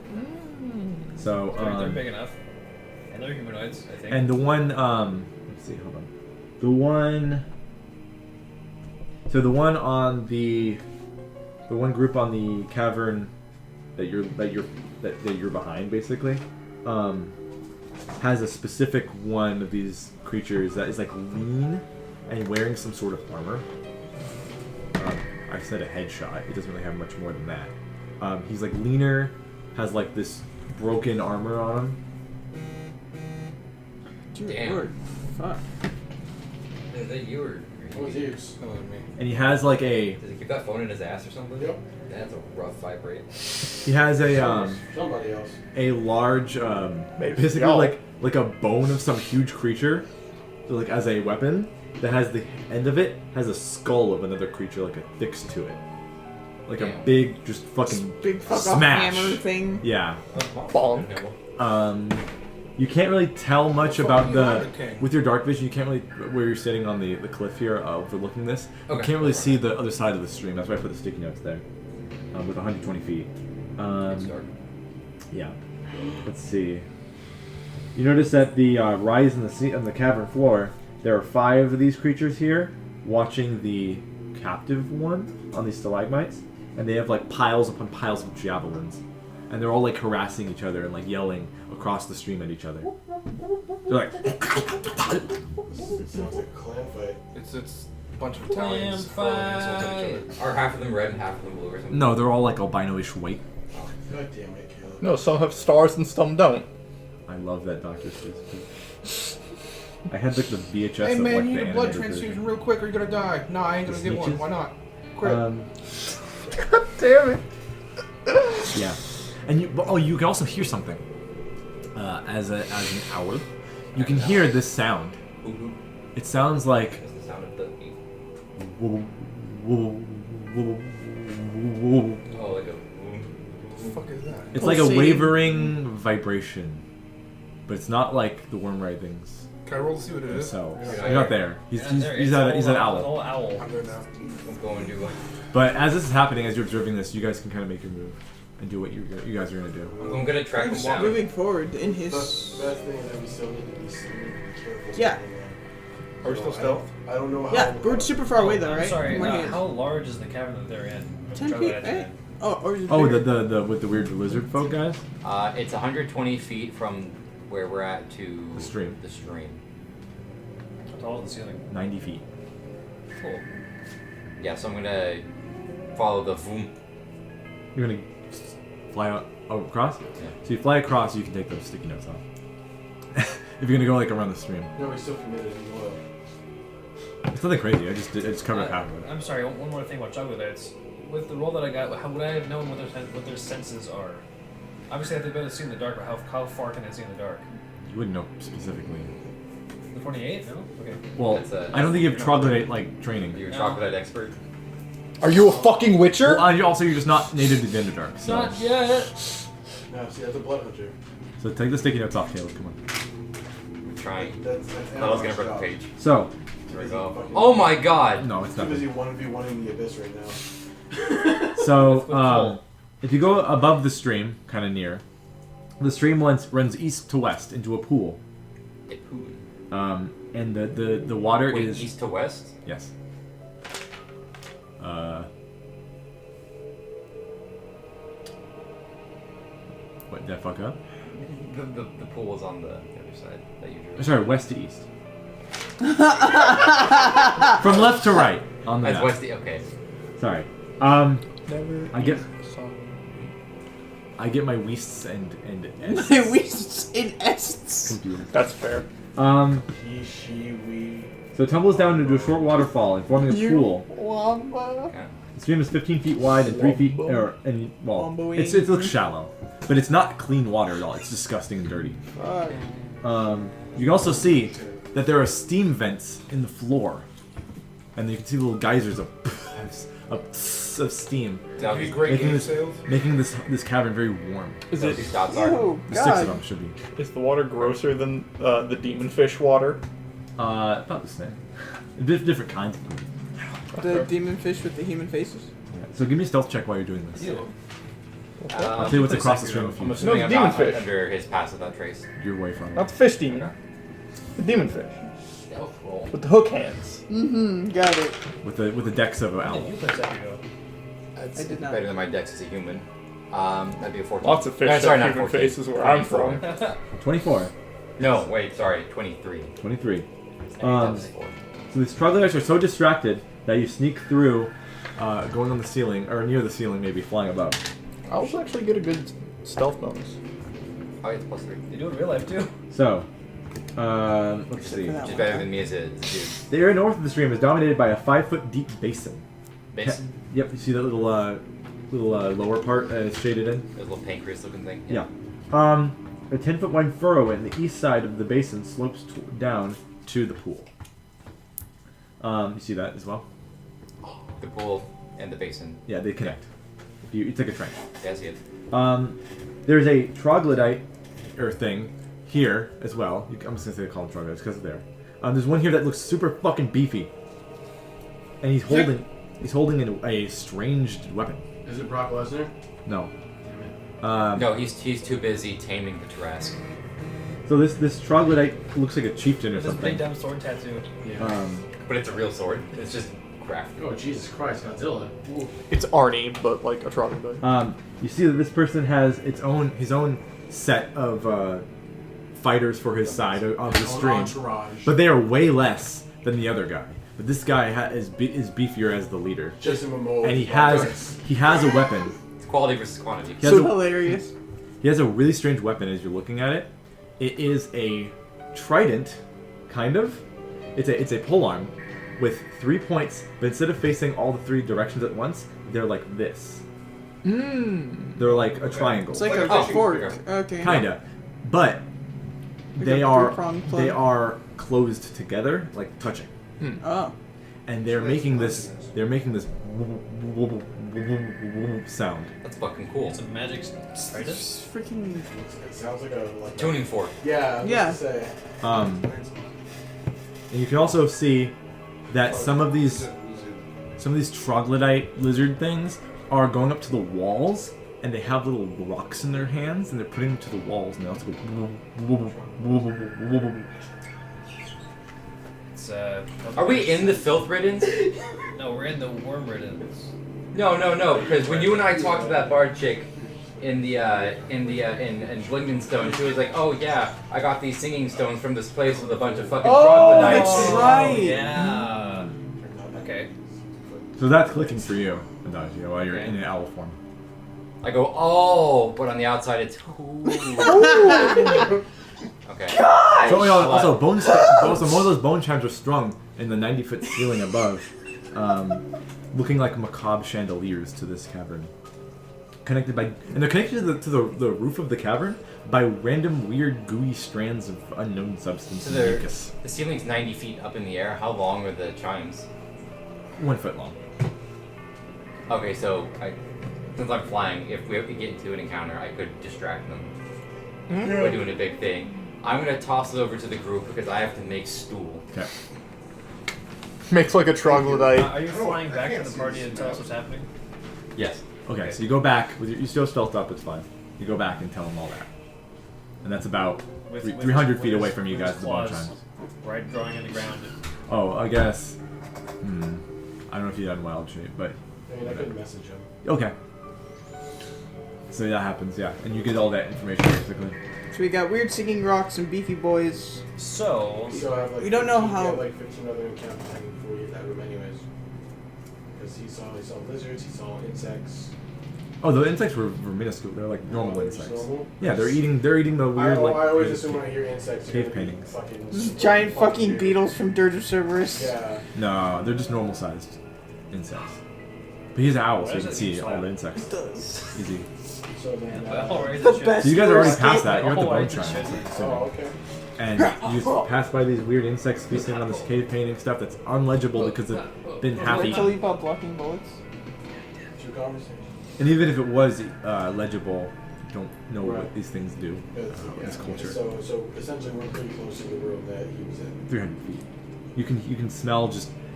So They're big enough, and they're humanoids, I think. and the one let's see, hold on. The one group on the cavern that you're behind basically has a specific one of these creatures that is like lean and wearing some sort of armor. I said a headshot. It doesn't really have much more than that. He's like leaner, has like this broken armor on him. Damn. Lord. Fuck. Is that you or What was yours? That wasn't me. And he has like a Does he keep that phone in his ass or something? Yep. That's a rough vibrate. he has a Somebody else. a large Maybe basically y'all. like a bone of some huge creature, so like as a weapon that has the end of it has a skull of another creature like affixed to it, like a Damn. big just fucking Big fuck smash. off hammer thing. Yeah. Bonk. You can't really tell much Fuck about you, the Lion King. with your dark vision. You can't really where you're sitting on the cliff here overlooking this. You Okay. can't really see the other side of the stream. That's why I put the sticky notes there with 120 feet. It's dark. Yeah. Let's see. You notice that the rise in the cavern floor, there are 5 of these creatures here watching the captive one on these stalagmites, and they have like piles upon piles of javelins, and they're all like harassing each other and like yelling across the stream at each other. They're like, It sounds like a clan fight. It's a bunch of Italians throwing insults at each other. Are half of them red and half of them blue or something? no, they're all like albino-ish white. God damn it, Caleb. No, some have stars and some don't. I love that Dr. Seuss. I had like the VHS Hey of man, like you the need a blood animated transfusion version. real quick or you're gonna die. Nah, I ain't gonna The get one. snitches? Why not? Quick. God damn it. Yeah, and you can also hear something as an owl. You can hear this sound. Ooh, It sounds like that's the sound of the beat. woo, woo, woo, woo. Oh, like a the fuck is that? It's like a Pulsating. wavering vibration, but it's not like the worm writhings Can I roll to see what it is? themselves. Yeah. You're not there. He's Yeah, there, he's it's at all- he's an it's owl. all owl. I'm there now. I'm going to. But as this is happening, as you're observing this, you guys can kind of make your move and do what you guys are gonna do. I'm gonna track him down. Moving forward in his. The best thing is that we still need to be careful. Yeah. Are we still stealth? I don't know how. Yeah, we're super far away though, I'm right? sorry, We're here. how large is the cavern that they're in? 10 Trog feet, that right? you're in. Oh, or is it Oh, bigger? the with the weird lizard folk guys. It's 120 feet from where we're at to The stream. The stream. How tall is the ceiling? 90 feet. Cool. Yeah, so I'm gonna follow the voom. You're gonna fly out across. Yeah. So you fly across, you can take those sticky notes off. If you're gonna go like around the stream, No, we're still committed and loyal. it's nothing crazy. I just covered half of it. I'm sorry, one more thing about Trog there. It's with the roll that I got. How would I have known what their senses are? Obviously, I have to be able to see in the dark, but how far can I see in the dark? You wouldn't know specifically. The 48? No. Okay. Well, I don't think you have troglodyte like training. You're a No. troglodyte expert. Are you a fucking witcher? Well, also, you're just not native to the Underdark. So. Not yet. No, see, that's a blood hunter. So take the sticky notes off, Caleb. Come on. I'm trying. That's I was gonna break the page. So, Here we go. Oh my god! no, it's Too not. busy 1v1ing the abyss right now. So, With full. if you go above the stream, kind of near, the stream runs east to west into a pool. A poon. And the water Wait, is east to west? yes. What, did I fuck up? The pool is on the other side that you drew. Sorry, west to east. From left to right on the That's map. west. Okay. Sorry. Never. I get my weasts and S's My wisps in essence. confused. That's fair. He, she, we. So it tumbles down into a short waterfall and forming a pool. Wamba. Okay. The stream is 15 feet wide and 3 feet, well, Womboing. it looks shallow, but it's not clean water at all. It's disgusting and dirty. Fuck. You can also see that there are steam vents in the floor, and you can see little geysers of steam, Now These these great Making game this- sales. making this cavern very warm. Is these it? dots are. Oh, The 6 of God. them should be. Is the water grosser than the demon fish water? About the same. Different kinds of them. The demon fish with the human faces. Yeah. So give me a stealth check while you're doing this. Ew. I'll tell you what's across the stream if I'm you assuming No, I'm demon not fish. under his pass without trace. you're away from Not it. the fish demon. The demon fish Stealth roll. with the hook hands. Mm-hmm. Got it. With the decks of an How owl. did you play Xavier? That's I did not. better than my dex as a human. That'd be a 14. Lots of fish No, sorry, have not human 14. faces where I'm from. 24. No, wait, sorry, 23. 23. That was 4. So these troglodytes are so distracted that you sneak through, going on the ceiling, or near the ceiling maybe, flying above. Owls actually get a good stealth bonus. Oh, it's plus 3. They do it in real life too. So, let's see. for that Which is one. better than me as a dude. The area north of the stream is dominated by a 5-foot deep basin. Base. Yep, you see that little lower part is shaded in? Those little pancreas looking thing. Yeah. A 10-foot wide furrow in the east side of the basin slopes down to the pool. You see that as well? The pool and the basin. Yeah, they connect. It's like a trench. Yeah, I see it. There's a troglodyte thing here as well. I'm just gonna say they call them troglodytes because they're there. There's one here that looks super fucking beefy, and he's holding a strange weapon. Is it Brock Lesnar? No. No, he's too busy taming the Tarrasque. So this troglodyte looks like a chieftain or With this big something. dumb sword tattoo. Yeah. But it's a real sword. It's just crafted. Oh, Jesus Christ, Godzilla. Ooh. It's Arnie, but like a troglodyte. You see that this person has his own set of fighters for his side of the Own stream, entourage. but they are way less than the other guy. But this guy is beefier as the leader, Just a Momoa. and he has a weapon. It's quality versus quantity. He has a- Hilarious. He has a really strange weapon as you're looking at it. It is a trident, kind of. It's a polearm with 3 points, but instead of facing all the 3 directions at once, they're like this. They're like a triangle. It's like Like a a fishing fork. spear. Okay. Kinda. But Like they a are three-pronged plug. they are closed together, like touching. Oh. And they're making this sound. That's fucking cool. It's a magic spider. It's freaking. It sounds like a Tuning fork. Yeah. I was Yeah. gonna say. And you can also see that some of these troglodyte lizard things are going up to the walls, and they have little rocks in their hands, and they're putting them to the walls, and they also go. It's Are we in the filth riddens? No, we're in the worm riddens. No, because when you and I talked to that bard chick in Blingdenstone, she was like, "Oh yeah, I got these singing stones from this place with a bunch of fucking troglodytes." that's right. Yeah. Okay. So that's clicking for you, Adagio, while you're in an owl form. I go, "Oh," but on the outside it's okay. So also one of those bone chimes are strung in the 90-foot ceiling above, looking like macabre chandeliers to this cavern. They're connected to the roof of the cavern by random weird gooey strands of unknown substance. So and they're- mucus. The ceiling's 90 feet up in the air. How long are the chimes? 1 foot long. Okay, so since I'm flying, if we get into an encounter, I could distract them by doing a big thing. I'm gonna toss it over to the group because I have to make stool. Okay. Makes like a troglodyte. Are you flying back to the party and tell us what's happening? Yes. Okay, so you go back with you still stealthed up. It's fine. You go back and tell them all that, and that's about With 300 feet his- away from you with guys. his The bone claws, chimes. right, drawing on the ground. Oh, I guess. I don't know if you done wild shape, but I mean, I could message him. okay. So that happens, yeah, and you get all that information basically. So we got weird singing rocks and beefy boys. So, We still have like. We don't know 15 how- We have like 15 other encampments before we leave that room, anyways. Because he saw lizards, he saw insects. Oh, the insects were minuscule. They're like normal They're just insects. normal? Yeah, they're eating the weird I like. always cave- assume when I hear insects, cave they're gonna be paintings. fucking Giant fucking weird. beetles from Dirge of Cerberus. Yeah. No, they're just normal sized insects. But he's an owl, so Why you does can it see seem all so the loud? insects. It does. Easy. So then. alright, The shit. best. So you guys are already Escape. past that. You're at the Alright, bone shit. chimes. Oh, okay. And you just pass by these weird insects feasting on this cave painting stuff that's unlegible because it's been half Wait till eaten. you about blocking bullets. It's your conversation. And even if it was legible, you don't know Right. what these things do. It's culture. So essentially, we're pretty close to the room that he was in. 300 feet. You can smell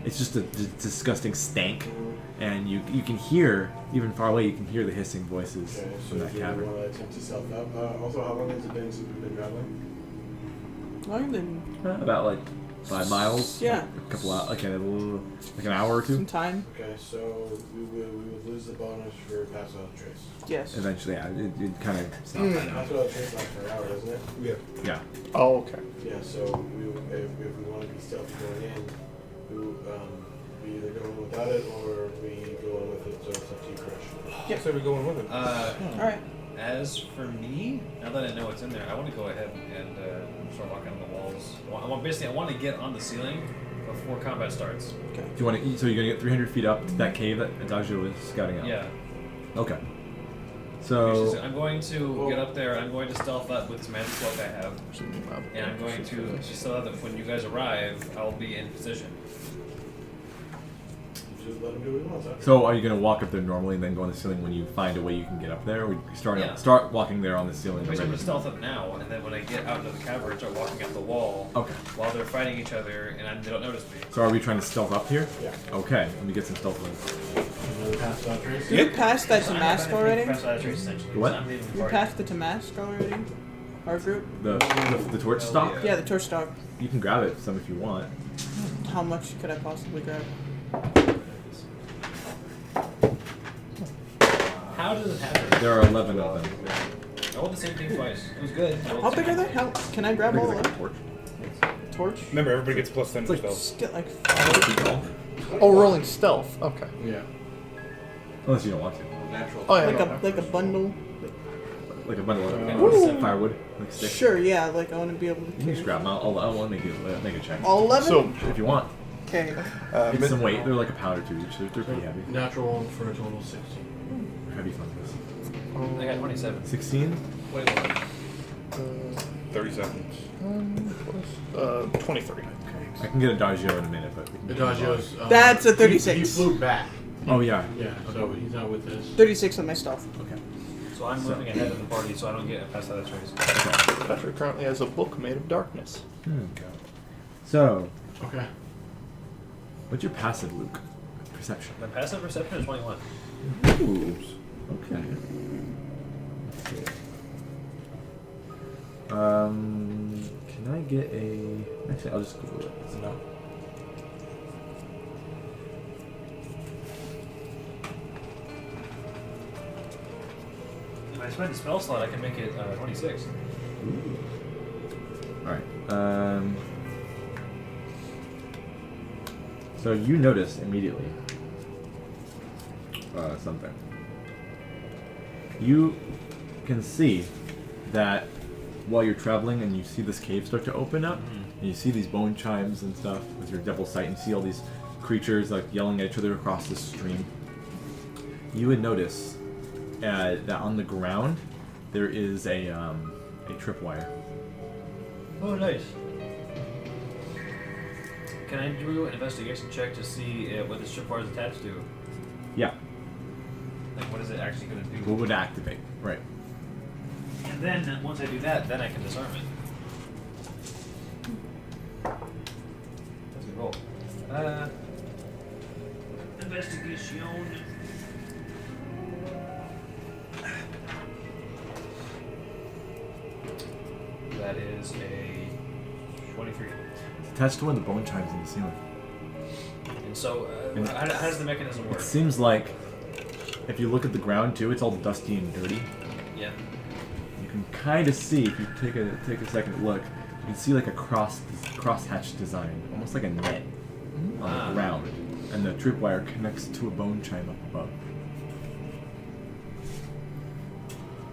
it's just a disgusting stank, and you can hear even far away. You can hear the hissing voices Okay, so from that if you cavern. want to attempt to self up. Also, how long has it been since we've been traveling? Longer than About like 5 miles. Yeah. A couple hours. Like an hour or some two. time. Okay, so we would lose the bonus for pass without trace. Yes. Eventually, yeah, it kind of stopped by now. Pass without trace lasts for an hour, doesn't it? Yeah. Yeah. Oh, okay. Yeah. So if we want to be stealthy going in, we either go in without it or we go in with it. So it's up to you, Krish. Yeah, so we're going with it. All right. As for me, now that I know what's in there, I want to go ahead and start walking on the walls. I want to get on the ceiling before combat starts. Do you want to? So you're gonna get 300 feet up to that cave that Adagio was scouting out. Yeah. Okay. Which is- So I'm going to get up there. I'm going to stealth up with this magic cloak I have, and I'm going to so that when you guys arrive, I'll be in position. Just let him do what he wants. So are you gonna walk up there normally and then go on the ceiling when you find a way you can get up there? Or you start walking there on the ceiling. I'm going to already? stealth up now, and then when I get out into the cavern, start walking up the wall Okay. while they're fighting each other, and they don't notice me. So are we trying to stealth up here? Yeah. Okay. Let me get some stealth wins. Another pass without trace. Did we pass that Tamask already? What? We passed the Tamask already? Our group? The torch stock? Yeah, the torch stock. You can grab it some if you want. How much could I possibly grab? How does it happen? There are 11 of them. I rolled the same thing twice. It was good. How big are they? How can I grab all of them? torch. Torch? Remember, everybody gets plus 10 for stealth. Just get like Feet tall. Oh, rolling stealth. Okay. Yeah. Unless you don't want to. Natural. Oh, yeah. like a bundle. Like a bundle Ooh. of firewood, like sticks. Sure, yeah. Like I want to be able to You can carry just grab them. I'll make a check. all 11. So, If you want. Okay. It's some weight. They're like a pound or two each. They're pretty heavy. Natural one for a total of 16. Heavy fun. I got 27. 16? Wait, 37. 23. I can get Adagio in a minute, but we can Adagio's. That's a He 36. flew back. Oh yeah. Yeah, so he's not with us. 36 on my stealth. Okay. So I'm moving ahead of the party, so I don't get past that trace. Patrick currently has a book made of darkness. So, Okay. what's your passive, Luke? Perception. My passive perception is 21. Ooh. Okay. Let's see. Can I get a? Actually, I'll just Google it. No. If I spend the spell slot, I can make it 26. All right. So you notice immediately something. You can see that while you're traveling and you see this cave start to open up, and you see these bone chimes and stuff with your devil sight, and you see all these creatures like yelling at each other across the stream. You would notice that on the ground there is a tripwire. Oh, nice. Can I do an investigation check to see what this tripwire is attached to? Yeah. Like, what is it actually going to do? What would activate? Right. And then, once I do that, then I can disarm it. That's a good roll. Investigation. That is a 23. It's attached to one of the bone chimes in the ceiling. And so, how does the mechanism work? It seems like if you look at the ground too, it's all dusty and dirty. Yeah. You can kind of see if you take a second look. You can see like a crosshatch design, almost like a net on the ground, and the tripwire connects to a bone chime up above.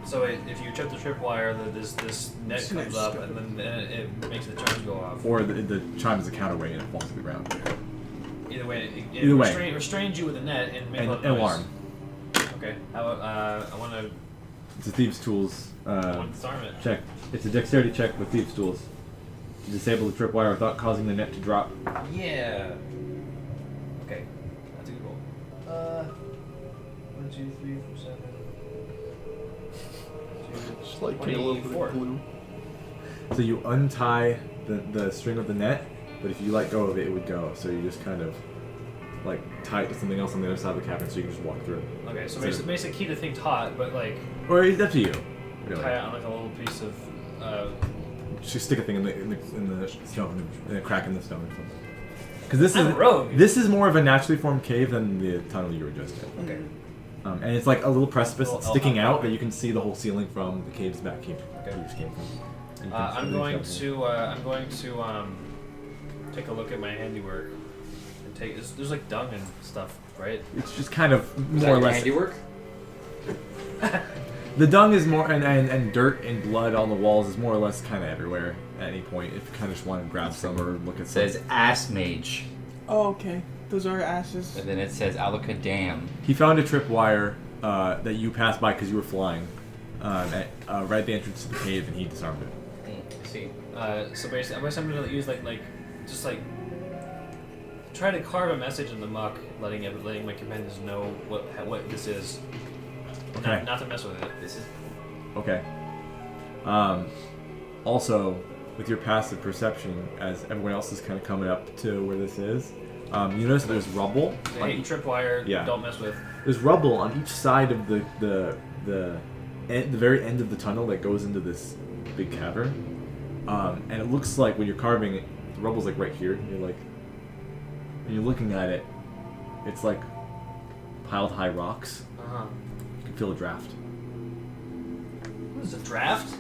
So if you check the tripwire, this net comes up, and then it makes the chimes go off. Or the chime is a counterweight and it falls to the ground. Either way, it Either way. restrains you with a net and makes And a lot an of noise. alarm. Okay. I want to. It's a thieves' tools Disarm it. check. It's a dexterity check with thieves' tools. To disable the tripwire without causing the net to drop. Yeah. Okay. That's a good roll. 1, 2, 3, 4, 7. Just like getting a little bit 24. of glue. So you untie the string of the net, but if you let go of it, it would go. So you just kind of like tie it to something else on the other side of the cavern, so you can just walk through. Okay, so basically keep the thing taut, but like Or it's up to you. Really. tie it on like a little piece of. Just stick a thing in the stone, in a crack in the stone or something. Because this I'm is a rogue. This is more of a naturally formed cave than the tunnel you were just in. Okay. And it's like a little precipice Well, that's sticking I'll- out that you can see the whole ceiling from the cave's back cave. Okay. Where you just came from. And you can I'm really going travel. to take a look at my handiwork and take. There's like dung and stuff, right? It's just kind of Is more that or your less. handiwork? The dung is more and dirt and blood on the walls is more or less kind of everywhere at any point. If you kind of just want to grab some or look at It some. says ass mage, Oh, okay. Those are asses. and then it says Alakadam. He found a tripwire that you passed by because you were flying right at the entrance to the cave, and he disarmed it. I see. So basically, I'm going to use like just like try to carve a message in the muck, letting my companions know what this is. Okay. Not to mess with it. This is Okay. Also, with your passive perception, as everyone else is kind of coming up to where this is, you notice there's rubble. I hate tripwire. Yeah. Don't mess with. There's rubble on each side of the very end of the tunnel that goes into this big cavern. And it looks like when you're carving it, the rubble's like right here. You're like, when you're looking at it, it's like piled high rocks. Uh-huh. You can feel a draft. What is a draft?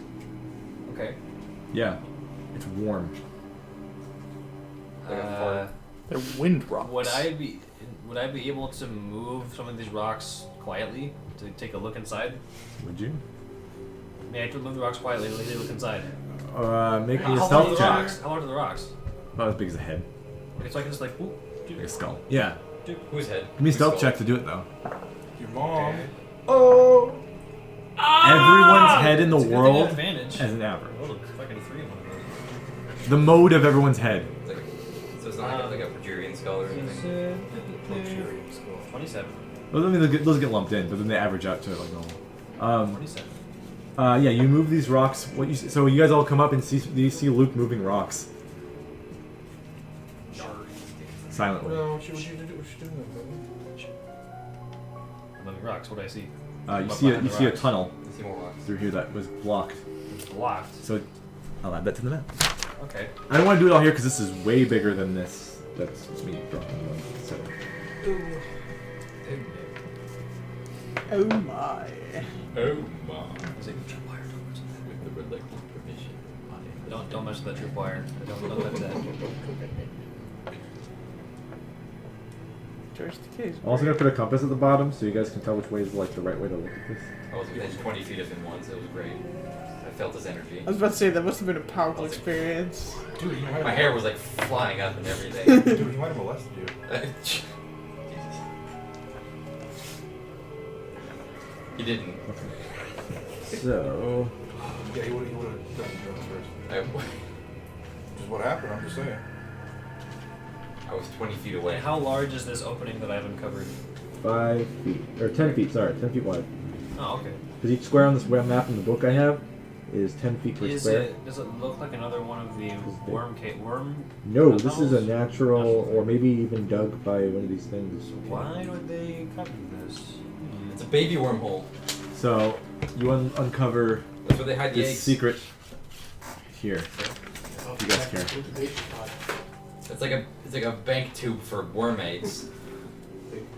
Okay. Yeah, it's warm. Like a fart. They're wind rocks. Would I be able to move some of these rocks quietly to take a look inside? Would you? May I have to move the rocks quietly and look inside? Make me How a large are stealth the check. rocks? How large are the rocks? About as big as a head, Okay, so I can just like, whoop, like a skull. Yeah. Whose head? Give me a Whose stealth skull? check to do it though. Your mom. Okay. Oh. Everyone's head in the It's a good thing I have world advantage. as an average. I rolled a fucking 3 on one of those. The mode of everyone's head. It's like so it's not like a Pajurian skull or anything. 20? 27. Those get lumped in, but then they average out to like normal. 27. Yeah, you move these rocks. So you guys all come up and you see Luke moving rocks silently. No, what you doing? Moving rocks. What do I see? You see a tunnel I see more rocks. through here that was blocked. It's blocked. So I'll add that to the map. Okay. I don't want to do it all here because this is way bigger than this. That's me drawing one. So Oh my. Oh my. Is it tripwire? With the reluctant permission. Don't mess with that tripwire. Don't touch that. George the case. I'm also gonna put a compass at the bottom so you guys can tell which way is like the right way to look at this. I was within 20 feet of him once. It was great. I felt his energy. I was about to say that must have been a powerful experience. Dude, he might My hair was like flying up and everything. Dude, he might have molested you. He didn't. So Yeah, he would have done drugs first. Just what happened, I'm just saying. I was 20 feet away. And how large is this opening that I've uncovered? 5 feet or 10 feet. Sorry, 10 feet wide. Oh, okay. Because each square on this map in the book I have is 10 feet per square. Does it look like another one of the worm? No, this is a natural, or maybe even dug by one of these things. Why would they cover this? It's a baby wormhole. So you uncover That's where they hide the this eggs. secret here. You guys care. It's like a bank tube for worm eggs.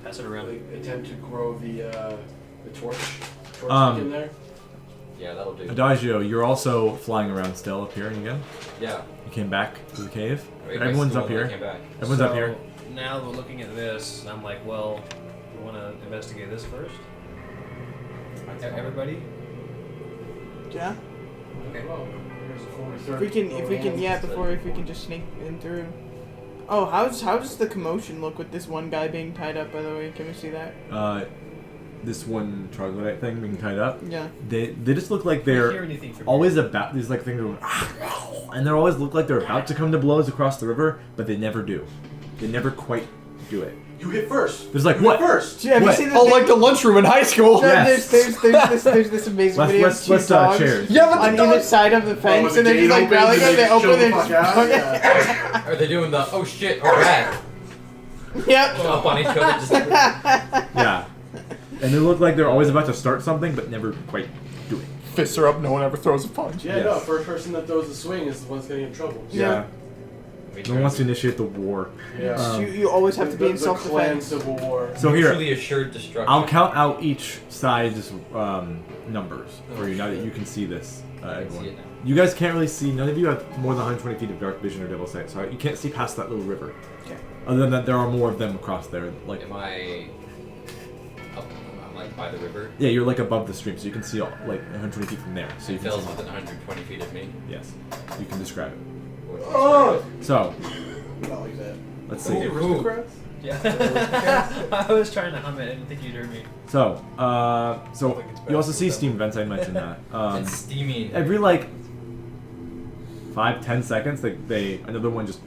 Pass it around. They attempt to grow the torch in there. Yeah, that'll do. Adagio, you're also flying around still, appearing again. Yeah. You came back to the cave. I made my Everyone's stool up and I here. came back. Everyone's up here. Now we're looking at this, and I'm like, well, we want to investigate this first? Everybody? Yeah. Okay. Well, here's a fully If we can just sneak in through. Oh, how does the commotion look with this one guy being tied up? By the way, can we see that? This one troglodyte thing being tied up. Yeah. They just look like I can't hear they're anything from always about these like things going, and they always look like they're about to come to blows across the river, but they never do. They never quite do it. You hit first. There's like You what? hit first. Yeah, have you What? seen this? Oh, like the lunchroom in high school. Yes. There's this amazing video of two Let's dogs chairs. Yeah, but on the either dog- side of the fence, the and they're gate just like opens rallying and up. They chill open the and fuck just out. Yeah. Are they doing the oh shit or rat? Yep. Up on each other just Yeah. And they look like they're always about to start something, but never quite do it. Fists are up, no one ever throws a punch. Yeah, Yes. no, first person that throws the swing is the one that's getting in trouble. Yeah. No one wants to initiate the war. Yeah. You always have to be in the clan self-defense. civil war. So here, Mutually assured destruction. I'll count out each side's numbers for you now that you can see this. I can see Everyone. it now. You guys can't really see. None of you have more than 120 feet of dark vision or devil sight, so you can't see past that little river. Okay. Other than that, there are more of them across there. Like, Am I up? I'm like by the river. yeah, you're like above the stream, so you can see all, like 120 feet from there. So you can Phil's see. within 120 feet of me. Yes, you can describe it. Oh! So Not like that. let's See, see. aristocrats? Yeah. I was trying to hum it. I didn't think you'd hear me. So, so think it's you also best see with steam vents. I mentioned that. It's steamy. Every like 5-10 seconds, another one just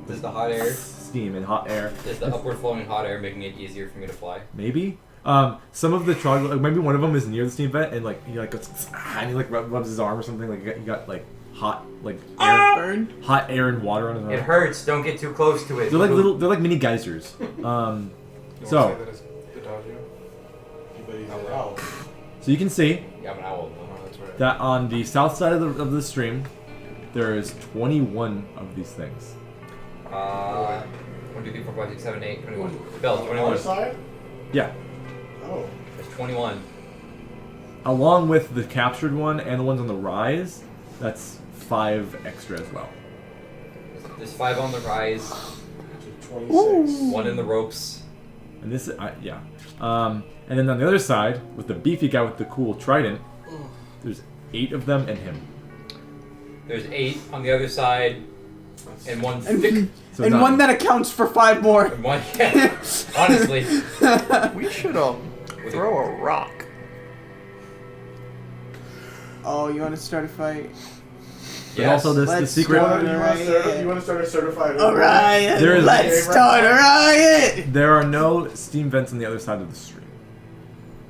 Is the hot air? steam and hot air. Is the upward flowing hot air making it easier for me to fly? Maybe. Some of the trog, like, maybe one of them is near the steam vent, and like he like goes, and he like rubs his arm or something. Like he got like hot like air, Burn. hot air and water on his It arm. hurts. Don't get too close to it. They're like mini geysers. You wanna say So that as Adagio? But he's Oh, an right. owl. so you can see Yeah, I'm an owl. Oh, that's right. that on the south side of the stream, there is 21 of these things. 1, 2, 3, 4, 5, 6, 7, 8, 21. Bell, On 21. our side? Yeah, Oh. There's 21. along with the captured one and the ones on the rise. That's 5 extra as well. There's 5 on the rise. 26. 1 in the ropes. And this, yeah. And then on the other side, with the beefy guy with the cool trident, there's 8 of them and him. There's 8 on the other side, and 1 thick. So And 9. one that accounts for 5 more. And 1, yeah. Honestly. We should throw a rock. Oh, you want to start a fight? But Yes. also the Let's secret. start. You want to start a certified? Alright, There is- let's start a riot! There are no steam vents on the other side of the stream,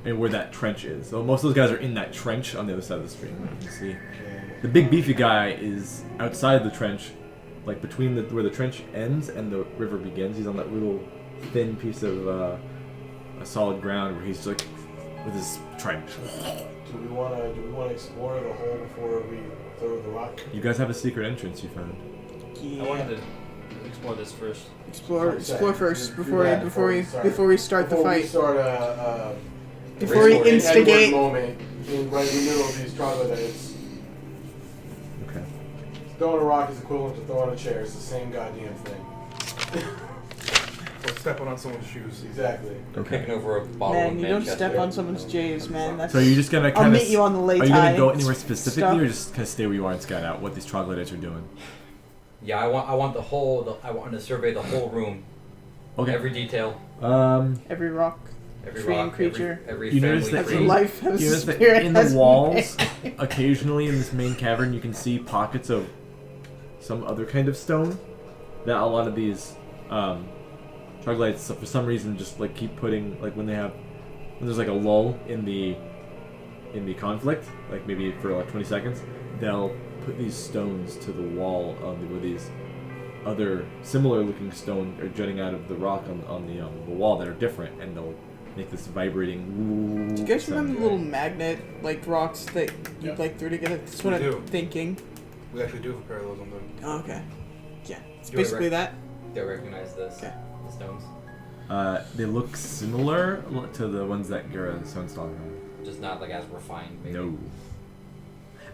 and where that trench is. So most of those guys are in that trench on the other side of the stream. You can see the big beefy guy is outside the trench, like between where the trench ends and the river begins. He's on that little thin piece of a solid ground where he's like with his trident. Do we want to explore the hole before we throw the rock? You guys have a secret entrance you found. I wanted to explore this first. Explore first Do before that we start the Before we fight. start Before we an instigate. Edward moment right in the middle of these troglodytes. Okay. Throwing a rock is equivalent to throwing a chair. It's the same goddamn thing. Or stepping on someone's shoes. Exactly. Kicking over a bottle of Man, you don't Manchester. step on someone's J's, man. That's So you're just gonna I'll kind of. meet you on the lay Are you gonna tie go anywhere specifically, stuff. or just kind of stay where you are and scout out what these troglodytes are doing? Yeah, I want the whole. I want to survey the whole room. Okay. Every detail. every rock, Every tree, rock, and creature. Every You family notice that Every tree. life has You notice that spirit in has the walls, made. occasionally in this main cavern, you can see pockets of some other kind of stone that a lot of these troglodytes, for some reason, just like keep putting, like when there's like a lull in the conflict, like maybe for like 20 seconds, they'll put these stones to the wall where these other similar looking stone are jutting out of the rock on the wall that are different, and they'll make this vibrating. Do you guys sound. remember the little magnet like rocks that you Yeah. like threw together? That's We what do. I'm thinking. We actually do have parallels on them. Oh, okay. Yeah, it's Do I basically that. Do I recognize this? Okay. The stones. They look similar to the ones that Gara's son's talking about. Just not like as refined. Maybe. No.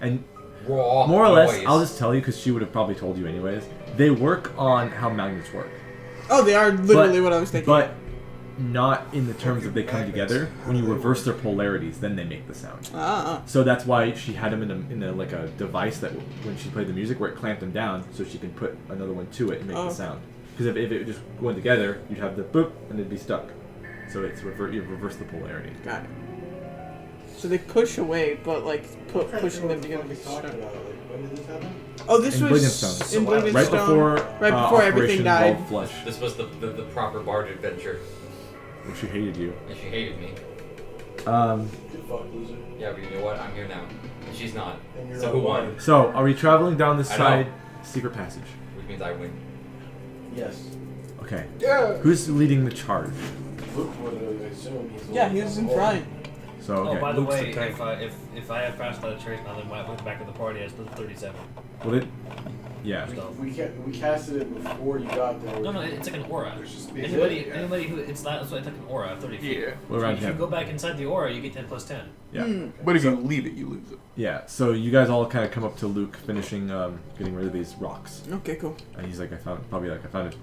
And Raw. more or less, noise. I'll just tell you because she would have probably told you anyways. They work on how magnets work, Oh, they are literally what I was thinking. but not in the terms that they come together. When you reverse their polarities, then they make the sound. So that's why she had them in a like a device that when she played the music, where it clamped them down, so she can put another one to it and make Oh. the sound. Because if it just went together, you'd have the boop and it'd be stuck. So it's you reverse the polarity. Got it. So they push away, but like pushing them together. What are you talking about? Like, when did this happen? Oh, this In was Blingdenstone. in Right Blingdenstone. before everything Operation died. Evolved Flesh, This was the proper barge adventure, when she hated you. and she hated me. Good fuck, loser. Yeah, but you know what? I'm here now, and she's not. And you're So not who won? one. So, are we traveling down this I know. side secret passage? Which means I win. Yes. Okay. Yeah. Who's leading the charge? Luke would assume he's Yeah, he was in front. So, okay. Oh, by the Luke's way, the tank. if I have passed out of Sharese now, then when I went back to the party, I was still 37. Well, it, yeah. We casted it before you got there. No, it's like an aura. There's just Anybody who it's not, it's like an aura of 30 feet. Yeah. Well, around If you 10. go back inside the aura, you get 10 plus 10. Yeah. But if you leave it, you lose it. Yeah. So you guys all kind of come up to Luke finishing getting rid of these rocks, Okay, cool. and he's like, I found it.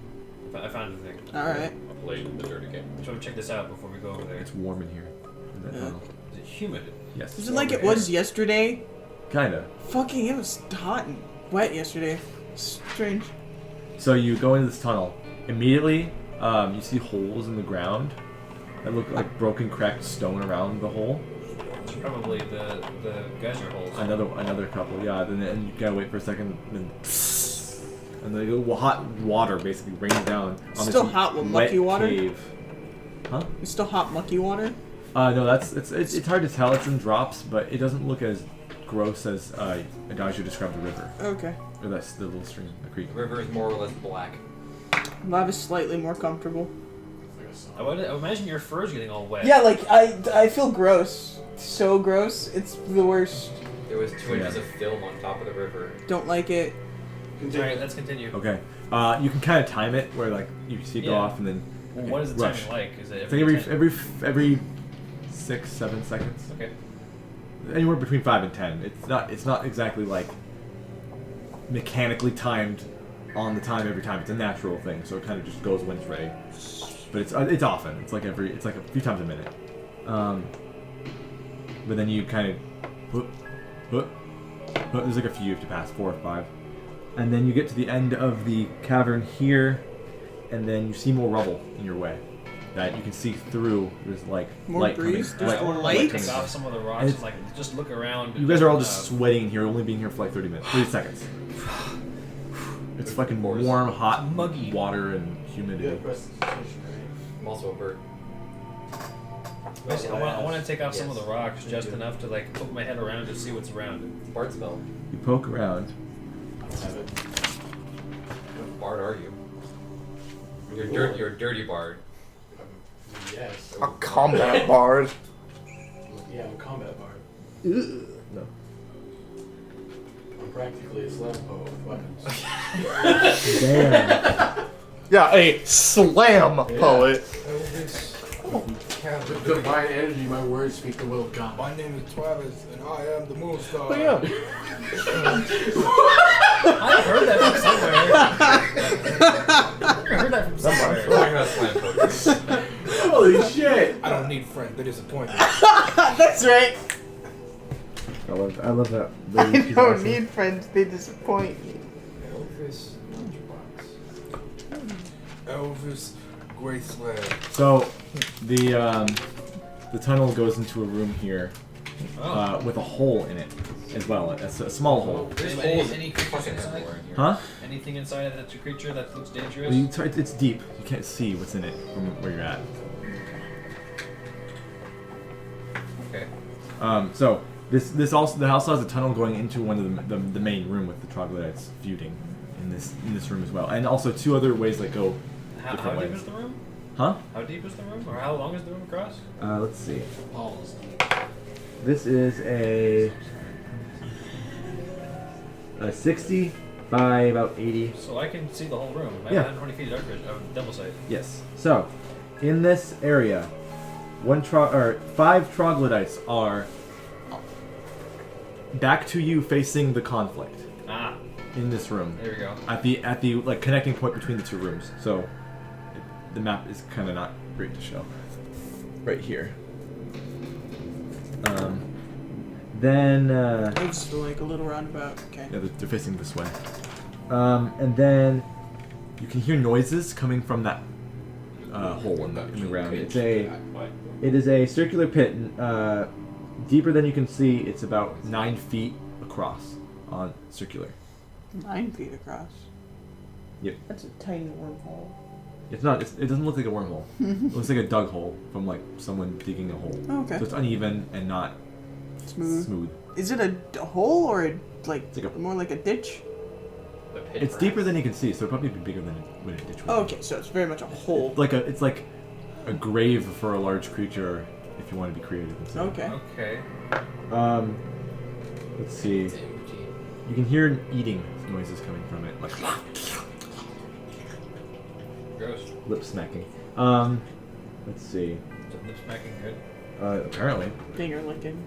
I found the thing. All right. I played the dirty game. So check this out before we go over there. It's warm in here. In that tunnel. Is it humid? Yes. Was it like it was yesterday? Kinda. Fucking, it was hot and wet yesterday. Strange. So you go into this tunnel. Immediately, you see holes in the ground that look like broken, cracked stone around the hole. It's probably the geyser holes. Another couple, yeah. Then you gotta wait for a second, and the hot water basically rains down on Still this hot with wet mucky water? cave. Huh? It's still hot, mucky water. No, it's hard to tell. It's in drops, but it doesn't look as gross as Adagio described the river, Okay. or that's the little stream, the creek. The river is more or less black. Lava's slightly more comfortable. I would imagine your fur's getting all wet. Yeah, like I feel gross. So gross. It's the worst. There was 2 inches of film on top of the river. Don't like it. Alright, let's continue. Okay. You can kind of time it where like you see it go Yeah. off and then. Well, okay, what is the rush. timing like? Is it It's like every 6-7 seconds. Okay. Anywhere between 5 and 10. It's not exactly like mechanically timed on the time every time. It's a natural thing, so it kind of just goes when it's ready. But it's often. It's like a few times a minute. But then you kind of there's like a few you have to pass, 4 or 5, and then you get to the end of the cavern here, and then you see more rubble in your way. that you can see through. There's like More light breeze? coming. There's more light light? coming Take in. off some of the rocks And and like just look around. You guys are all just sweating in here, only being here for like 30 minutes, 30 seconds. It's fucking warm, hot, It's muggy. water and humidity. Yeah, prestidigitation, right? I'm also a bird. Basically, I want to take off some Yes. of the rocks just enough to like put my head around to see what's around it. Bard spell. You poke around. I don't have it. What bard are you? You're a dirty bard. Yes. A combat bard. Yeah, I'm a combat bard. No. I'm practically a slam poet with weapons. Damn. Yeah, a slam poet. With divine energy, my words speak the will of God. My name is Travis, and I am the Moon Star. But yeah. I've heard that from somewhere. I heard that from somewhere. We're talking about slam poets. Holy shit! I don't need friends. They disappoint me. That's right. I love that. I don't need friends. They disappoint me. Elvis lunchbox. Elvis Graceland. So, the tunnel goes into a room here with a hole in it as well. It's a small hole. There's Any holes creatures fucking inside? everywhere in here. Huh? Anything inside that's a creature that looks dangerous? It's deep. You can't see what's in it from where you're at. Okay. So this also the house has a tunnel going into one of the main room with the troglodytes feuding in this room as well, and also two other ways that go How different deep ways. is the room? Huh? How deep is the room? Or how long is the room across? Let's see. Balls. This is a 60 by about 80. So I can see the whole room. I Yeah. have 120 feet of dark vision. I have double sight. Yes. So, in this area, 5 troglodytes are back to you facing the conflict Ah, in this room. there we go. At the like connecting point between the two rooms. So the map is kind of not great to show. Right here. Then It's like a little roundabout. Okay. yeah, they're facing this way. And then you can hear noises coming from that hole in the ground. It is a circular pit, deeper than you can see. It's about 9 feet across on circular. 9 feet across. Yep. That's a tiny wormhole. It's not. It doesn't look like a wormhole. It looks like a dug hole from like someone digging a hole. Oh, okay. So it's uneven and not smooth. Is it a hole or like It's like more like a ditch? The pit, It's deeper than you can see, so it'll probably be bigger than what a ditch would be. Oh, okay, so it's very much a hole. It's like a grave for a large creature if you want to be creative. And so. Okay. Okay. Let's see. You can hear eating noises coming from it, like Gross. lip smacking. Let's see. Is lip smacking good? Apparently. Finger licking.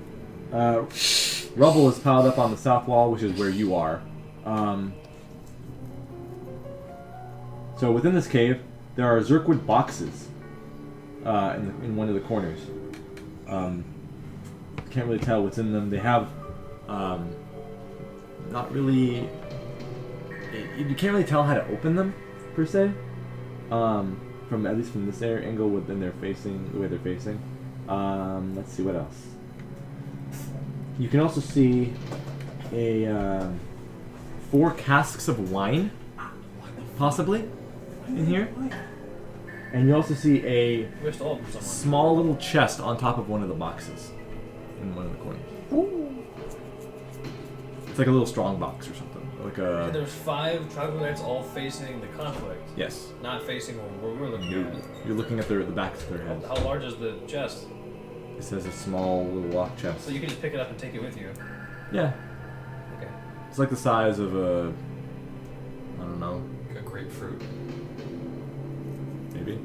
Rubble is piled up on the south wall, which is where you are. So within this cave, there are Zirkwood boxes in one of the corners. Can't really tell what's in them. They have not really. You can't really tell how to open them per se. From at least from this angle, within they're facing the way they're facing. Let's see what else. You can also see a 4 casks of wine, possibly, in here. And you also see a We stole it from someone. small little chest on top of one of the boxes in one of the corners. It's like a little strong box or something. Like So a there's 5 troglodytes all facing the conflict, yes. not facing where we're looking You're, at. you're looking at the backs of their heads. How large is the chest? It says a small little lock chest. So you can just pick it up and take it with you. Yeah, Okay. it's like the size of a. I don't know, A grapefruit. maybe.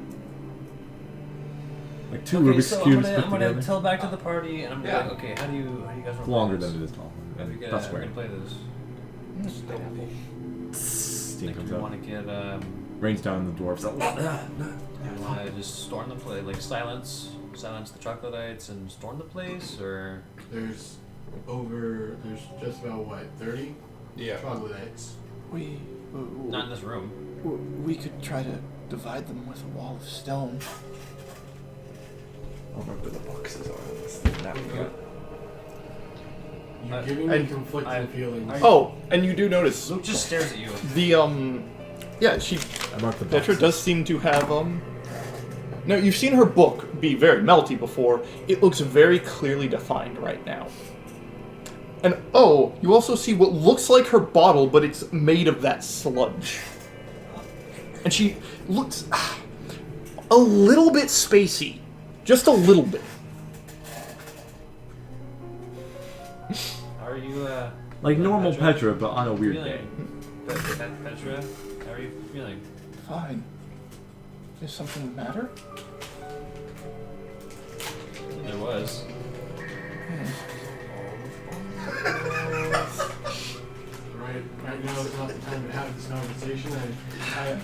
Like 2 Okay, Rubik's so cubes I'm put gonna together. tell back to the party, and I'm Yeah. like, okay, how do you guys want It's to longer play than this? it is tall. How do And we not gonna square. play this? Steam Like, comes do we out. want to get Rains down on the dwarves. do we want to just storm the place, like silence the troglodytes and storm the place, or There's just about what, 30 Yeah. troglodytes. not in this room? We could try to divide them with a wall of stone. I'll mark where the boxes are on this thing. That we got. You're giving me conflicting feelings. Oh, and you do notice Luke just stares at you. the yeah, she I marked the Petra boxes. does seem to have no, you've seen her book be very melty before. It looks very clearly defined right now. And oh, you also see what looks like her bottle, but it's made of that sludge. And she looks a little bit spacey. Just a little bit. Are you Like normal Petra, but on a weird day. Petra, how are you feeling? Fine. Is something the matter? There was. Right now is not the time to have this conversation.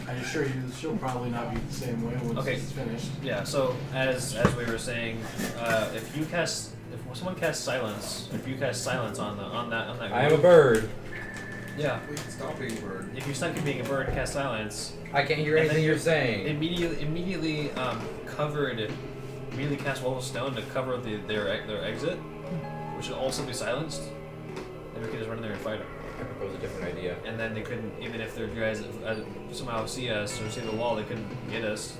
I assure you she'll probably not be the same way once it's finished. Yeah. So as we were saying, if someone casts silence, if you cast silence on that group, I am a bird. Yeah. Wait, stop being a bird. If you stop being a bird, cast silence. I can't hear anything you're saying. Immediately cast Wall of Stone to cover their exit, which will also be silenced. And we can just run in there and fight them. I propose a different idea. And then they couldn't, even if their guys somehow see us or see the wall, they couldn't get us.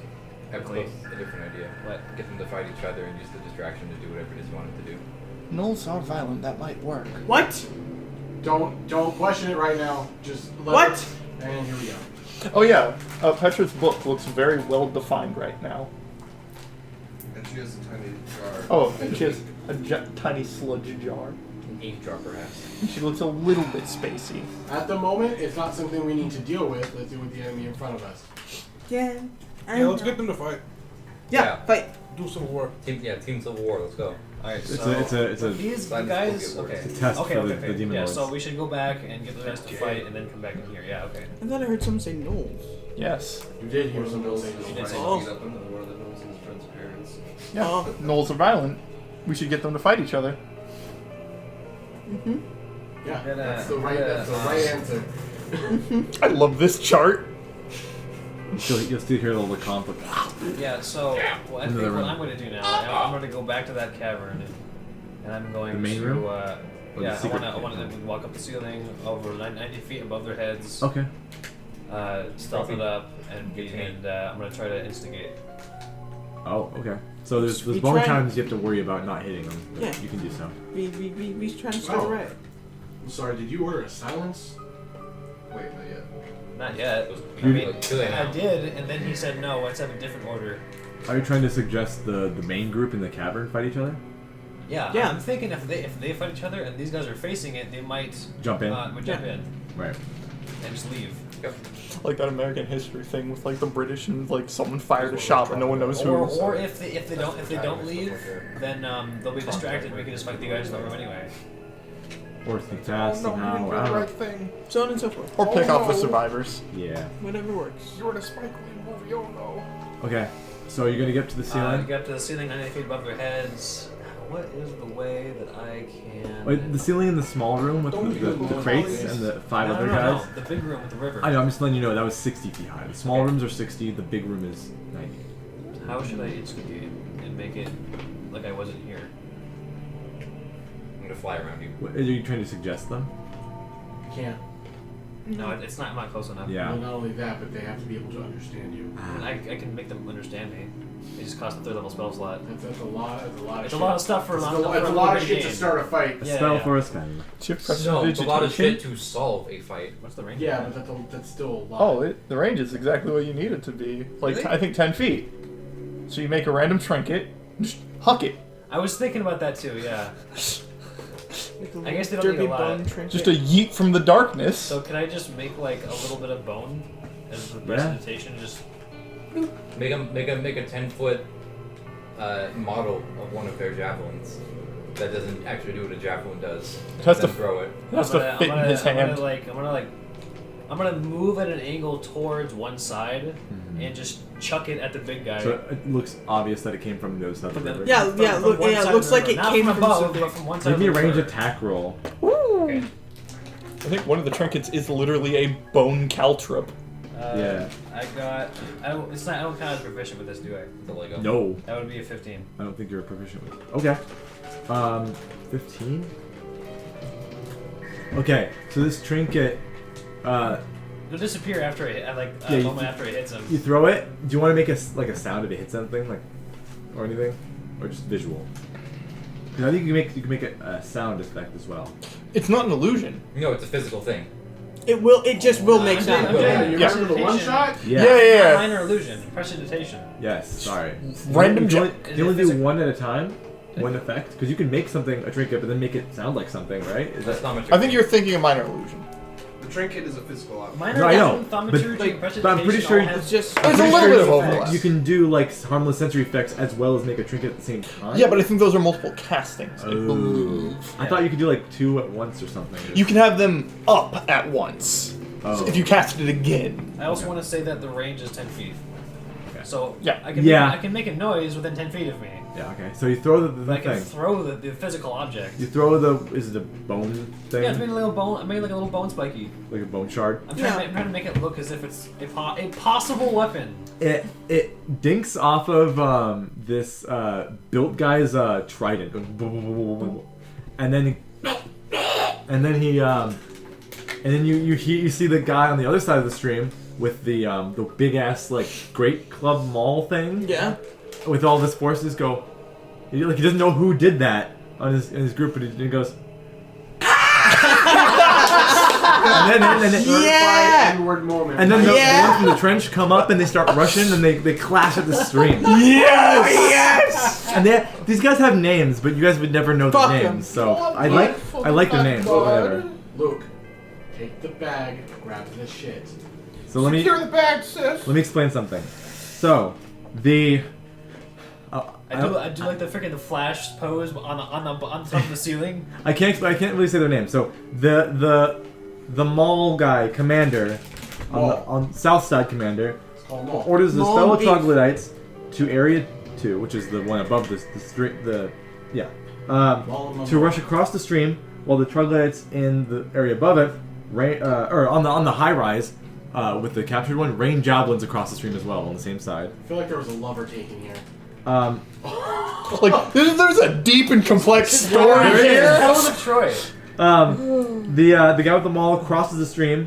I propose a different idea. What? Get them to fight each other and use the distraction to do whatever it is you want it to do. Gnolls are violent, that might work. What? Don't question it right now. Just let What? it, and here we go. Oh yeah, Petra's book looks very well defined right now. And she has a tiny jar. Oh, and she has a tiny sludge jar. An eavesdropper perhaps. And she looks a little bit spacey. At the moment, it's not something we need to deal with. Let's deal with the enemy in front of us. Yeah. Yeah, let's get them to fight. Yeah, fight. Do Civil War. Team Civil War. Let's go. Alright, It's so a these Silence guys. will get Okay. It's a test Okay. for the demon Yeah. lords. So we should go back and get the guys to fight, and then come back in here. Yeah. Okay. I thought I heard someone say Knowles. Yes. You did hear One of the some gnolls say is did say beat up and one of the gnolls is friend's parents. Yeah. Oh. Gnolls are violent. We should get them to fight each other. Mm-hmm. Yeah, Gotta- that's the right answer. I love this chart. You'll still hear all the conflict. Yeah. So well, I Into think the what room. I'm going to do now, I'm going to go back to that cavern, and I'm going The main to. room? Yeah. the I secret want them to walk up the ceiling over 90 feet above their heads. Okay. Stealth it up, and I'm going to try to instigate. Oh, okay. So there's We bonus tried- times you have to worry about not hitting them. But Yeah. You can do so. We trying to start Oh. right. I'm sorry, did you order a silence? Wait, not yet. Not yet. I You- mean, Too late now. I did, and then he said no. Let's have a different order. Are you trying to suggest the main group in the cavern fight each other? Yeah. Yeah. I'm thinking if they fight each other and these guys are facing it, they might Jump in. would jump Yeah. in Right. and just leave. Like that American history thing with like the British and like someone fired a shot but no one knows who. Or if they don't leave, then they'll be distracted. and We can just fight the guys in the room anyway. Or think fast somehow. I don't know. thing. So on and so forth. Or pick off the no. survivors. Yeah. Whatever works. You're in a Spike Lee movie, oh no. Okay. So you're gonna get up to the ceiling. Get up to the ceiling 90 feet above their heads. What is the way that I can? Wait, the ceiling in the small room with the crates and the five no, other no, guys. No, the big room with the river. I know. I'm just letting you know that was 60 feet high. The small rooms are 60. The big room is 90. How should I instigate and make it like I wasn't here? I'm gonna fly around you. What, are you trying to suggest them? Can't. No, it's not. I'm not close enough. Yeah. Well, not only that, but they have to be able to understand you. I mean, I can make them understand me. It just costs a 3rd level spell slot. That's a lot. That's a lot of It's shit. a lot of stuff for a lot. It's a lot of shit to start a fight. A Yeah, spell yeah. for a spell. No, it's a lot of shit to solve a fight. What's the range? Yeah, of that? but that's still a lot. Oh, the range is exactly what you need it to be. Like Really? I think 10 feet. So you make a random trinket, just huck it. I was thinking about that too. Yeah. I guess they don't Derpy need a lot. bone trinket. Just a yeet from the darkness. So can I just make like a little bit of bone as the presentation? Just Make a 10-foot model of one of their javelins that doesn't actually do what a javelin does. It has Then to- throw it. It has to fit in his hand. I'm gonna move at an angle towards one side and just chuck it at the big guy. So it looks obvious that it came from the other side of the From the- river. Yeah, from- yeah, from look, one yeah, side it of looks the like river. it Not came from from above, something. but from one side Give me a of the range river. attack roll. Okay. I think one of the trinkets is literally a bone caltrip. Yeah. I got. I don't count as proficient with this, do I? The Lego. No, That would be a 15. I don't think you're proficient with it. Okay. 15? Okay, so this trinket, It'll disappear after it. Yeah, A you- moment after it hits him. you throw it. Do you want to make a sound if it hits something, like, or anything, or just visual? Because I think you can make a sound effect as well. It's not an illusion. No, it's a physical thing. It just will make I'm sound. doing- Yeah, I'm you doing remember the one shot? Yeah. Minor illusion. Prestidigitation. Yes. Sorry. Random You only, Is you it only do physic- one at a time, one effect, because you can make something a trinket, but then make it sound like something, right? Is That's that? not much. I think you're thinking of minor illusion. The trinket is a physical object. Minor No, I know, illusion, thaumaturgy, and but I'm pretty prestidigitation sure all have- It's just. There's a pretty little bit of sure overlap. You can do like harmless sensory effects as well as make a trinket at the same time. Yeah, but I think those are multiple castings. I Oh. believe. I thought you could do like 2 at once or something. You can have them up at once. Oh. So if you cast it again. I also want to say that the range is 10 feet. Okay. So Yeah. I can Yeah. I can make a noise within 10 feet of me. Yeah. Okay. So you throw the But I can thing. throw the physical object. You throw is it a bone thing? Yeah, it's made a little bone. I made like a little bone spiky. Like a bone shard. I'm trying to make it look as if it's a possible weapon. It dinks off of this built guy's trident, goes boom, boom, boom, boom, boom, and then you see the guy on the other side of the stream with the big ass like great club maul thing. Yeah. With all of his forces go, he doesn't know who did that in his group, but he goes. and then Yeah! N-word moment. And then the Yeah. ones from the trench come up and they start rushing and they clash at the stream. Yes! Yes! And these guys have names, but you guys would never know Fuck their 'em. names. So I like their names, but whatever. Luke, take the bag, grab the shit. So let me the bag, sis. explain something. So the I do like the Flash pose on top of the ceiling. I can't really say their names. So the mall guy commander on South Side commander It's called Maul. orders his Mall fellow beef. troglodytes to Area 2, which is the one above to rush across the stream, while the troglodytes in the area above it, or on the high rise, with the captured one, rain javelins across the stream as well on the same side. I feel like there was a lover taken here. Like, there's a deep and complex story There is. here. Hell of a Troy. The guy with the maul crosses the stream,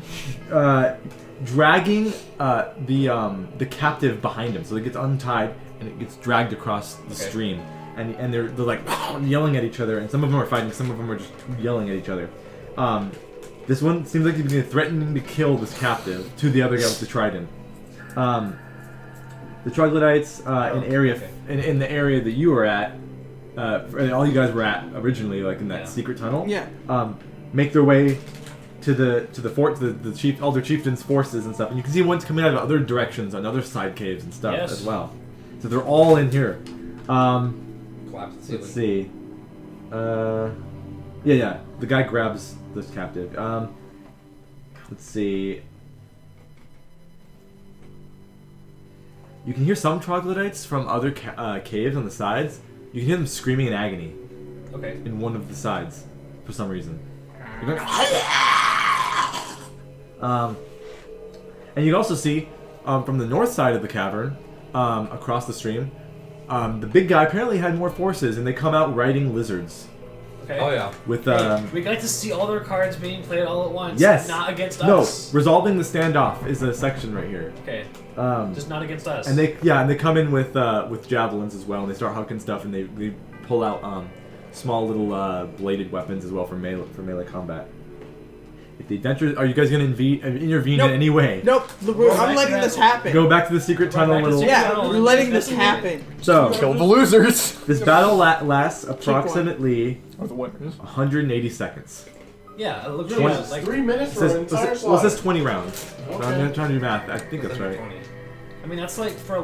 dragging the captive behind him, so it gets untied and it gets dragged across the stream, and they're like yelling at each other, and some of them are fighting, some of them are just yelling at each other. This one seems like he's threatening to kill this captive to the other guy with the trident. The troglodytes in the area that you were at, all you guys were at originally, like in that secret tunnel. Yeah. Make their way to the fort, to the elder chieftain's forces and stuff, and you can see ones coming out of other directions on other side caves and stuff as well. So they're all in here. Collapse the ceiling. Let's see. Yeah. The guy grabs this captive. Let's see. You can hear some troglodytes from other caves on the sides. You can hear them screaming in agony Okay. in one of the sides for some reason. They're going, and you can also see from the north side of the cavern, across the stream, the big guy apparently had more forces, and they come out riding lizards. Okay. Oh yeah. With We got to see all their cards being played all at once. yes, Not against no, us. resolving the standoff is a section right here. Okay. Just not against us. And they come in with javelins as well, and they start hucking stuff, and they pull out small little bladed weapons as well for melee combat. If the adventurers, are you guys gonna intervene Nope. in any way? Nope. I'm letting this happen. Go back to the secret tunnel. back to the Little. secret Yeah, tunnel we're and letting this investigate happen. So Kill the losers. this battle lasts approximately Or the winners. 180 seconds. Yeah, it looks Jesus, like 3 minutes It for says, an entire well, it slot. says 20 rounds. Okay. I'm trying to do math. I think that's right. 20. I mean, that's like for a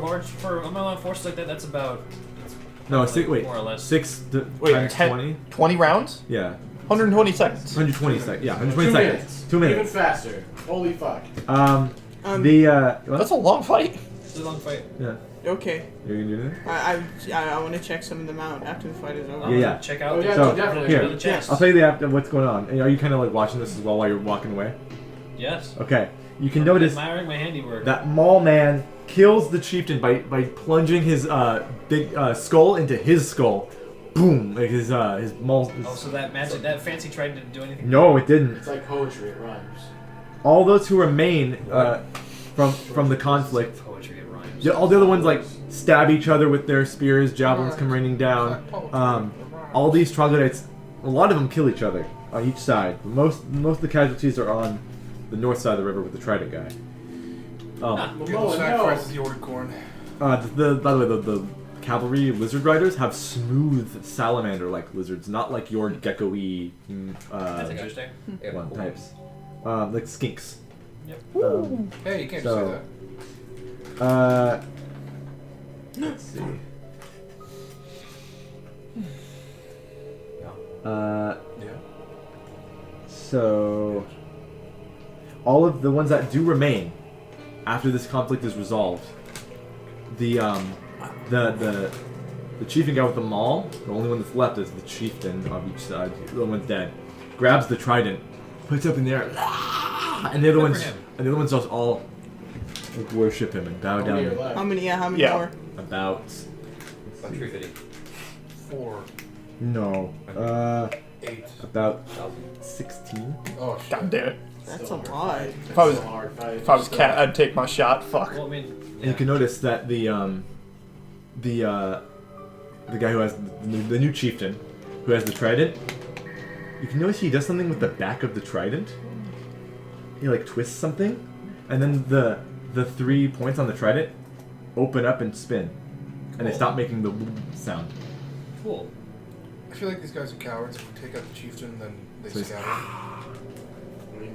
amount of forces like that. That's about No, wait. more or less. 6 Wait, times 20? 20 rounds? Yeah. 120 seconds. 120 seconds. Yeah, 120 2 seconds. minutes. 2 minutes. Even faster. Holy fuck. What? That's a long fight. It's a long fight. Yeah. Okay. You're gonna do that? I want to check some of them out after the fight is over. Yeah. Check out. Oh, yeah, So, no, definitely. here. The chest. I'll tell you the after what's going on. And are you kind of like watching this as well while you're walking away? Yes. Okay. You can notice Admiring my handiwork. that Maul Man kills the chieftain by plunging his big skull into his skull. Boom! Like his Maul. Oh, so that magic, that fancy trident didn't do anything. No, it didn't. It's like poetry. It rhymes. All those who remain from the conflict. Poetry, it rhymes. Yeah, all the other ones like stab each other with their spears, javelins come raining down. All these troglodytes, a lot of them kill each other on each side. Most of the casualties are on the north side of the river with the trident guy. People sacrifices the ordered corn. By the way, the cavalry lizard riders have smooth salamander-like lizards, not like your gecko-y That's interesting. one types. Like skinks. Yep. Hey, you can't so- just say Let's see. that. Yeah. So, all of the ones that do remain after this conflict is resolved, the chieftain guy with the maul, the only one that's left is the chieftain of each side. The other one's dead. Grabs the trident, puts it up in the air, and the other ones just all worship him and bow How many are down. left? How many? Yeah, how many Yeah. more? About 350. 4, no, 8. about 16. Oh shit. God damn it. That's a lot. If I was, Still a hard fight. if I was cat, I'd take my shot. Fuck. Well, I mean, And you can notice that the guy who has the new chieftain, who has the trident, you can notice he does something with the back of the trident. He like twists something, and then the 3 points on the trident open up and spin, and they stop making the sound. cool. I feel like these guys are cowards. If we take out the chieftain, then they So he's- scatter.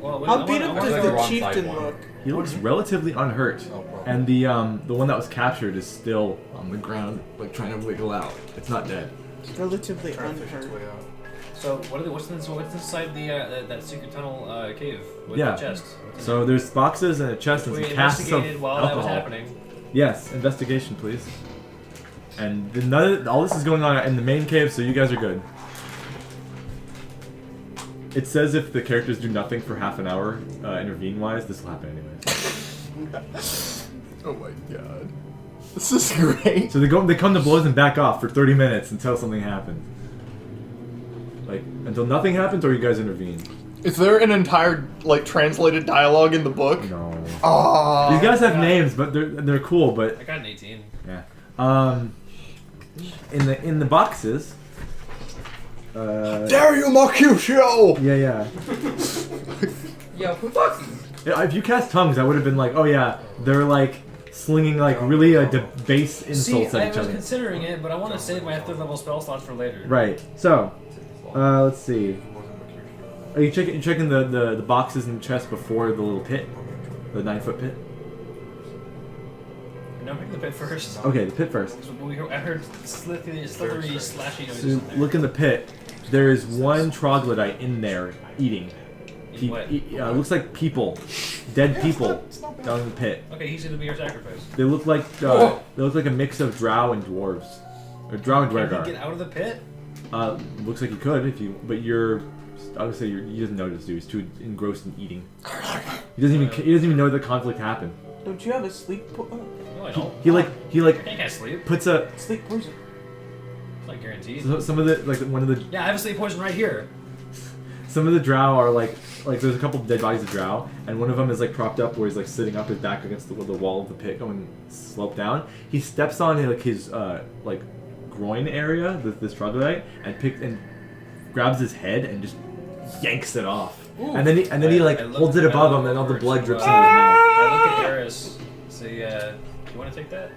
Well, How beat up I does want the the wrong chieftain side one. look? He looks relatively unhurt, Oh, bro. and the one that was captured is still on the ground, like trying to wiggle out. It's not dead. Relatively Trying to fish its unhurt. way out. So what's inside the that secret tunnel cave with Yeah. the chest? What's in So there's boxes and a chest and we some casks of investigated while that was alcohol. happening. Yes, investigation, please. And all this is going on in the main cave, so you guys are good. It says if the characters do nothing for half an hour, intervene-wise, this will happen anyways. Oh my god. This is great. So they come to blows and back off for 30 minutes until something happens. Like, until nothing happens or you guys intervene. Is there an entire like translated dialogue in the book? No. Ah. These guys have names, but they're cool, but I got an 18. yeah. In the boxes. Dare you, Mercutio! Yeah. Yo, who fucks? Yeah, if you cast tongues, I would have been like, oh yeah, they're like slinging like really base insults See, I at each was other. considering it, but I want to save my 3rd level spell slots for later. Right. So, let's see. Are you checking the boxes and chest before the little pit, the 9-foot pit? No, pick the pit first. Okay, the pit first. I heard slithery, slashy noises. So in there. look in the pit. There is one troglodyte in there eating. What? Looks like people, dead people down in the pit. Okay, he's gonna be our sacrifice. They look like a mix of drow and dwarves, or drow and Can he dwergar. get out of the pit? Looks like you could if you, but you're obviously he doesn't notice. Dude, he's too engrossed in eating. He doesn't even know the conflict happened. Don't you have a sleep No, I don't. He I can't sleep. puts a sleep poison? It's not guaranteed. some of the one of the Yeah, I have a sleep potion right here. some of the drow are like there's a couple dead bodies of drow, and one of them is like propped up where he's like sitting up his back against the wall of the pit going slope down. He steps on like his like groin area, this troglodyte, and grabs his head and just yanks it off. Ooh. And then he like I look- holds it I above look him, and all the over blood to, drips into his mouth. I look at Xavier. Say, you want to take that?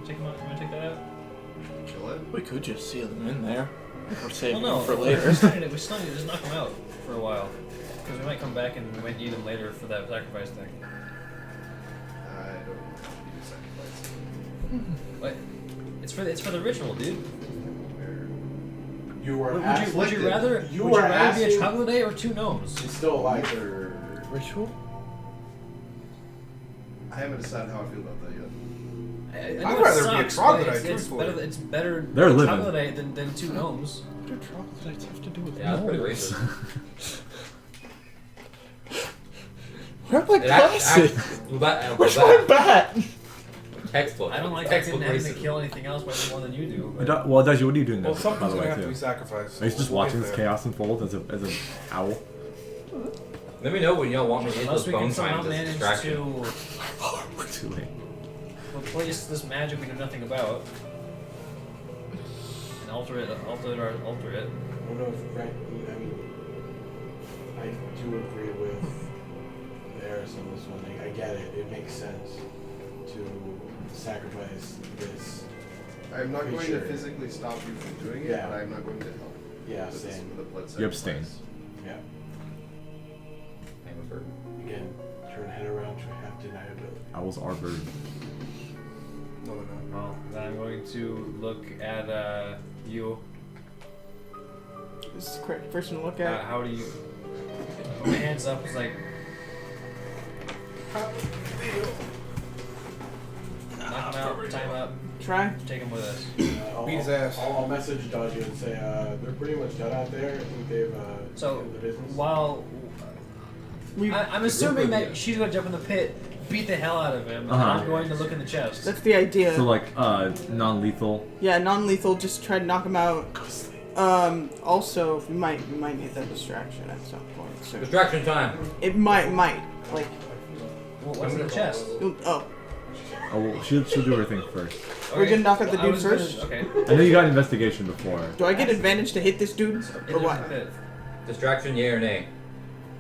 Take him out. You want to take that out? Kill it. We could just seal them in there. Or save Well, no. them for later. We still need to just knock him out for a while, because we might come back and we might need him later for that sacrifice thing. I don't need to sacrifice. But it's for the ritual, dude. You were Would afflicted. you rather You would were you rather be a asking- troglodyte or 2 gnomes? He's still alive. Ritual? I haven't decided how I feel about that yet. I I'd know it rather be a sucks, troglodyte, but it's truthfully. better. It's better. They're a living. troglodyte than 2 gnomes. What do troglodytes have to do with Yeah, that's pretty gnomes? racist. Where are my glasses? Where's my bat? Textbook. I don't like textbook having to racism. kill anything else more than you do. But Well, Daji, what are you doing Well, this, by something's the gonna way, have to be too? sacrificed. Are you just We'll watching get this there. chaos unfold as an owl? Let me know when y'all want me to hit unless those we can bone somehow times as a manage distraction. to Too late. replace this magic we know nothing about and alter it. I don't know if right. I mean, I do agree with theirs on this one. I get it. It makes sense to sacrifice this. I'm not going to Sure. physically stop you from doing it, Yeah. but I'm not going to help. Yeah, With this- same. with the blood You abstain. sacrifice. Yeah. Again, turn head around to have deniability. Owls are birds. No, they're not. Well, then I'm going to look at you. This is the correct person to look at. How do you? Put my hands up. It's like. Knock him out. Tie him up. Try. Take him with us. Beat his ass. I'll message Dodgy and say they're pretty much done out there. I think they've So handled the business. while I'm assuming that she's going to jump in the pit, beat the hell out of him, and Uh-huh. I'm going to look in the chest. That's the idea. So like non-lethal. Yeah, non-lethal. Just try to knock him out. Also, we might need that distraction at some point. So Distraction time. it might like. What's in the chest? Oh, Oh, well, she'll do her thing first. we're gonna knock out the I dude was gonna- first. Okay. I know you got investigation before. Do I get advantage to hit this dude, or what? Distraction, yay or nay?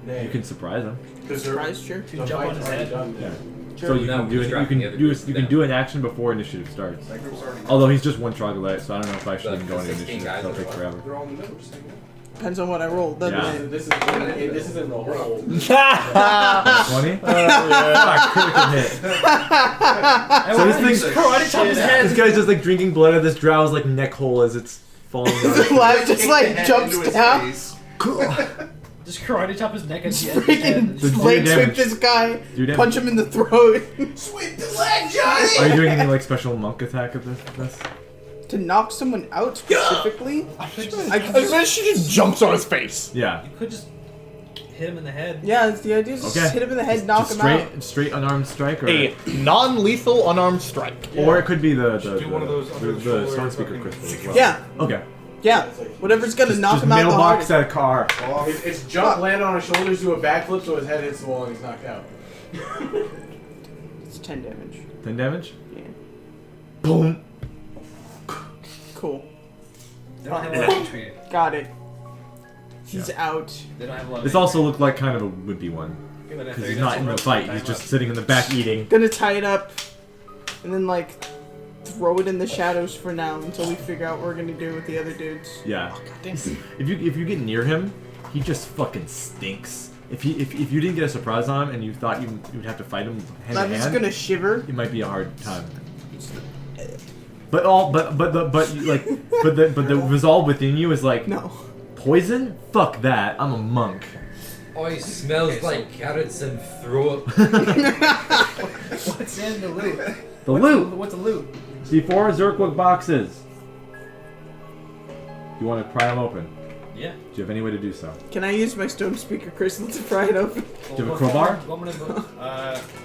Nay. You can surprise him. Surprise, sure. The jump on fight's his already head. done. Yeah. Sure. So you No, can do it. You distracting can the other do group you can then. do an action before initiative starts. That group's already Although he's just one troglodyte, so I don't know if I should The even go into 16 initiative. guys That'll are take forever. They're all in the middle. Just hang out. Depends on what I roll. Doesn't Yeah. it? This is in the hole. 20? I So this wanted thing's to karate chop his head. This guy's just like drinking blood out of this drow's like neck hole as it's falling The down. lab just Kick the like head jumps into his down, face. Just karate chop his neck at the end. freaking The leg damage. sweep this guy, Do damage. punch him in the throat Sweep the leg, Johnny! Are you doing any like special monk attack of this? to knock someone out specifically. I could I just, bet she just jumps on his face. Yeah. You could just hit him in the head. yeah, that's the idea. Just Okay. hit him in the head, knock Just him out. straight unarmed strike, or A non-lethal unarmed strike. or it could be the Should do one of those under the the shoulder stone speaker fucking- crystal as well. Yeah, Okay. yeah. Whatever's gonna knock Just him out the mailbox hardest. at a car. It's jump, land on his shoulders, do a backflip, so his head hits the wall and he's knocked out. It's 10 damage. 10 damage. Yeah. Boom. Cool. They don't have a lot of HP. Got it. He's out. They don't have a lot of This HP. also looked like kind of a wimpy one Give it a because 30, he's not that's in the about fight. time He's just up. sitting in the back eating. Gonna tie it up, and then like throw it in the shadows for now until we figure out what we're gonna do with the other dudes. Yeah. If you get near him, he just fucking stinks. If you didn't get a surprise on him and you thought you would have to fight him hand I'm to just hand, gonna shiver. it might be a hard time. But the resolve within you is like No. poison. Fuck that. I'm a monk. Oh, he smells like carrots and throw up. What's in the loot? The loot. What's the loot? See 4 Zerkwook boxes. You want to pry them open? Yeah. Do you have any way to do so? Can I use my stone speaker crystal to pry it open? Do you have a crowbar? Do I have a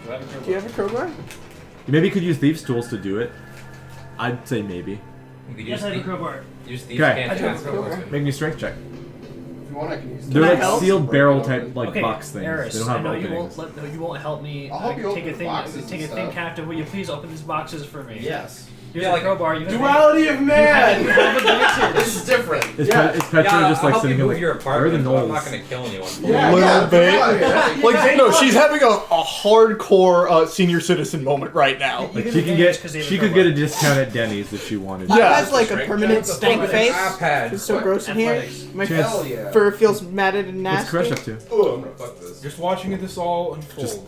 crowbar? Do you have a crowbar? You maybe could use thieves' tools to do it. I'd say maybe. You could Yes, I have a use crowbar. thieves' Okay. can't I do have a transfer crowbar. weapons. Make me a strength check. If you want, I can use They're I like help? sealed barrel type like Okay, box things. Eris, They don't I have know you openings. won't. No, you won't help me. I'll help you take open a thing. boxes Take a and thing stuff. captive. Will you please open these boxes for me? Yes. Here's Yeah, a like crowbar. You Duality of You man! have advantage. This is different. Is, Yeah. Is Petra Yeah, just I'll like help sitting you in move your where are the apartment, but I'm knolls? not going to kill anyone. Yeah. Little bit. Yeah. Like, no, she's having a hardcore senior citizen moment right now. Like You she get can advantage 'cause they get have she a could get a crowbar. discount at Denny's if she wanted. I Yeah. have like a permanent stank face. iPad. It's so gross in here. Athletics. My Chance. Hell yeah. fur feels matted and What's nasty. Crush up to? Oh, I'm gonna fuck this. Just watching it this all unfold. Just-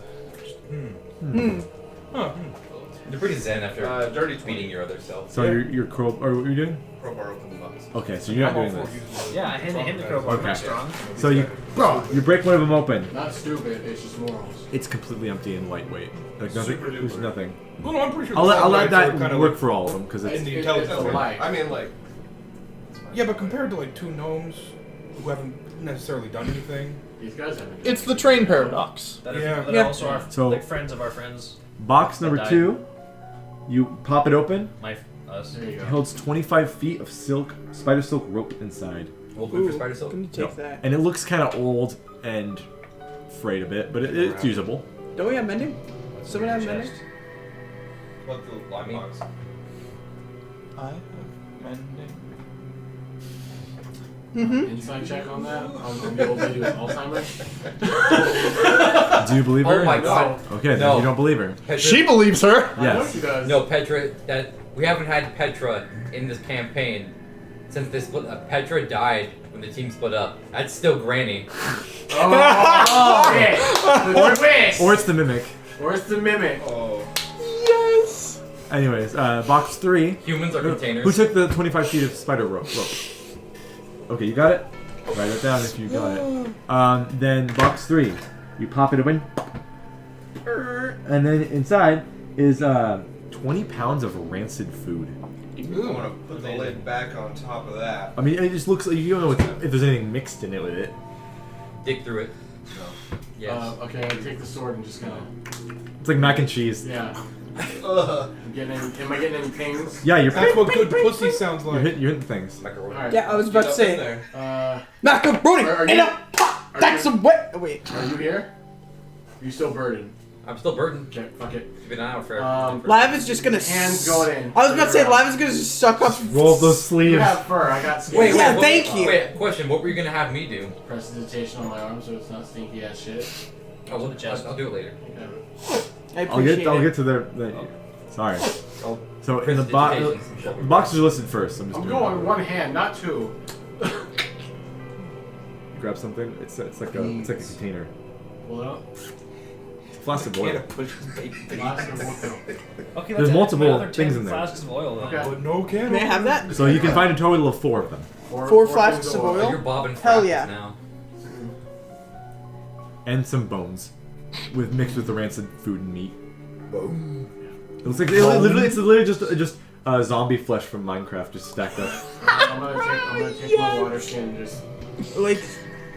Huh. You're pretty zen after Dirty beating your other self. So your crow. Or what are you doing? Crowbar open the box. Okay, so you're not I'm all doing for this. using Yeah, I handed him the crowbar. Okay. I'm strong. So you break one of them open. Not stupid, it's just morals. It's completely empty and lightweight. Like nothing. Super There's duper. nothing. Well, no, I'm pretty sure. I'll let the that kind of work like, for all of them because in it's. the intelligence. It's a lie. I mean, like. Yeah, but compared to like two gnomes who haven't necessarily done anything, These guys haven't. It's the train paradox. That Yeah. are, that Yeah. are also our So- like friends of our friends. Box number died. 2, you pop it open. Us. There you It go. holds 25 feet of spider silk rope inside. We'll move for spider silk. Can you take that? And it looks kind of old and frayed a bit, but it's usable. Don't we have mending? Someone have mending? What the lockbox? I have mending. Mm-hmm. Inside check on that. On the old lady with Alzheimer's. Do you believe her? Oh my god. Okay, then No. you don't believe her. Petra, She believes her. I know Yes. she does. No, Petra. That we haven't had Petra in this campaign since they split up. Petra died when the team split up. That's still Granny. Oh, shit. The twist. Or it's the mimic. Or it's the mimic. Oh. Yes. Anyways, box 3. Humans are containers. Who took the 25 feet of spider rope? Okay, you got it? Write it down if you got it. Then box 3. You pop it open. And then inside is 20 pounds of rancid food. Ooh, I want to put the lid back on top of that. I mean, it just looks like you don't know if there's anything mixed in it with it. Dig through it. No. Yes. Okay, I take the sword and just kind of. It's like mac and cheese. Yeah. Ugh. Am I getting any pings? Yeah, you're That's what good pussy sounds you're like. hitting things. Microwave. Alright. Yeah, I was about to Get up in say. there. Macaroni Are in you- a pot. That's some wet. Oh, wait. Are you here? Are you still burdened? I'm still burdened. Okay, fuck it. It's been an hour for Lava's just gonna. Hands going in. I was about to say Lava's gonna just suck up. Roll those You sleeves. have fur. I got skin. Wait, Yeah, what- thank you. Wait, question. What were you gonna have me do? Prestidigitation on my arm so it's not stinky ass shit. Oh, well, I'll do it later. Yeah. I appreciate I'll it. get to the sorry. Oh, So in the box, prestidigitation. the boxes are listed first. I'm just I'm doing going it. one hand, not two. Grab something. It's like a container. Pull it up. It's a flask of oil. Last of what? Okay, There's that's multiple my other 10 things in there. flasks of oil. Then. Okay. But no can. May I have that? So you can find a total of 4 of them, Four flasks things of Oh, oil? you're bobbing Hell frappes yeah. now. and some bones, mixed with the rancid food and meat. It looks like it's literally just zombie flesh from Minecraft just stacked up. I'm gonna take my water skin and just. Like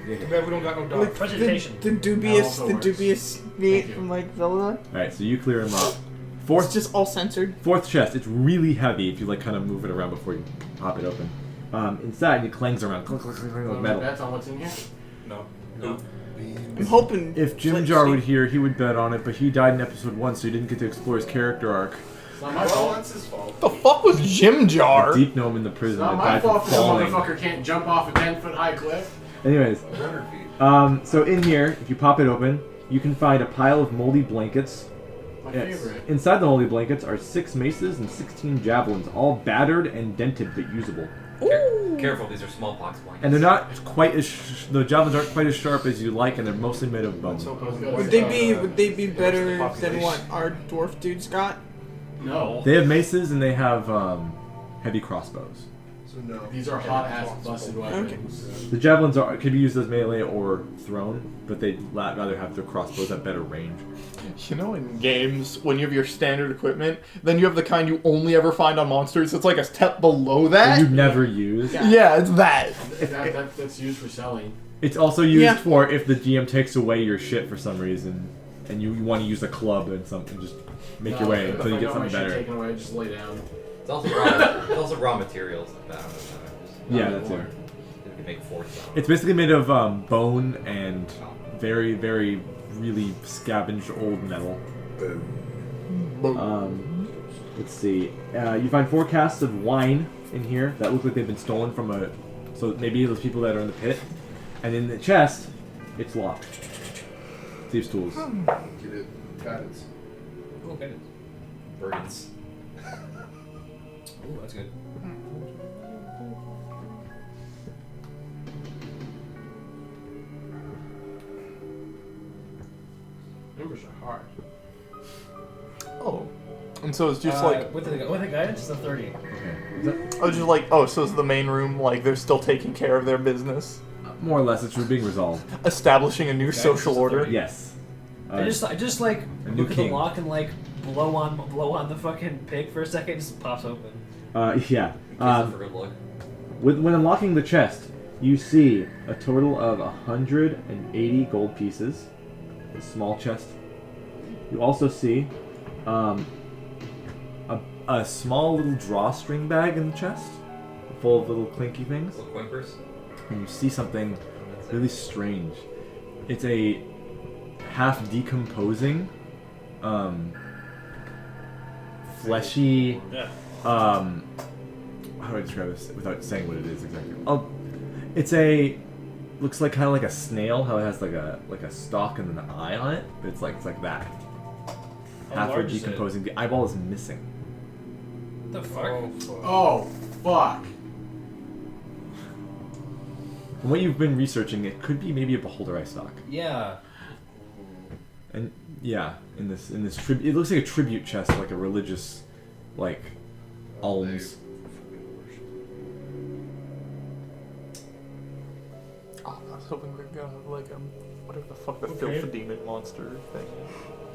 Too bad we don't got no dog. like Presentation. the dubious, That also the works. dubious meat Thank you. from like Zelda. All right, so you clear them up. It's Fourth just all censored. chest. It's really heavy if you like kind of move it around before you pop it open. Inside it clangs around, clink, clink, clink, clink, like metal. That's on what's in here. No. I'm hoping. If Jim Flint Jar Sheet- would here, he would bet on it, but he died in episode 1, so he didn't get to explore his character arc. It's not my Well, fault. that's his fault. The fuck was Jim Jar? The deep gnome in the It's prison not that my died from fault that the falling. motherfucker can't jump off a 10-foot high cliff. Anyways, 100 feet. so in here, if you pop it open, you can find a pile of moldy blankets. My Yes. favorite. Inside the moldy blankets are 6 maces and 16 javelins, all battered and dented but usable. Careful, these are smallpox blankets. And they're not quite as the javelins aren't quite as sharp as you like, and they're mostly made of bone. Let's hope Would they be better than what our dwarf dudes got? No. They have maces and they have heavy crossbows. So no. These are hot ass busted weapons. The javelins can be used as melee or thrown, but they'd rather have their crossbows at better range. You know, in games, when you have your standard equipment, then you have the kind you only ever find on monsters. It's like a step below that. That you never use. Yeah, it's that. That's used for selling. It's also used Yeah. for if the GM takes away your shit for some reason, and you want to use a club and something, just make your way If until you I get got my something shit better. taken away, just lay down. It's also raw materials. I don't know. Yeah, that's it. You can make forts out of it. It's basically made of bone and very, very, really scavenged old metal. Let's see. You find 4 casks of wine in here that look like they've been stolen from a. So maybe those people that are in the pit. And in the chest, it's locked. Thieves' tools. Get it. Guidance. Ooh, okay. Burdens. Ooh, that's good. Numbers are hard. Oh. And so it's just like, with the guidance, it's a 30. Okay. I was just like, oh, so it's the main room, like, they're still taking care of their business. More or less, it's being resolved. Establishing a new Guidance social is a order. 30. Yes. I just like a new look at the king. lock and like blow on the fucking pig for a second, it just pops open. Yeah. For good luck. When unlocking the chest, You see a total of 180 gold pieces. A small chest. You also see a small little drawstring bag in the chest, full of little clinky things. Little quimpers. And you see something really strange. It's a half decomposing, fleshy. How do I describe this without saying what it is exactly? It's looks like kind of like a snail. How it has like a stalk and then an eye on it, but it's like that. Half are decomposing. The eyeball is missing. What the fuck? Oh, fuck. From what you've been researching, it could be maybe a beholder eye stalk. Yeah. And yeah, in this tribute, it looks like a tribute chest, like a religious, like alms. I was hoping we were gonna have like whatever the fuck the filth demon monster thing.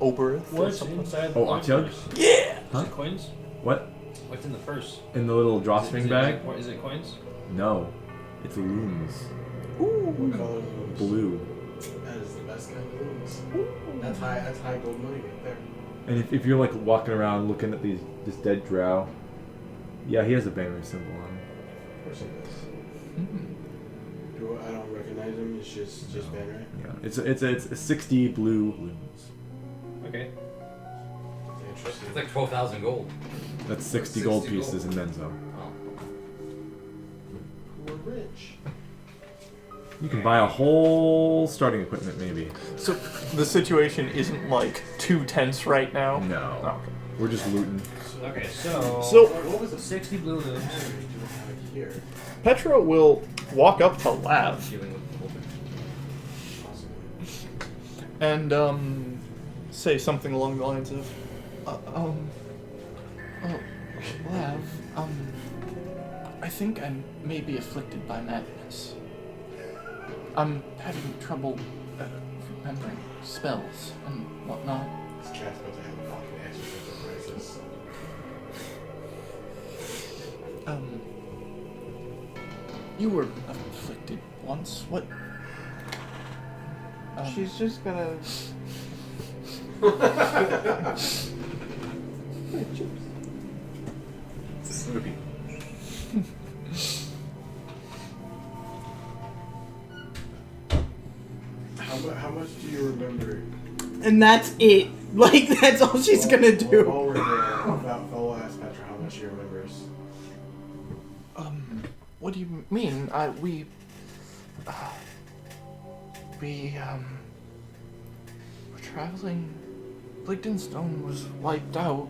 Oberith or What's something. inside Oh, the Otyug? purse? Yeah! Is it coins? What? What's in the purse? In the little drawstring bag? Is it coins? No, it's loons. What color looms? Blue. That is the best kind of looms. That's high gold money right there. And if you're like walking around looking at this dead drow, yeah, he has a banner symbol on him. Of course it does. I don't recognize him. It's just banner. Yeah, it's 60 blue loons. Okay. Interesting. It's like 12,000 gold. That's 60 60 gold gold. pieces and then some. Oh. We're rich. You can buy a whole starting equipment maybe. So the situation isn't like too tense right now? No. Oh, okay. We're just looting. Okay, so What was the 60 blue looms. banner do we have here? Petra will walk up to Lav Dealing with the whole thing. Possibly. and say something along the lines of, Lav, I think I may be afflicted by madness. I'm having trouble remembering spells and whatnot. This cat's about to have a fucking existential crisis. You were afflicted once. What? She's just gonna. Snoopy. How much do you remember? And that's it. Like, that's all she's gonna do. While we're there, fellow asked Petra how much she remembers. What do you mean? We were traveling. Lichtenstone was wiped out,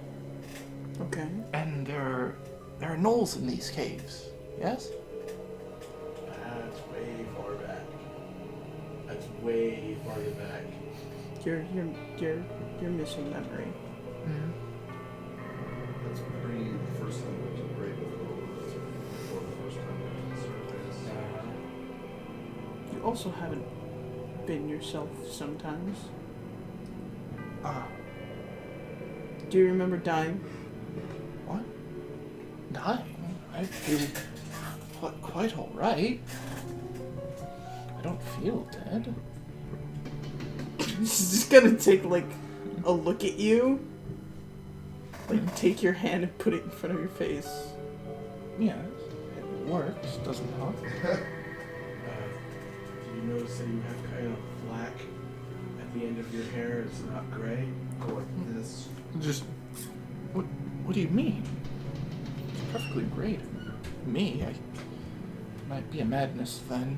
Okay. and there are gnolls in these caves. Yes? That's way far back. That's way farther back. You're missing memory. That's pretty the first time we went to the Brave That's before the first time we went to the surface. You also haven't been yourself sometimes. Do you remember dying? What? Dying? I feel quite all right. I don't feel dead. She's just gonna take like a look at you. Like take your hand and put it in front of your face. Yes, it works, does it not? Do you notice that you have kind of black at the end of your hair? It's not gray. Go like this. Just what do you mean? It's perfectly great. Me, I might be a madness then.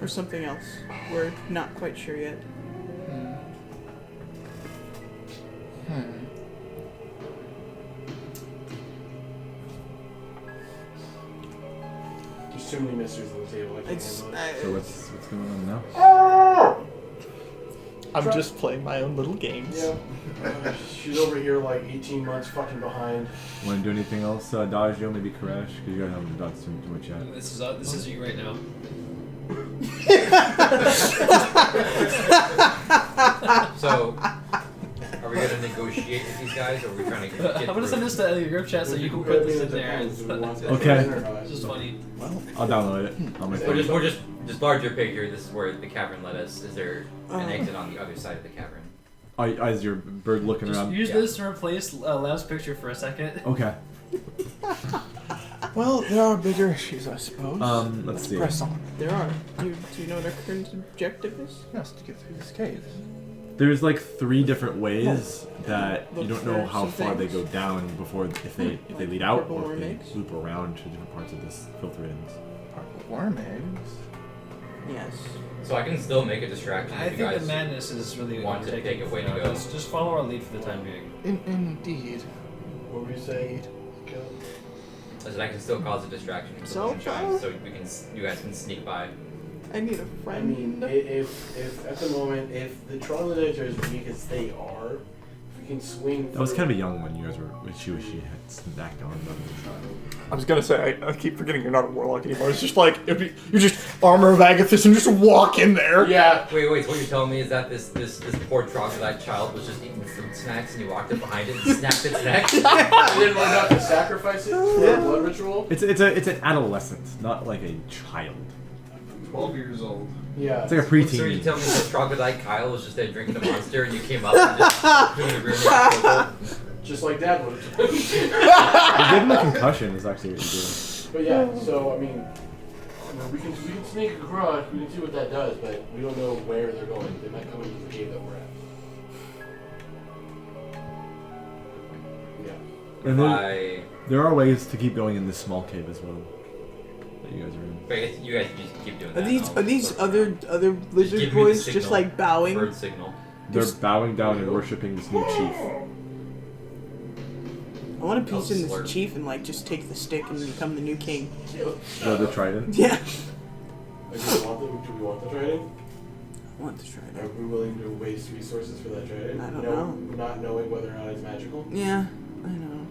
Or something else. We're not quite sure yet. There's too many mysteries on the table. I can't It's handle it. So what's going on now? I'm just playing my own little games. Yeah. She's over here like 18 months fucking behind. Want to do anything else, Dajio? Maybe Koresh? Because you guys haven't done too much yet. This is you right now. So, are we gonna negotiate with these guys, or are we trying to get I'm gonna send this to your group chat so you can put this in there. It's Okay. just funny. I'll download it. On my phone. We're just larger picture. This is where the cavern led us. Is there an exit on the other side of the cavern? Is your bird looking Just around? use this to replace Lam's picture for a second. Okay. Well, there are bigger issues, I suppose. Let's see. Press on. There are. Do you know what our current objective is? Yes, to get through this cave. There's like 3 different ways that you Look don't know for how some far they things. go down before if they Like lead out purple or worm if they eggs? loop around to different parts of this filtering. Purple worm eggs. Yes. So I can still make a distraction. I if you think guys the madness is really want to overtaking take a way now. to go. Just follow our lead for the time being. Indeed. What were you saying? I said I can still cause a distraction for So the moonshine, so you guys can sneak by. I need a I friend. mean, if at the moment, if the troglodytes are as weak as they are, if we can swing. That was through- kind of a young one. You guys were wishy-washy had snacked on them. I was gonna say, I keep forgetting you're not a warlock anymore. It's just like, you're just armor of Agathis and just walk in there. Yeah. Wait, so what you're telling me is that this poor troglodyte child was just eating fruit snacks and you walked up behind it and snapped its neck? And then we're about to sacrifice it for a blood ritual. It's an adolescent, not like a child. 12 years old. Yeah. It's like a So you preteen. tell me that troglodyte Kyle was just there drinking a monster and you came up and just threw the room in Just like Dad would. You give him a concussion is actually what you do. But yeah, so I mean, we can sneak across. We can see what that does, but we don't know where they're going. They might come into the cave that we're at. Yeah. And there are ways to keep going in this small cave as well that you guys are in. But you guys just keep doing Are that. these other Give lizard me the boys signal. just like bowing? Bird signal. They're bowing down and worshiping this new chief. I want to piece in Slurp. this chief and like just take the stick and become the new king. The trident. Yeah. Like, do we want the trident? I want to try Are that. we willing to waste resources for that trident? I don't know. Not knowing whether or not it's magical? Yeah, I know.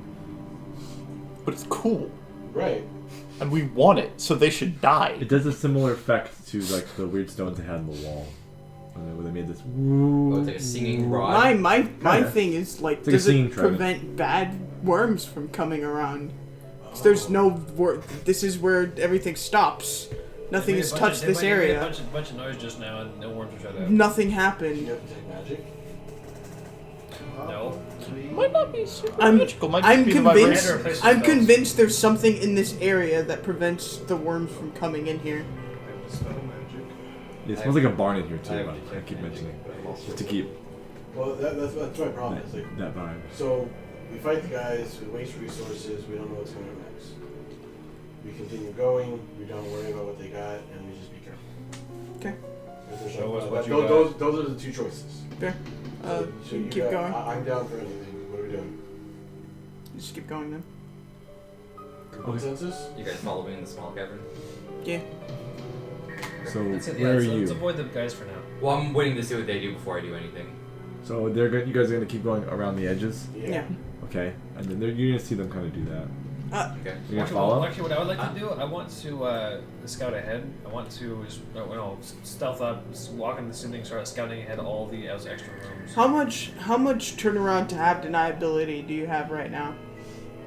But it's cool. Right. And we want it, so they should die. It does a similar effect to like the weird stones they had in the wall. Where they made this. Oh, it's like a singing rod. My Kinda. thing is like, It's like a does singing it trident. prevent bad worms from coming around? 'Cause there's no this is where everything stops. Nothing has touched this They made a area. bunch of noise just now and no worms were shut out. Nothing You happened. have to take magic? No. Might not be super I'm magical. Might just I'm be the convinced. vibration. Replace I'm spells. convinced there's something in this area that prevents the worms from coming in here. I have to spell magic. It smells like a barn in here I too. have But I detect keep magic, mentioning but I'm it also- just to keep Well, that's my problem. It's like, that vibe. so we fight the guys, we waste resources, we don't know what's coming up next. We continue going, we don't worry about what they got, and we just be careful. Okay. Show us what you those are the two choices. Fair. So you Keep got- going. I'm down for anything. What are we doing? Just keep going then. Consensus? You guys follow me in the small cavern? Yeah. So That's it, where are let's you? avoid the guys for now. Well, I'm waiting to see what they do before I do anything. So you guys are gonna keep going around the edges. Yeah. Okay, and then you're gonna see them kind of do that. Okay. You're gonna follow. Actually, what I would like to do, I want to scout ahead. I want to just, stealth up, just walk in the ceiling, start scouting ahead all the extra rooms. How much turnaround to have deniability do you have right now?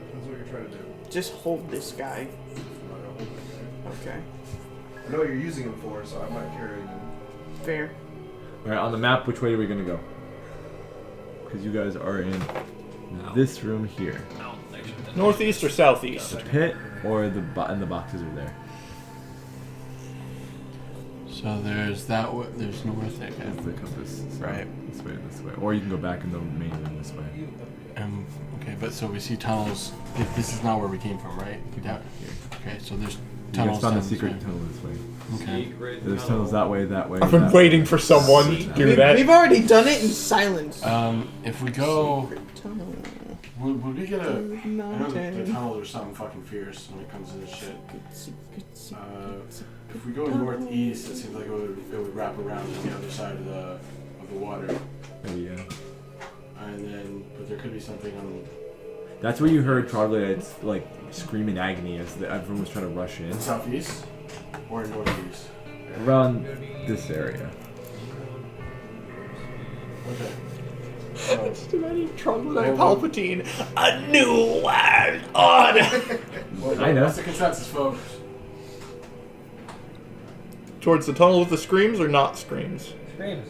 Depends what you're trying to do. Just hold this guy. I'm not gonna hold it. Okay. I know what you're using him for, so I might carry him. Fair. All right, on the map, which way are we gonna go? Because you guys are in this room here. No, actually, Northeast or southeast? The pit or and the boxes are there. So there's that. There's north. That's Okay. the compass. So Right. This way, this way, or you can go back in the main room this way. Okay, but so we see tunnels. This is not where we came from, right? Down here. Okay, so there's You tunnels. guys found down the this secret way. tunnel this way. Okay. Secret There's tunnel. tunnels that way, that way. I've been that waiting way. for someone to do We've that. already done it in silence. If we go, Tunnel. Would we get a? I know the Mountain. tunnels are something fucking fierce when it comes to this shit. Secret, secret, secret. If we go northeast, it seems like it would wrap around to the other side of the water, Maybe, yeah. and then but there could be something on That's where you heard troglodytes like scream in agony as everyone was trying to rush in. the southeast or northeast. Around this area. Okay. So, Just imagine Troglodyte Palpatine, a new world order. well, I know. What's the consensus, folks? towards the tunnel with the screams or not screams? Screams.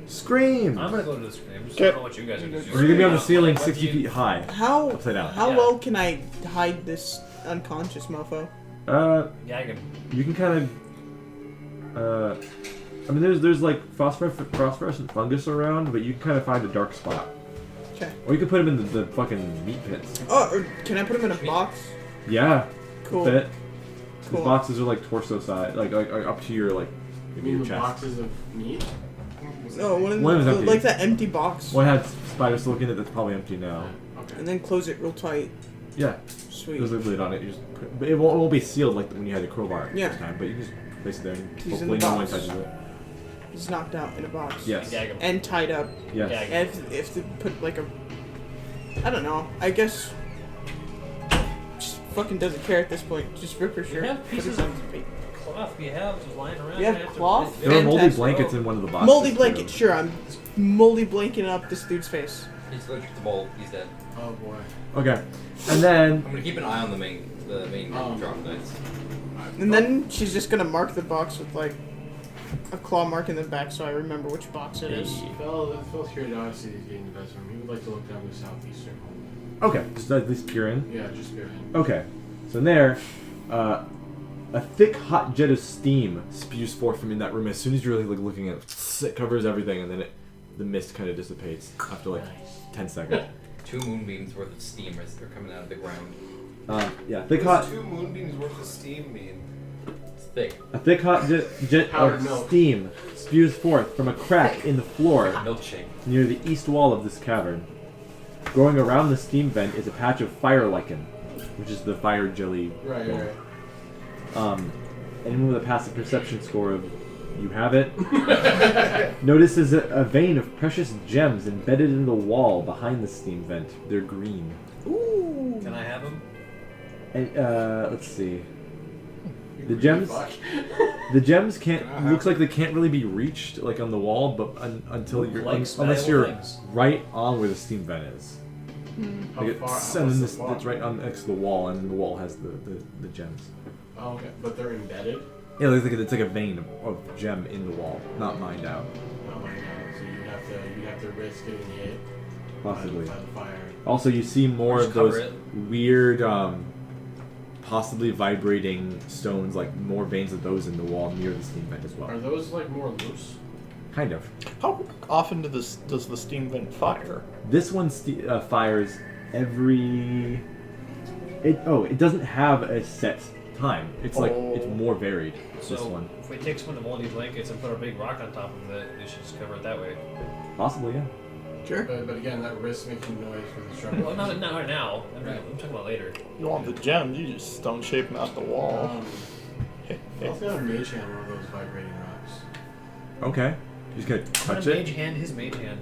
Scream! I'm gonna go to the screams. I Okay. don't know what you guys are doing. You're gonna be on the ceiling What 60 do you- feet high. How Upside down. how Yeah. low can I hide this unconscious mofo? Yeah, I can. You can kind of. I mean, there's like phosphorescent fungus around, but you can kind of find a dark spot. Okay. Or you can put him in the fucking meat pits. Oh, or can I put him in a box? Yeah. Cool. Fit. Cool. The boxes are like torso size, like up to your like You maybe mean your the chest. boxes of meat? No, One is empty. like that empty box. One had spiders still looking at that's probably empty now. Okay. And then close it real tight. Yeah. Sweet. There's a lid on it. You just put, but it won't be sealed like when you had the crowbar Yeah. this time. But you can just place it there and He's in hopefully the no one box. touches it. He's knocked out in a box. Yes. Gag him. And tied up. Yes. Gag him. And if they put like a, I don't know. I guess. Just fucking doesn't care at this point. Just rip her shirt. have put pieces it on of- his feet. Cloth we have just lying around. You have I to- cloth? There were moldy Fantastic. blankets in one of the boxes. Moldy too. blanket. Sure, I'm moldy blanketing up this dude's face. He's allergic to mold. He's dead. Oh boy. Okay. And then I'm gonna keep an eye on the main drop knights. And then she's just gonna mark the box with like a claw mark in the back, so I remember which box it is. Phil's curiosity is getting the best of him. He would like to look down the southeastern hallway. okay, just at least peer in. Yeah, just spear him. Okay, so in there, a thick hot jet of steam spews forth from in that room. As soon as you're really like looking at it, it covers everything, and then the mist kind of dissipates after like 10 seconds. 2 moonbeams worth of steam as they're coming out of the ground. Yeah, thick What does hot. 2 moonbeams worth of steam mean? It's thick. A thick hot jet Powdered of milk. steam spews forth from a crack in the floor Milkshake. near the east wall of this cavern. Growing around the steam vent is a patch of fire lichen, which is the fire jelly. Right, thing. right. Anyone with a passive perception score of you have it notices a vein of precious gems embedded in the wall behind the steam vent. They're green. Ooh. Can I have him? And let's see. The gems. The gems can't. Looks like they can't really be reached like on the wall, but until you're Likes unless valuable you're things. right on where the steam vent is. How Like far? it's, How and then what's this, the far? it's right on next to the wall, and the wall has the gems. Oh, okay. But they're embedded? Yeah, it's like a vein of gem in the wall, not mined out. Oh my god. So you'd have to risk getting hit Possibly. by the fire. Also, you see more Just of those cover it. weird, possibly vibrating stones, like more veins of those in the wall near the steam vent as well. Are those like more loose? Kind of. How often does the steam vent fire? This one fires every. It doesn't have a set time. It's like it's more varied. So This one, if we take some of the moldy blankets and put a big rock on top of it, we should just cover it that way. possibly, yeah. Sure. But again, that risks making noise for the structure. Well, not right now. I'm talking about later. You want the gems, you just stone shape them out the wall. I was gonna mage hand one of those vibrating rocks. Okay. You just gotta I'm touch gonna it. mage hand his mage hand.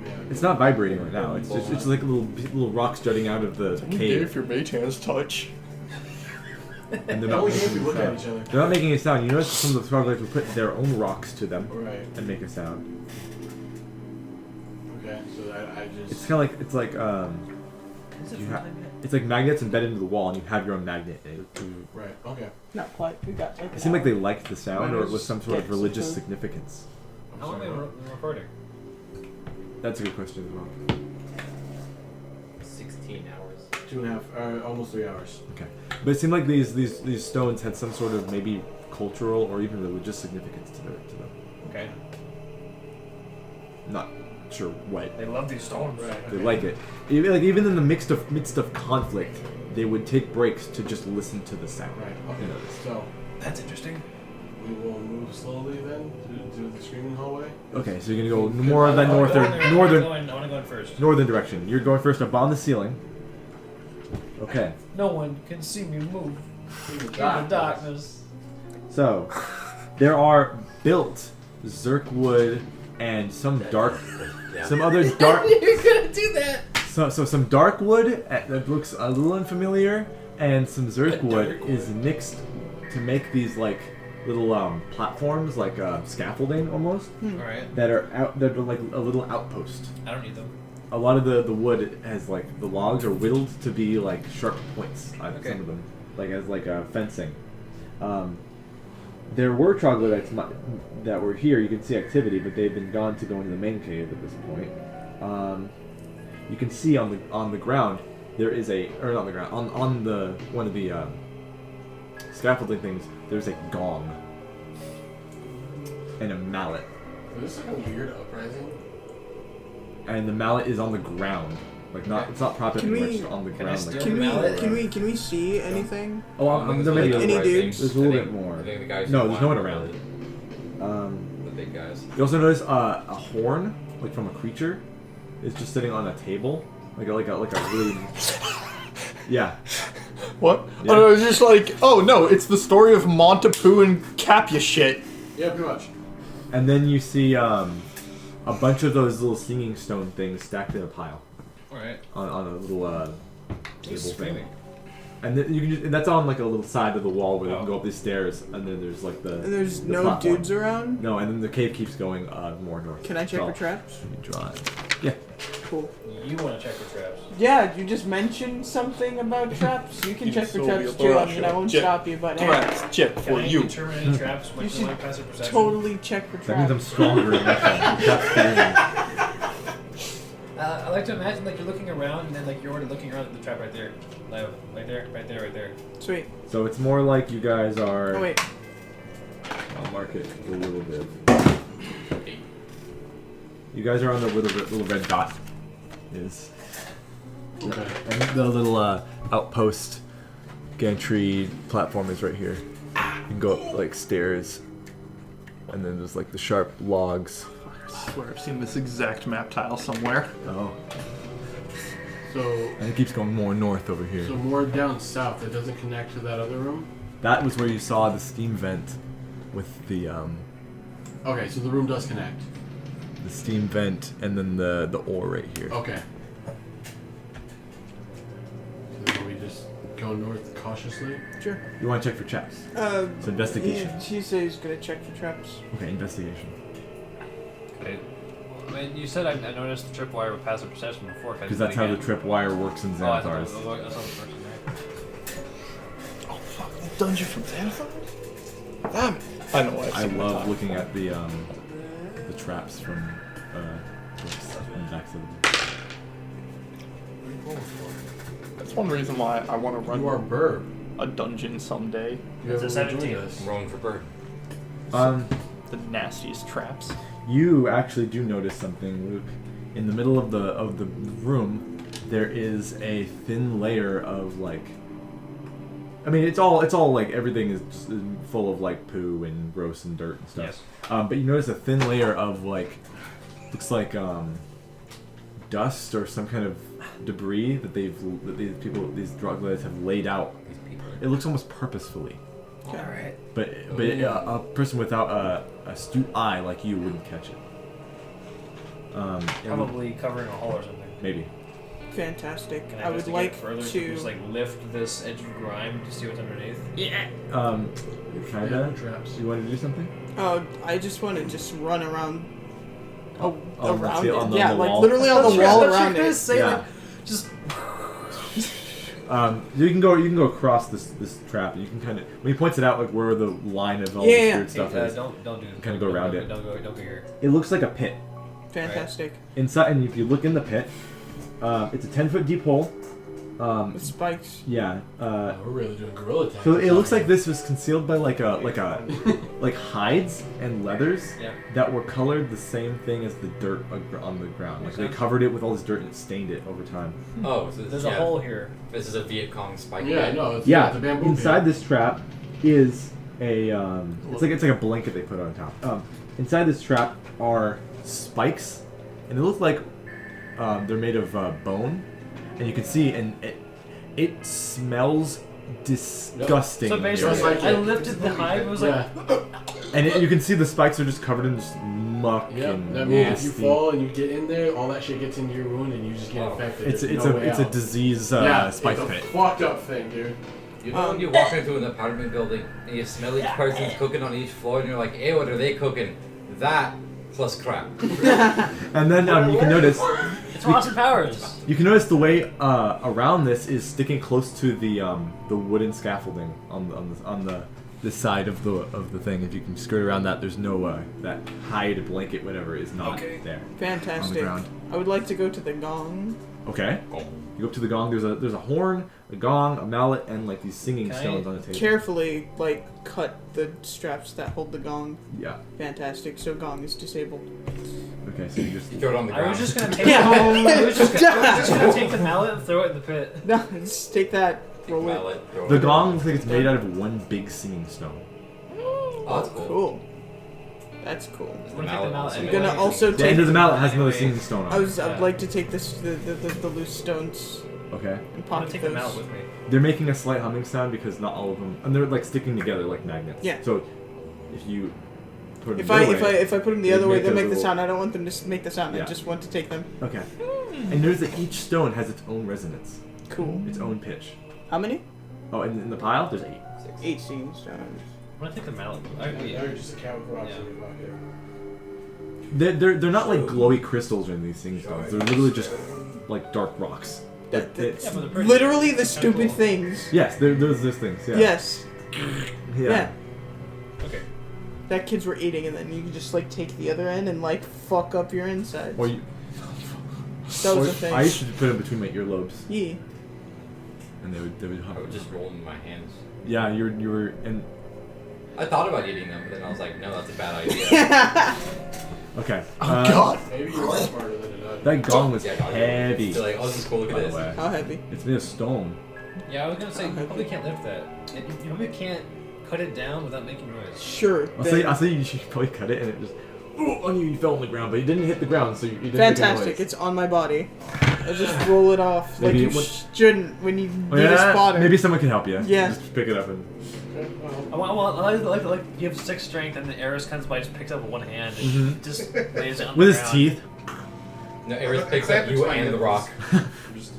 Yeah. It's not vibrating right now. It's just it's like little rocks jutting out of the You cave, if your mage hands touch. and they're not Only making if we a look at sound. each other. They're not making a sound. You notice some of the troglodytes will put their own rocks to them Right. and make a sound. Okay. So I just. It's kind of like it's like magnets embedded into the wall, and you have your own magnet. Right. Okay. Not quite. We got like. It seemed like they liked the sound, or it was Minus some sort of 10, religious so- significance. How long are we recording? That's a good question as well. 16 hours. 2.5, almost 3 hours. Okay, but it seemed like these stones had some sort of maybe cultural or even religious significance to them. Okay. Not sure what. They love these stones. Right. They like it. Even in the midst of conflict, they would take breaks to just listen to the sound. Right. You know, Okay. So That's interesting. we will move slowly then to the screaming hallway. Okay, so you're gonna go more of that northern I want to go in first. northern direction. You're going first up on the ceiling. Okay, No one can see me move In in the darkness. so there are built Zerkwood and some dark, some other dark. You're gonna do that. So some dark wood that looks a little unfamiliar, and some Zerkwood dark is mixed to make these like little platforms, like scaffolding almost, Alright. that are like a little outpost. I don't need them. A lot of the wood has like the logs are whittled to be like sharp points. Okay. Some of them, like as like fencing. there were troglodytes that were here. You can see activity, but they've been gone to go into the main cave at this point. You can see on the ground there is or not on the ground, on the one of the scaffolding things. There's a gong and a mallet, Is this like a weird uprising? and the mallet is on the ground. Like it's not propped up Can anywhere, we- it's on the Can I ground. steal Like, the mallet? Can we see anything? there may be Any dudes? There's a little bit more. I think the guys No, who there's no one won around. The big guys. You also notice a horn, like from a creature, is just sitting on a table, like a really yeah. What? Yeah. Oh, no, it's just like, oh no, it's the story of Montepoo and Capia shit. Yeah, pretty much. And then you see a bunch of those little singing stone things stacked in a pile Alright. on a little table thing. Screaming. And then you can and that's on like a little side of the wall where you can Oh. go up these stairs, and then there's like the And there's the no platform. dudes around? No, and then the cave keeps going more north. Can I check So, for traps? let me draw it. Yeah. Cool. You want to check for traps. Yeah, you just mentioned something about traps. You can check for Soviet traps too. I mean, I Russia. won't Check. stop you, but hey, Traps, check Can for I you. determine any traps You with should my passive perception? totally check for That means I'm traps. stronger in that. That's crazy. I like to imagine like you're looking around and then like you're already looking around at the trap right there. Like, right there, right there, right there. Sweet. So it's more like you guys are. Oh wait. I'll mark it a little bit. You guys are on the little red dot. Is. Okay. And the little outpost gantry platform is right here. You can go up like stairs, and then there's like the sharp logs. I swear I've seen this exact map tile somewhere. Oh, So, and it keeps going more north over here. so more down south. That doesn't connect to that other room. That was where you saw the steam vent, with the Okay, so the room does connect. steam vent, and then the ore right here. Okay. So then we just go north cautiously. Sure. You want to check for traps? So investigation. He says he's gonna check for traps. Okay, investigation. Okay. I mean, you said I noticed the tripwire with passive perception before. Because that's how the tripwire works in Oh, I thought Xanathar's. that's not the first one, right? Oh fuck, the dungeon from Xanathar? Damn it. I know why. I love looking at the traps from backs of the That's one reason why I want to run You are Burb. a dungeon someday. You It's a ever enjoyed 17. this? Rolling for bird. The nastiest traps. You actually do notice something, Luke. In the middle of the room, there is a thin layer of like. I mean, it's all like everything is just full of like poo and gross and dirt and stuff. Yes. But you notice a thin layer of like, looks like dust or some kind of debris that these troglodytes have laid out. These people. It looks almost purposefully. Alright. But a person without a astute eye like you wouldn't catch it. It would- Probably covering a hole or something. maybe. Fantastic. Can I would investigate like further to. just like lift this edge of grime to see what's underneath? Yeah. Kinda. Traps. You want to do something? Oh, I just want to just run around. Oh, around let's see, it. on the- Yeah, on the like wall. literally on the wall around it. Say, Yeah. like, just You can go across this trap. You can kind of when he points it out like where the line of all Yeah, the yeah. weird stuff is. don't do this. Kinda go around it. Don't go here. It looks like a pit. Fantastic. Inside, and if you look in the pit, it's a 10-foot deep hole. With spikes. Yeah. We're really doing gorilla tactics. So it looks like this was concealed by like hides and leathers Yeah. that were colored the same thing as the dirt on the ground. Like they covered it with all this dirt and stained it over time. Oh, so There's a hole here. This is a Viet Cong spike. Yeah, pit. no, it's Yeah. it's a bamboo Inside pit. this trap is a it's like a blanket they put on top. Inside this trap are spikes, and they look like they're made of bone, and you can see and it smells disgusting. So basically, Just like I it. lifted the hive. It was like, And you can see the spikes are just covered in just muck Yeah, and that means if you nasty. fall and you get in there, all that shit gets into your wound and you just get Wow. infected. It's There's it's no a way it's a out. disease Yeah, spike it's a pit. fucked up thing, dude. You know when you walk into an apartment building and you smell each person's cooking on each floor and you're like, hey, what are they cooking? That plus crap. And then you can notice it's Austin Powers. you can notice the way around this is sticking close to the wooden scaffolding on the side of the thing. If you can skirt around that, there's no that hide blanket, whatever, is not there. Fantastic. ground. I would like to go to the gong. Okay. You go up to the gong. There's a horn, a gong, a mallet, and like these singing Can I stones on the table. Carefully, like, cut the straps that hold the gong. Yeah. Fantastic. So gong is disabled. Okay, so you just You throw it on the I ground. was just gonna take. Yeah. I was just gonna take the mallet and throw it in the pit. No, just take that. Roll it. Mallet, throw it the on gong looks like it's made out of one big singing stone. Oh, that's cool. Cool. That's cool. I'm gonna take the mallet mallet. also. I'm anyway. gonna also The end take. of the mallet has another Anyways, singing stone on it. I'd like to take this the loose stones Okay. and I'm gonna pocket take the those. mallet with me. They're making a slight humming sound because not all of them, and they're like sticking together like magnets. Yeah. So if you put them If the I other way, if I put them the they'd other way, make they'll a make the little- sound. I don't want them to make the sound. Yeah. I just want to take them. Okay. And notice that each stone has its own resonance, Cool. its own pitch. How many? Oh, and in the pile, there's 8. 8 singing stones. I'm gonna take the mallet. Now you're just a cat with rocks in your pocket. They're not like glowy crystals or anything singing stones. They're literally just like dark rocks. That, It's- Yeah, but they're pretty. literally the Kinda stupid cool. things. yes, those things. Yeah. Yes. Yeah. Okay. That kids were eating, and then you could just like take the other end and like fuck up your insides. Or you, That was or a thing. I used to put them between my earlobes, Yeah. and they would I hum. would just roll them in my hands. Yeah, you were and I thought about eating them, but then I was like, no, that's a bad idea. okay. Oh God. Maybe you're smarter than it is. That gong was Yeah, no, heavy. They're like, oh, this is cool. Look at By the this. way, How heavy? it's made of stone. Yeah, I was gonna say you probably can't lift that. And you probably can't cut it down without making noise. Sure. I'll say you should probably cut it, and it just on you. You fell on the ground, but you didn't hit the ground, so you didn't make a Fantastic. noise. It's on my body. I just roll it off like Maybe you it would- shouldn't when you Oh, need a yeah, spotter. maybe someone can help you. Yeah. Just pick it up and. I like you have 6 strength and the Eris comes by, just picks up with one hand and just lays it on With the his ground. teeth. No, Eris picks up you and the rock. Just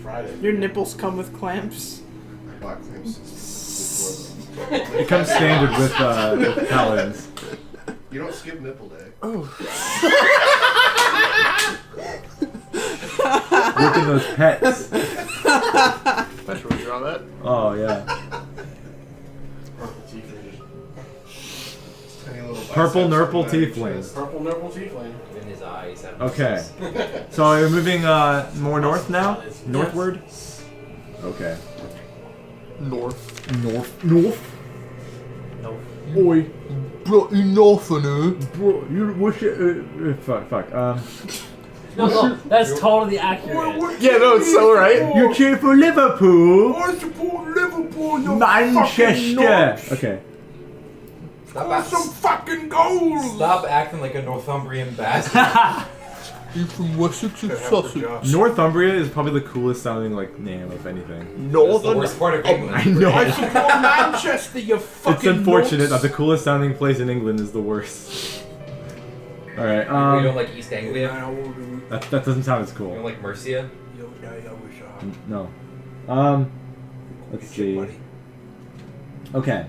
Friday. Your nipples come with clamps. black things. It comes standard with paladins. You don't skip nipple day. Look at those pets. I should draw that. Oh yeah. Purple tiefling. Tiny little Purple biceps nurple on that tiefling. chest. Purple nipple tiefling. In his eyes. Have Okay. So are we moving more north now? Northward? Okay. North. North? No. Oi. Bro, enough on it. Bro, you what's your fuck. No, that's totally accurate. Yeah, no, it's so right. You cheer for Liverpool? I support Liverpool, you Manchester. Okay. Stop, fucking goals! stop acting like a Northumbrian bastard. You from Wessex and Could have the Sussex? job. Northumbria is probably the coolest sounding like name of anything. That's the Northern. worst part of England. I know. I support Manchester, you fucking It's unfortunate that nuts. the coolest sounding place in England is the worst. Alright, You don't like East Anglia? that doesn't sound as You cool. don't like Mercia? No. Let's see. Okay.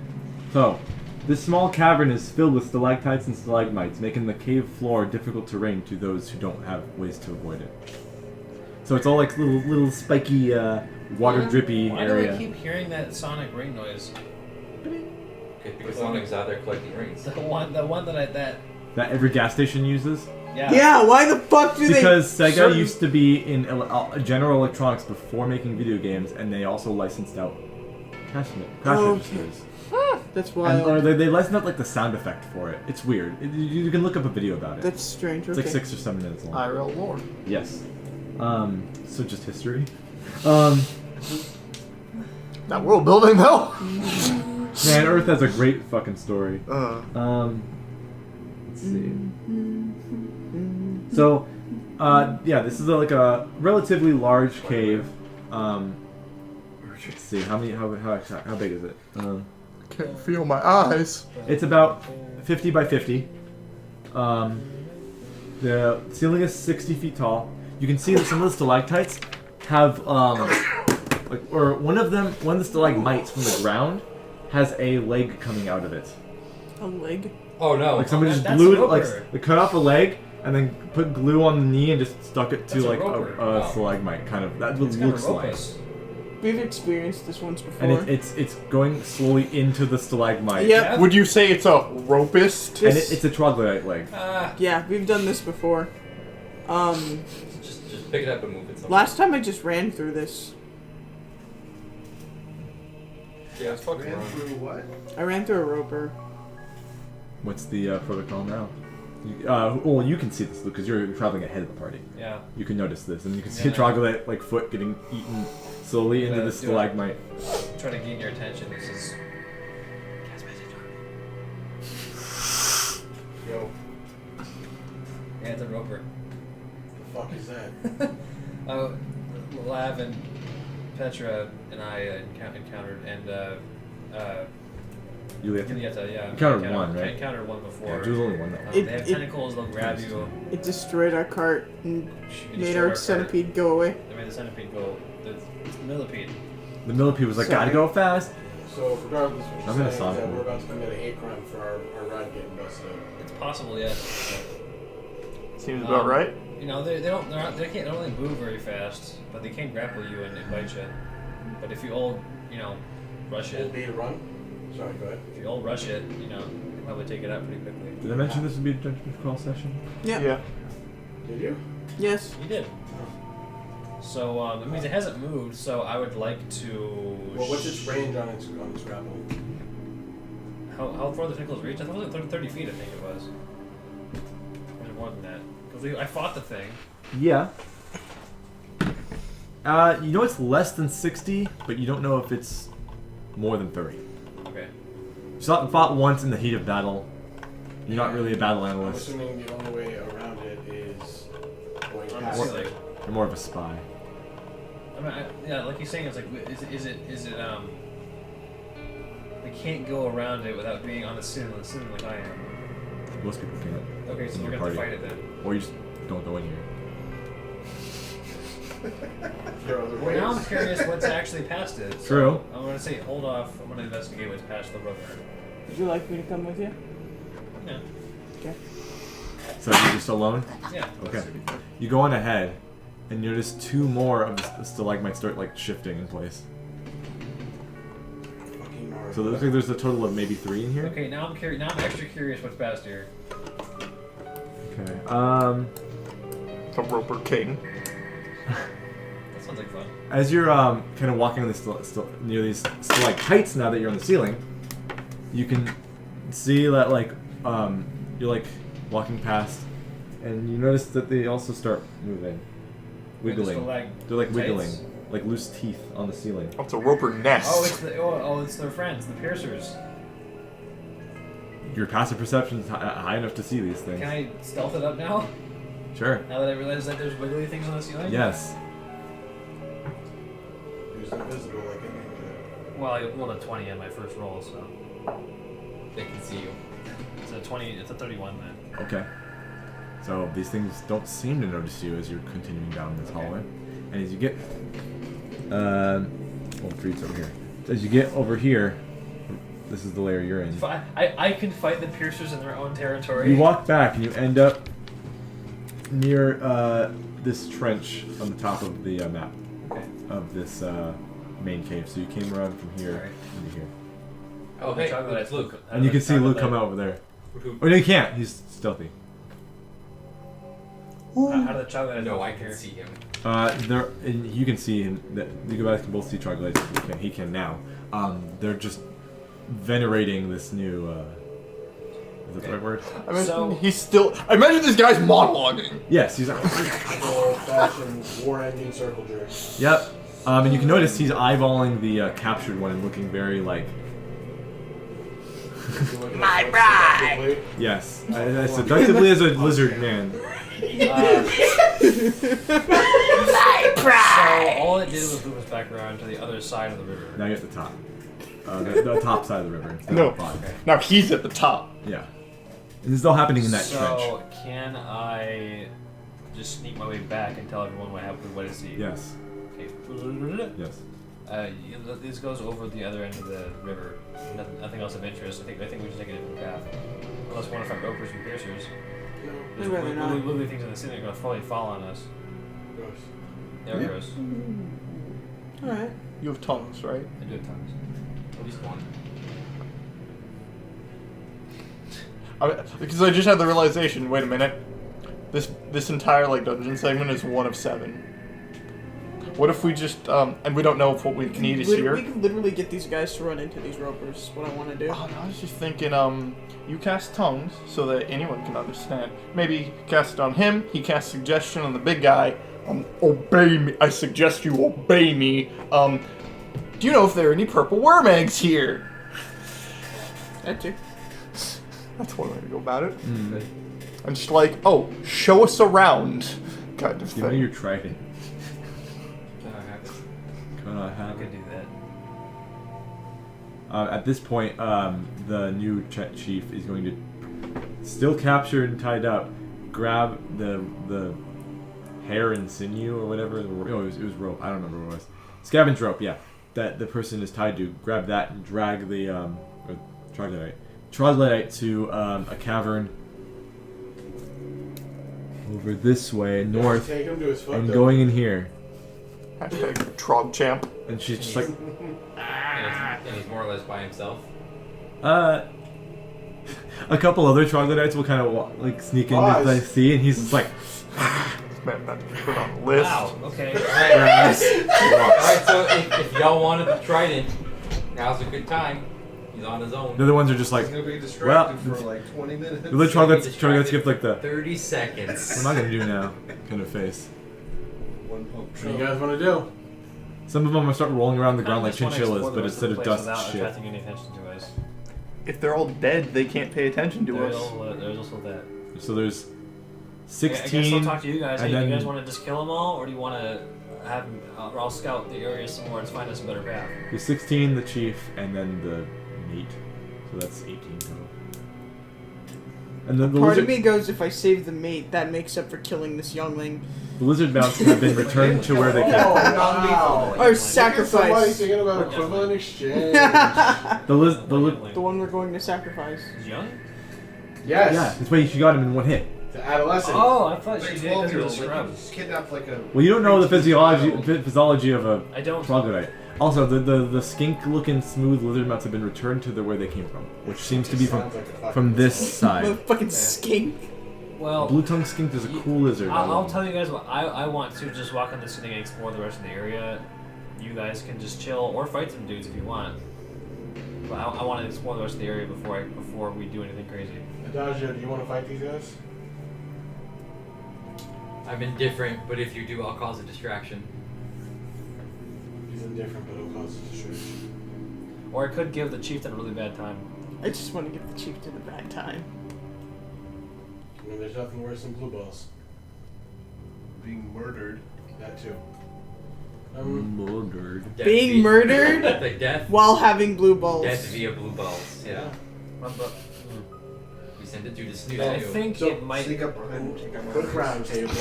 So, this small cavern is filled with stalactites and stalagmites, making the cave floor difficult terrain to those who don't have ways to avoid it. So it's all like little spiky, water drippy Why do I area. keep hearing that sonic ring noise? Okay, because Sonic's out there collecting rings. The one that That every gas station uses. yeah. Yeah, why the fuck do Because they? Sega used to be in general electronics before making video games, and they also licensed out cash Oh, registers. That's And wild. or they licensed out like the sound effect for it. It's weird. You can look up a video about it. That's strange. It's Okay. like 6 or 7 minutes long. IRL lore. Yes. So just history. That world building though. Man, Earth has a great fucking story. Let's see. So, yeah, this is like a relatively large cave. Let's see, how big is it? Can't feel my eyes. It's about 50 by 50. The ceiling is 60 feet tall. You can see that some of the stalactites have, one of the stalagmites from the ground has a leg coming out of it. A leg. Oh no. Like somebody just that's glued, a like roper. they cut off a leg and then put glue on the knee and just stuck it to That's a like roper. a Wow. stalagmite, kind of. That's what It's it gonna looks rope like. us. We've experienced this once before. And it's going slowly into the stalagmite. Yep. Would you say it's a ropist? And it's a troglodyte leg. Yeah, we've done this before. Just pick it up and move it somewhere. Last time I just ran through this. Yeah, it's fucking Ran wrong. through what? I ran through a roper. What's the protocol now? Well, you can see this because you're traveling ahead of the party. Yeah. You can notice this, and you can see a Yeah. troglodyte like foot getting eaten slowly into Yeah, the do it. stalagmite. Try to gain your attention. This is. Yo, Yeah, it's a roper. the fuck is that? Lav and Petra and I encountered, and Julieta. Julieta, yeah. Encountered one, right? I encountered one before. Yeah, there's only one though. It- They have it- tentacles, they'll grab you. It destroyed our cart and It made destroyed our cart. centipede go away. They made the centipede go. The millipede. The millipede was like, Sorry. gotta go fast. So regardless, what I'm you're gonna saying stop is that him. we're about to commit a hate crime for our ride getting busted up. It's possible, yes. Seems about right. You know, they can't really move very fast, but they can grapple you and bite you. But if you all, rush Hold it, B to run. Sorry, go ahead. if you all rush it, you can probably take it out pretty quickly. Did I mention this would be a judgment call session? Yeah. Did you? Yes. You did. So it means it hasn't moved. So I would like to. Well, what's its range on its grapple? How far the tentacles reach? I thought it was like 30 feet. I think it was. Or more than that. Because I fought the thing. Yeah. You know it's less than 60, but you don't know if it's more than 30. Okay. You fought once in the heat of battle. You're not really a battle I'm analyst. assuming the only way around it is going On the past ceiling. it. You're more of a spy. I mean, yeah, like he's saying, it's like, is it we can't go around it without being on the ceiling like I am. Most people can't. Okay, so In we're your gonna have to party. fight it then. Or you just don't go in here. There are other Well, now I'm ways. curious what's actually past it. So True. I'm gonna say, hold off. I'm gonna investigate what's past the roper. Would you like me to come with you? Yeah. Okay. So you're just alone? Yeah. Okay. You go on ahead, and you notice two more of the stalagmites start like shifting in place. Fucking Naruto. So it looks like there's a total of maybe 3 in here. Okay, now I'm curious. Now I'm extra curious what's past here. Okay. The roper king. That sounds like fun. As you're kind of walking on this near these stalactites now that you're on the ceiling, you can see that you're like walking past, and you notice that they also start moving, wiggling. They're like wiggling, like loose teeth on the ceiling. Oh, it's a roper nest. It's their friends, the piercers. Your passive perception is high enough to see these things. Can I stealth it up now? Sure. Now that I realize that there's wiggly things on the ceiling? Yes. Who's invisible like a ninja. Well, I rolled a 20 on my first roll, so They can see you. it's a 20. It's a 31 then. Okay. So these things don't seem to notice you as you're continuing down this hallway, and as you get, Creed's over here. As you get over here, this is the layer you're in. I can fight the piercers in their own territory. You walk back and you end up near this trench on the top of the map Okay. of this main cave. So you came around from here Alright. into here, Oh, hey, it's Luke. and you can see Luke come out over there. Oh no, you can't. He's stealthy. How do the troglodytes No, look I from can here? see him. There, and you can see him. That you guys can both see troglodytes. He can now. They're just venerating this new. Is that the right word? I imagine So- he's still. I imagine this guy's monologuing. Yes, he's. Old-fashioned war-ending circle jerk. Yep. And you can notice he's eyeballing the captured one and looking very like. My bride! Yes, as seductively as a lizard man. So all it did was move us back around to the other side of the river. Now you're at the top. The top side of the river. instead of No. the bottom. Okay. Now he's at the top. Yeah. And this is all happening in that trench. So can I just sneak my way back and tell everyone what happened? What I see? Yes. Okay. Yes. This goes over the other end of the river. Nothing else of interest. I think we should take a different path. Unless we want to fight ropers and piercers. There's I'd rather not. wiggly things in the ceiling are going to probably fall on us. Gross. There it Yeah. goes. Alright. You have tongues, right? I do have tongues. At least one. Because I just had the realization. Wait a minute. This entire like dungeon segment is 1 of 7. What if we just and we don't know if what we need is here? We can literally get these guys to run into these ropers. What I want to do. Oh, no, I was just thinking, you cast tongues so that anyone can understand. Maybe cast it on him, he casts suggestion on the big guy. Obey me. I suggest you obey me. Do you know if there are any purple worm eggs here? That too. That's one way to go about it. I'm just like, oh, show us around, kind of Give me thing. your trident. Can I have it? Can I I have could it? do that. At this point, the new chief is going to, still captured and tied up, grab the hair and sinew or whatever. No, it was rope. I don't remember what it was. Scavenge rope. Yeah, that the person is tied to. Grab that and drag the troglodyte to a cavern over this way north, Take him to his foot. and though. going in here. Hashtag Trog champ. And she's just like, And he's more or less by himself. a couple other troglodytes will kind of like sneak into Pause. the sea, and he's just like, Man, that's put on the list. Wow. Okay. Alright, so if y'all wanted the trident, now's a good time. He's on his own. the other ones are just like, He's gonna be distracted well, for like 20 minutes. the other troglodytes give like the, 30 seconds. what am I gonna do now kind of face. One pump. What do you guys want to do? Some of them will start rolling around the ground like I just wanna chinchillas, explore the but rest instead of of the place dust, without shit. attracting any attention to us. If they're all dead, they can't pay attention to There's us. also that. So there's I guess I'll 16, talk to you guys. and Hey, then you guys want to just kill them all, or do you want to have? Or I'll scout the area some more and find us a better path. there's 16, the chief, and then the mate. So that's 18 total. And then the Part of lizard, me goes, if I save the mate, that makes up for killing this youngling. the lizard mounts have been returned to where they came from. wow. Or Somebody sacrifice. thinking about equivalent exchange. The one we're going to sacrifice. He's young. Yes. Yeah, that's why she got him in one hit. The adolescent. Oh, I thought she Like did because he was a 12-year-old, scrub. kidnapped like a. Well, you don't know the 18-year-old. physiology of a I don't. troglodyte. Also, the skink-looking smooth lizard mounts have been returned to where they came from, which seems to be from Sounds like a fucking from this assault. side. Fucking skink. Well, Blue tongue skink is a cool lizard. I'll tell you guys what I want to just walk on this thing and explore the rest of the area. You guys can just chill or fight some dudes if you want. But I want to explore the rest of the area before we do anything crazy. Adagio, do you want to fight these guys? I'm indifferent, but if you do, I'll cause a distraction. He's indifferent, but he'll cause a distraction. Or I could give the chieftain a really bad time. I just want to give the chieftain a bad time. I mean, there's nothing worse than blue balls. Being murdered. That too. Murdered. Death Being via- murdered Like death. while having blue balls. Death via blue balls. Yeah. But We send it through the snooze. I too. think So, it might. Sneak up behind him, take out my Quick round table.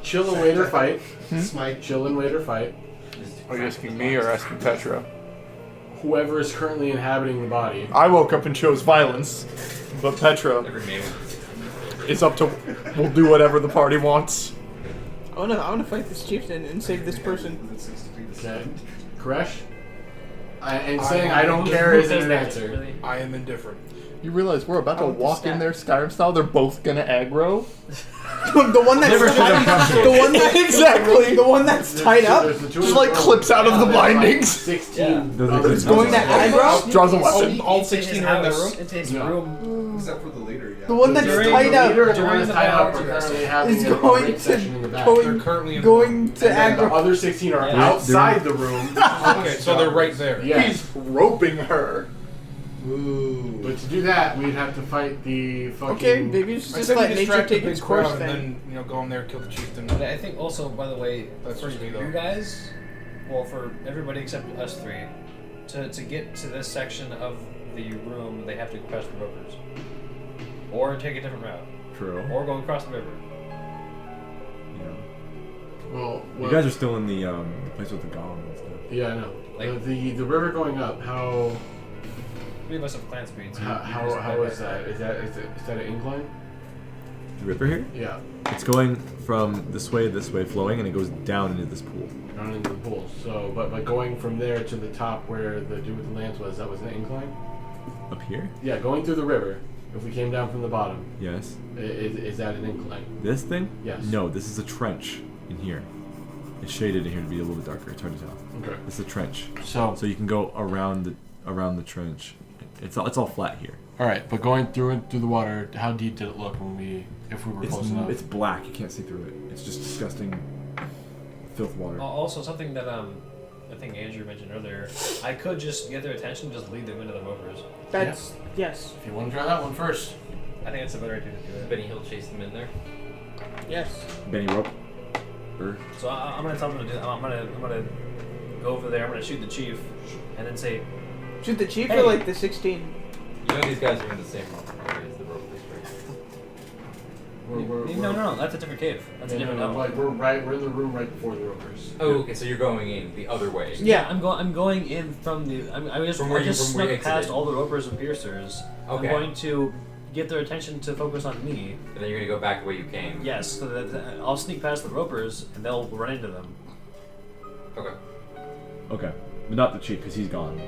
Chill and wait or fight. Smite. Chill and wait or fight. Are you asking me or asking Petra? Whoever is currently inhabiting the body. I woke up and chose violence, but Petra Every man. is up to. We'll do whatever the party wants. I wanna fight this chieftain and save this person. Okay. Koresh? And saying I don't care isn't an answer. Really? I am indifferent. You realize we're about to I want the walk stat. in there Skyrim style. They're both gonna aggro. The one that's Never should have come to the one that Exactly. the one that's tied up Just like clips out of the bindings. 16. Doesn't is going to aggro. Draws a weapon. All 16 are in that room? Into his No. room. Except for the leader, yeah. The one that's During- tied up Leader and the During one that's the tied up battle, are currently having is a going break to session in the back. going- They're currently in going to And then the aggro. other 16 are Yeah. outside the room. Okay, so they're right there. Yes. Roping her. Ooh. But to do that, we'd have to fight the fucking. Okay, maybe it's I just said we let nature distract take the its big course crowd and then. then go in there, kill the chieftain. But I think also, by the way, That's for just me, you though. guys, well, for everybody except us three, to get to this section of the room, they have to go past the ropers, or take a different route, True. or go across the river. Yeah. Well, You guys are still in the place with the gong and stuff. Yeah, I know. Like- The river going up. How Three of us have clan speed. So how is that? Is that an incline? The river here? Yeah, It's going from this way, flowing, and it goes down into this pool. down into the pool. So, but going from there to the top where the dude with the lance was, that was an incline? Up here? Yeah, going through the river, if we came down from the bottom, Yes. is that an incline? This thing? Yes. No, this is a trench in here. It's shaded in here to be a little bit darker. It's hard to tell. Okay. It's a trench. So, So you can go around the trench. It's all flat here. all right, but going through the water, how deep did it look if we were close enough? It's black. You can't see through it. It's just disgusting filth water. Also, something that I think Andrew mentioned earlier, I could just get their attention, just lead them into the ropers. That's yes. If you want to try that one first. I think it's a better idea to do it. Benny Hill chase them in there. Yes. Benny rope. So I'm gonna tell them to do. I'm gonna go over there. I'm gonna shoot the chief, and then say, Shoot the chief Hey. or like the 16? You know these guys are in the same area as the ropers, right? no, that's a different cave. That's a different tunnel. Like we're in the room right before the ropers. Oh, okay. So you're going in the other way. Yeah. I'm going in from the. I just From where you snuck exited. past all the ropers and piercers. Okay. I'm going to get their attention to focus on me. And then you're gonna go back the way you came. Yes, so that I'll sneak past the ropers and they'll run into them. Okay. Okay. But not the chief, because he's gone.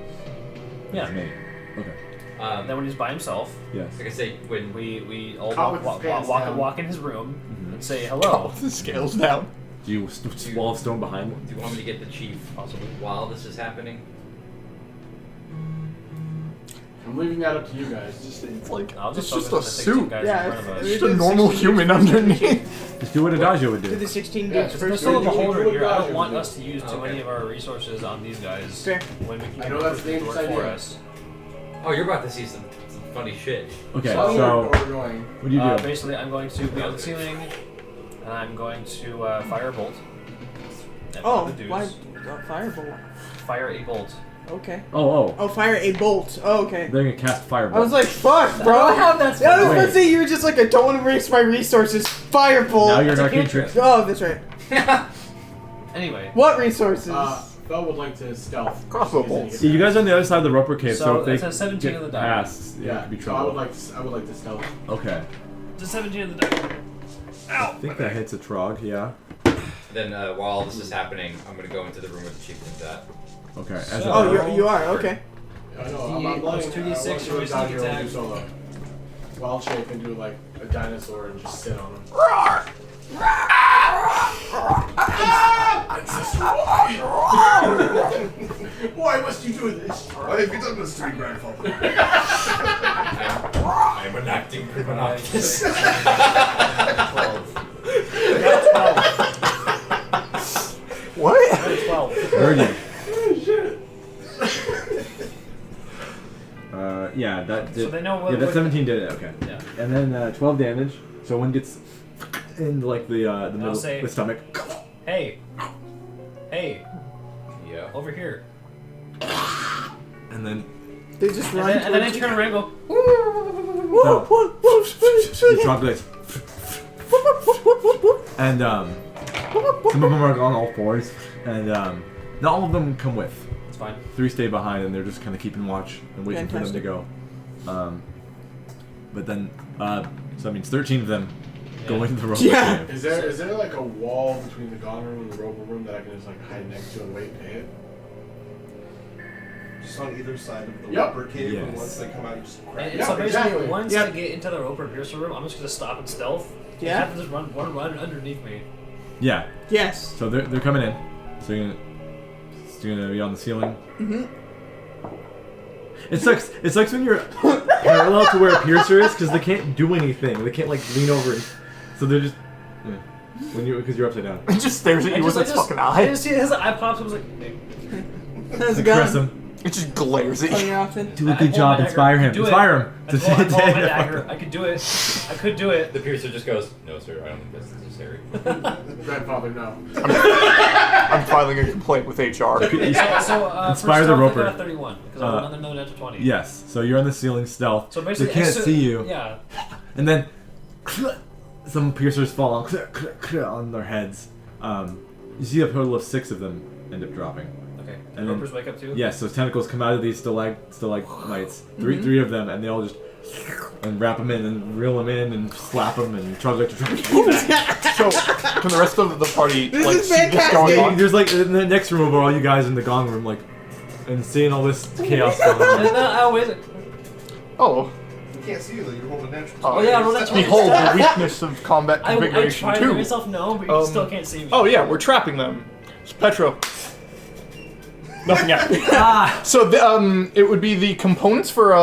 Yeah. It's me. Okay. Then when he's by himself, Yes. Like I say, when we all Caught with his pants down. walk in his room Mhm. and say hello. The scales down. Do you wall of stone behind him? do you want me to get the chief Possibly. while this is happening? I'm leaving that up to you guys. It's like I'll it's just just a focus on the 16 suit. guys Yeah, in front of us. it's- Just a normal human underneath. Just do what Adagio would Do do. the 16 Yeah, dudes just first. There's still a You- you beholder would here. I don't dodge want everything. us to use too Okay. many of our resources on these guys Fair. when we can I know that's the work inside for idea. us. Oh, you're about to see some funny shit. Okay, Tell me so where we're going. what do you do? Basically, I'm going to be on the ceiling, and I'm going to fire a bolt. at one Oh, of the dudes. why? Firebolt. Fire a bolt. Okay. Oh, Oh, fire a bolt. Oh, okay. they're gonna cast firebolt. I was like, fuck, bro. I don't know how that's Yeah, I was about to Wait. say you were just like, I don't want to waste my resources. Firebolt. now you're an That's a arcane cantrip. trick. Oh, that's right. Anyway, What resources? Fel would like to stealth. Crossbow He's gonna bolts. get Yeah, you guys are on the other side of the roper cave, so, So if they it's a 17 get on the die. past, it Yeah, could be so trouble. I would like to stealth. Okay. it's a 17 in the die. I think that hits a Trog, yeah. Then while this is happening, I'm gonna go into the room with the chieftain's at. Okay. As So- Oh, you are okay. I know. D8 I'm plus letting 2d6 I'll let or down sneak here and do attack. solo. Wild shape and do like a dinosaur and just sit on him. Why must you do this? Why have you done this to me, grandfather? I am enacting prima noctis. 12. What? 12. Birdie. Yeah, that did. So they know what- yeah, that what- 17 did it. Okay. Yeah. And then 12 damage. So one gets in like the middle, say- the stomach. Hey. Hey. Yeah. Over here. And then They just And run. then I towards turn around and go, no, the Trog goes. And some of them are on all fours, and not all of them come with. it's fine. 3 stay behind, and they're just kind of keeping watch and waiting for them to Fantastic. go. But then, so that means 13 of them go Yeah. into the roper Yeah. cave. Is there like a wall between the gone room and the rover room that I can just like hide next to and wait and hit? Just on either side of the Yep. upper cave, and Yes. once they come out, you just crack And it. Yeah, so basically, exactly. once Yep. I get into the roper piercer room, I'm just gonna stop and stealth. You Yeah. have to just run underneath me. Yeah. Yes. So they're coming in. So you're gonna be on the ceiling. Mhm. It sucks when you're parallel to where a piercer is because they can't do anything. They can't like lean over. So they're just because you're upside down. It just stares at you with its fucking I eye. just see his eye pops. I was like, hey. How's it Caress going? him. It just glares at Oh, you. you're often. Do a I good pull job. my Inspire dagger. him. Do it. Inspire him. I pull my dagger. I could do it. I could do it. The piercer just goes, "No, sir, I don't think that's necessary." Grandfather, no. I'm filing a complaint with HR. So Inspire for the stealth, roper. I got a 31 because I rolled another natural 20. Yes. So you're on the ceiling stealth. So basically, they can't see you. Yeah. And then some piercers fall on their heads. You see a total of 6 of them end up dropping. Okay. And The then- ropers wake up too. Yes, so tentacles come out of these stalagmites. Three of them, and they all just and wrap them in and reel them in and slap them and Trog So, can the rest of the party like is see this going on? There's like in the next room over all you guys in the gong room, like, and seeing all this chaos going on. Oh, wait. Oh, You can't see you though. You're holding natural. Oh, yeah, roll natural. behold the weakness of combat I configuration tried to make 2. myself know, but you still can't see me. Oh yeah, we're trapping them. So Petro. Nothing happened. Ah! So it would be the components for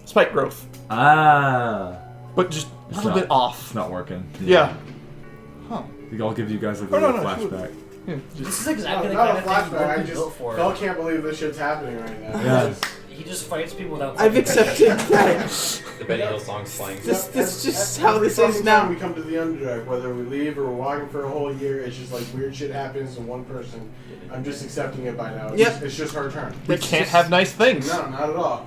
spike growth, Ah. but just a It's little not- bit off. It's not working. Yeah. Huh. I'll give you guys like a Oh, no, little no, flashback. This is exactly the Not kind a of thing flashback. I Loki just built for. Phil can't believe this shit's happening right now. Yeah. He just fights people without. I've accepted that. The Benny Hill song's playing. This is just Every how this fucking is time now. we come to the Underdark, whether we leave or we're walking for a whole year, it's just like weird shit happens to one person. I'm just accepting it by now. Yep. It's just her turn. We can't have nice things. No, not at all.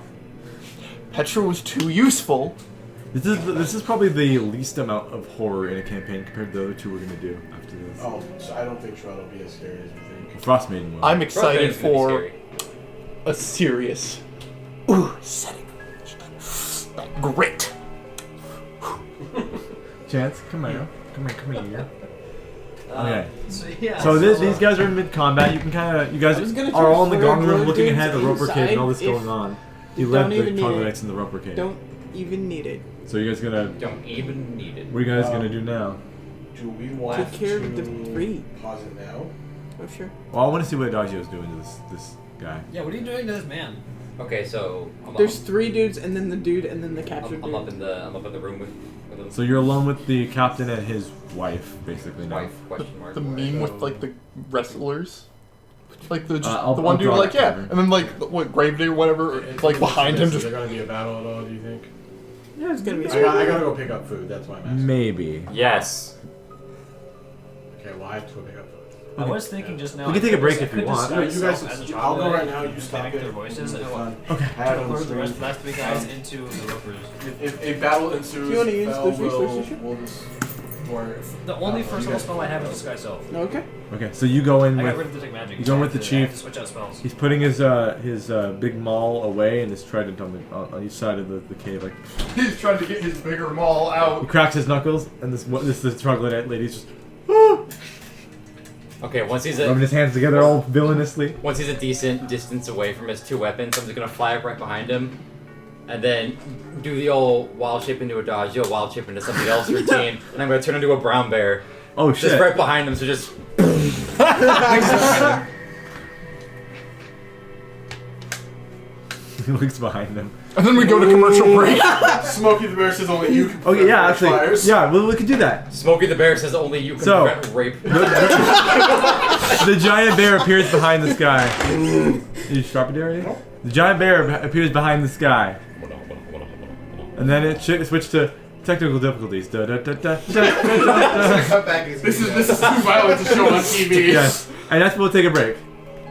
Petra was too useful. This is probably the least amount of horror in a campaign compared to the other two we're gonna do after this. Oh, so I don't think Shred will be as scary as you think. Frost Maiden will. I'm excited Frostbane's gonna be for scary. a serious setting. Grit. Chance, come here. Come here. Okay. So, yeah, So these guys are in mid-combat. You can kind of, you guys I was gonna are all in the transfer gong room road looking dudes ahead, the roper cave and all this inside going on. You don't left the even need it. troglodytes in the roper cave. Don't even need it. So you guys gonna, Don't even need it. what are you guys gonna do now? Do we want Take care to of the three. pause it now? Oh, sure. Well, I want to see what Adagio's doing to this guy. Yeah, what are you doing to this man? Okay, so There's 3 dudes, and then the dude, and then the captured I'm up dude. in the room with the So you're alone with the captain and his wife, basically now. wife question mark. The meme with like the wrestlers. Like the I'll one dude draw like that yeah, cover. and then like what Gravedigger whatever like behind him Is just there gonna be a battle at all? Do you think? Yeah, it's gonna be. I gotta go pick up food. That's why I'm asking. Maybe. Yes. Okay, well I have to go pick up food. I was thinking just now. We can take a break I if could you want. disguise You guys, myself as a I'll go troglodyte right now. You and stop mimic it. their voices. And It's fine. Okay. I have lure the rest it. of the guys into the ropers. If a battle ensues, Do you wanna use Bell those resources? we'll just. Or, The only you first level guys- spell I have is disguise self. Okay. Okay, so you go in I got rid with. of detect magic. You go with the I have chief. to switch out spells. He's putting his big maul away and his trident on each side of the cave. Like he's trying to get his bigger maul he out. cracks his knuckles, and this troglodyte lady's just Okay, once he's rubbing a his hands together all villainously. once he's a decent distance away from his 2 weapons, I'm just gonna fly up right behind him, and then do the old wild shape into a dodge, wild shape into something else routine, and I'm gonna turn into a brown bear. Oh Just shit! right behind him, so just He looks behind him. And then we go to commercial break. Smokey the Bear says only you can Okay, yeah, prevent actually, fires. yeah, well, we could do that. Smokey the Bear says only you can So- prevent rape. The giant bear appears behind this guy. You sharp it already? The giant bear appears behind this guy. And then it switched to technical difficulties. Da, da, da, da, da, da, da. Come back and This is too violent to show on TV. Yes, and that's we'll take a break.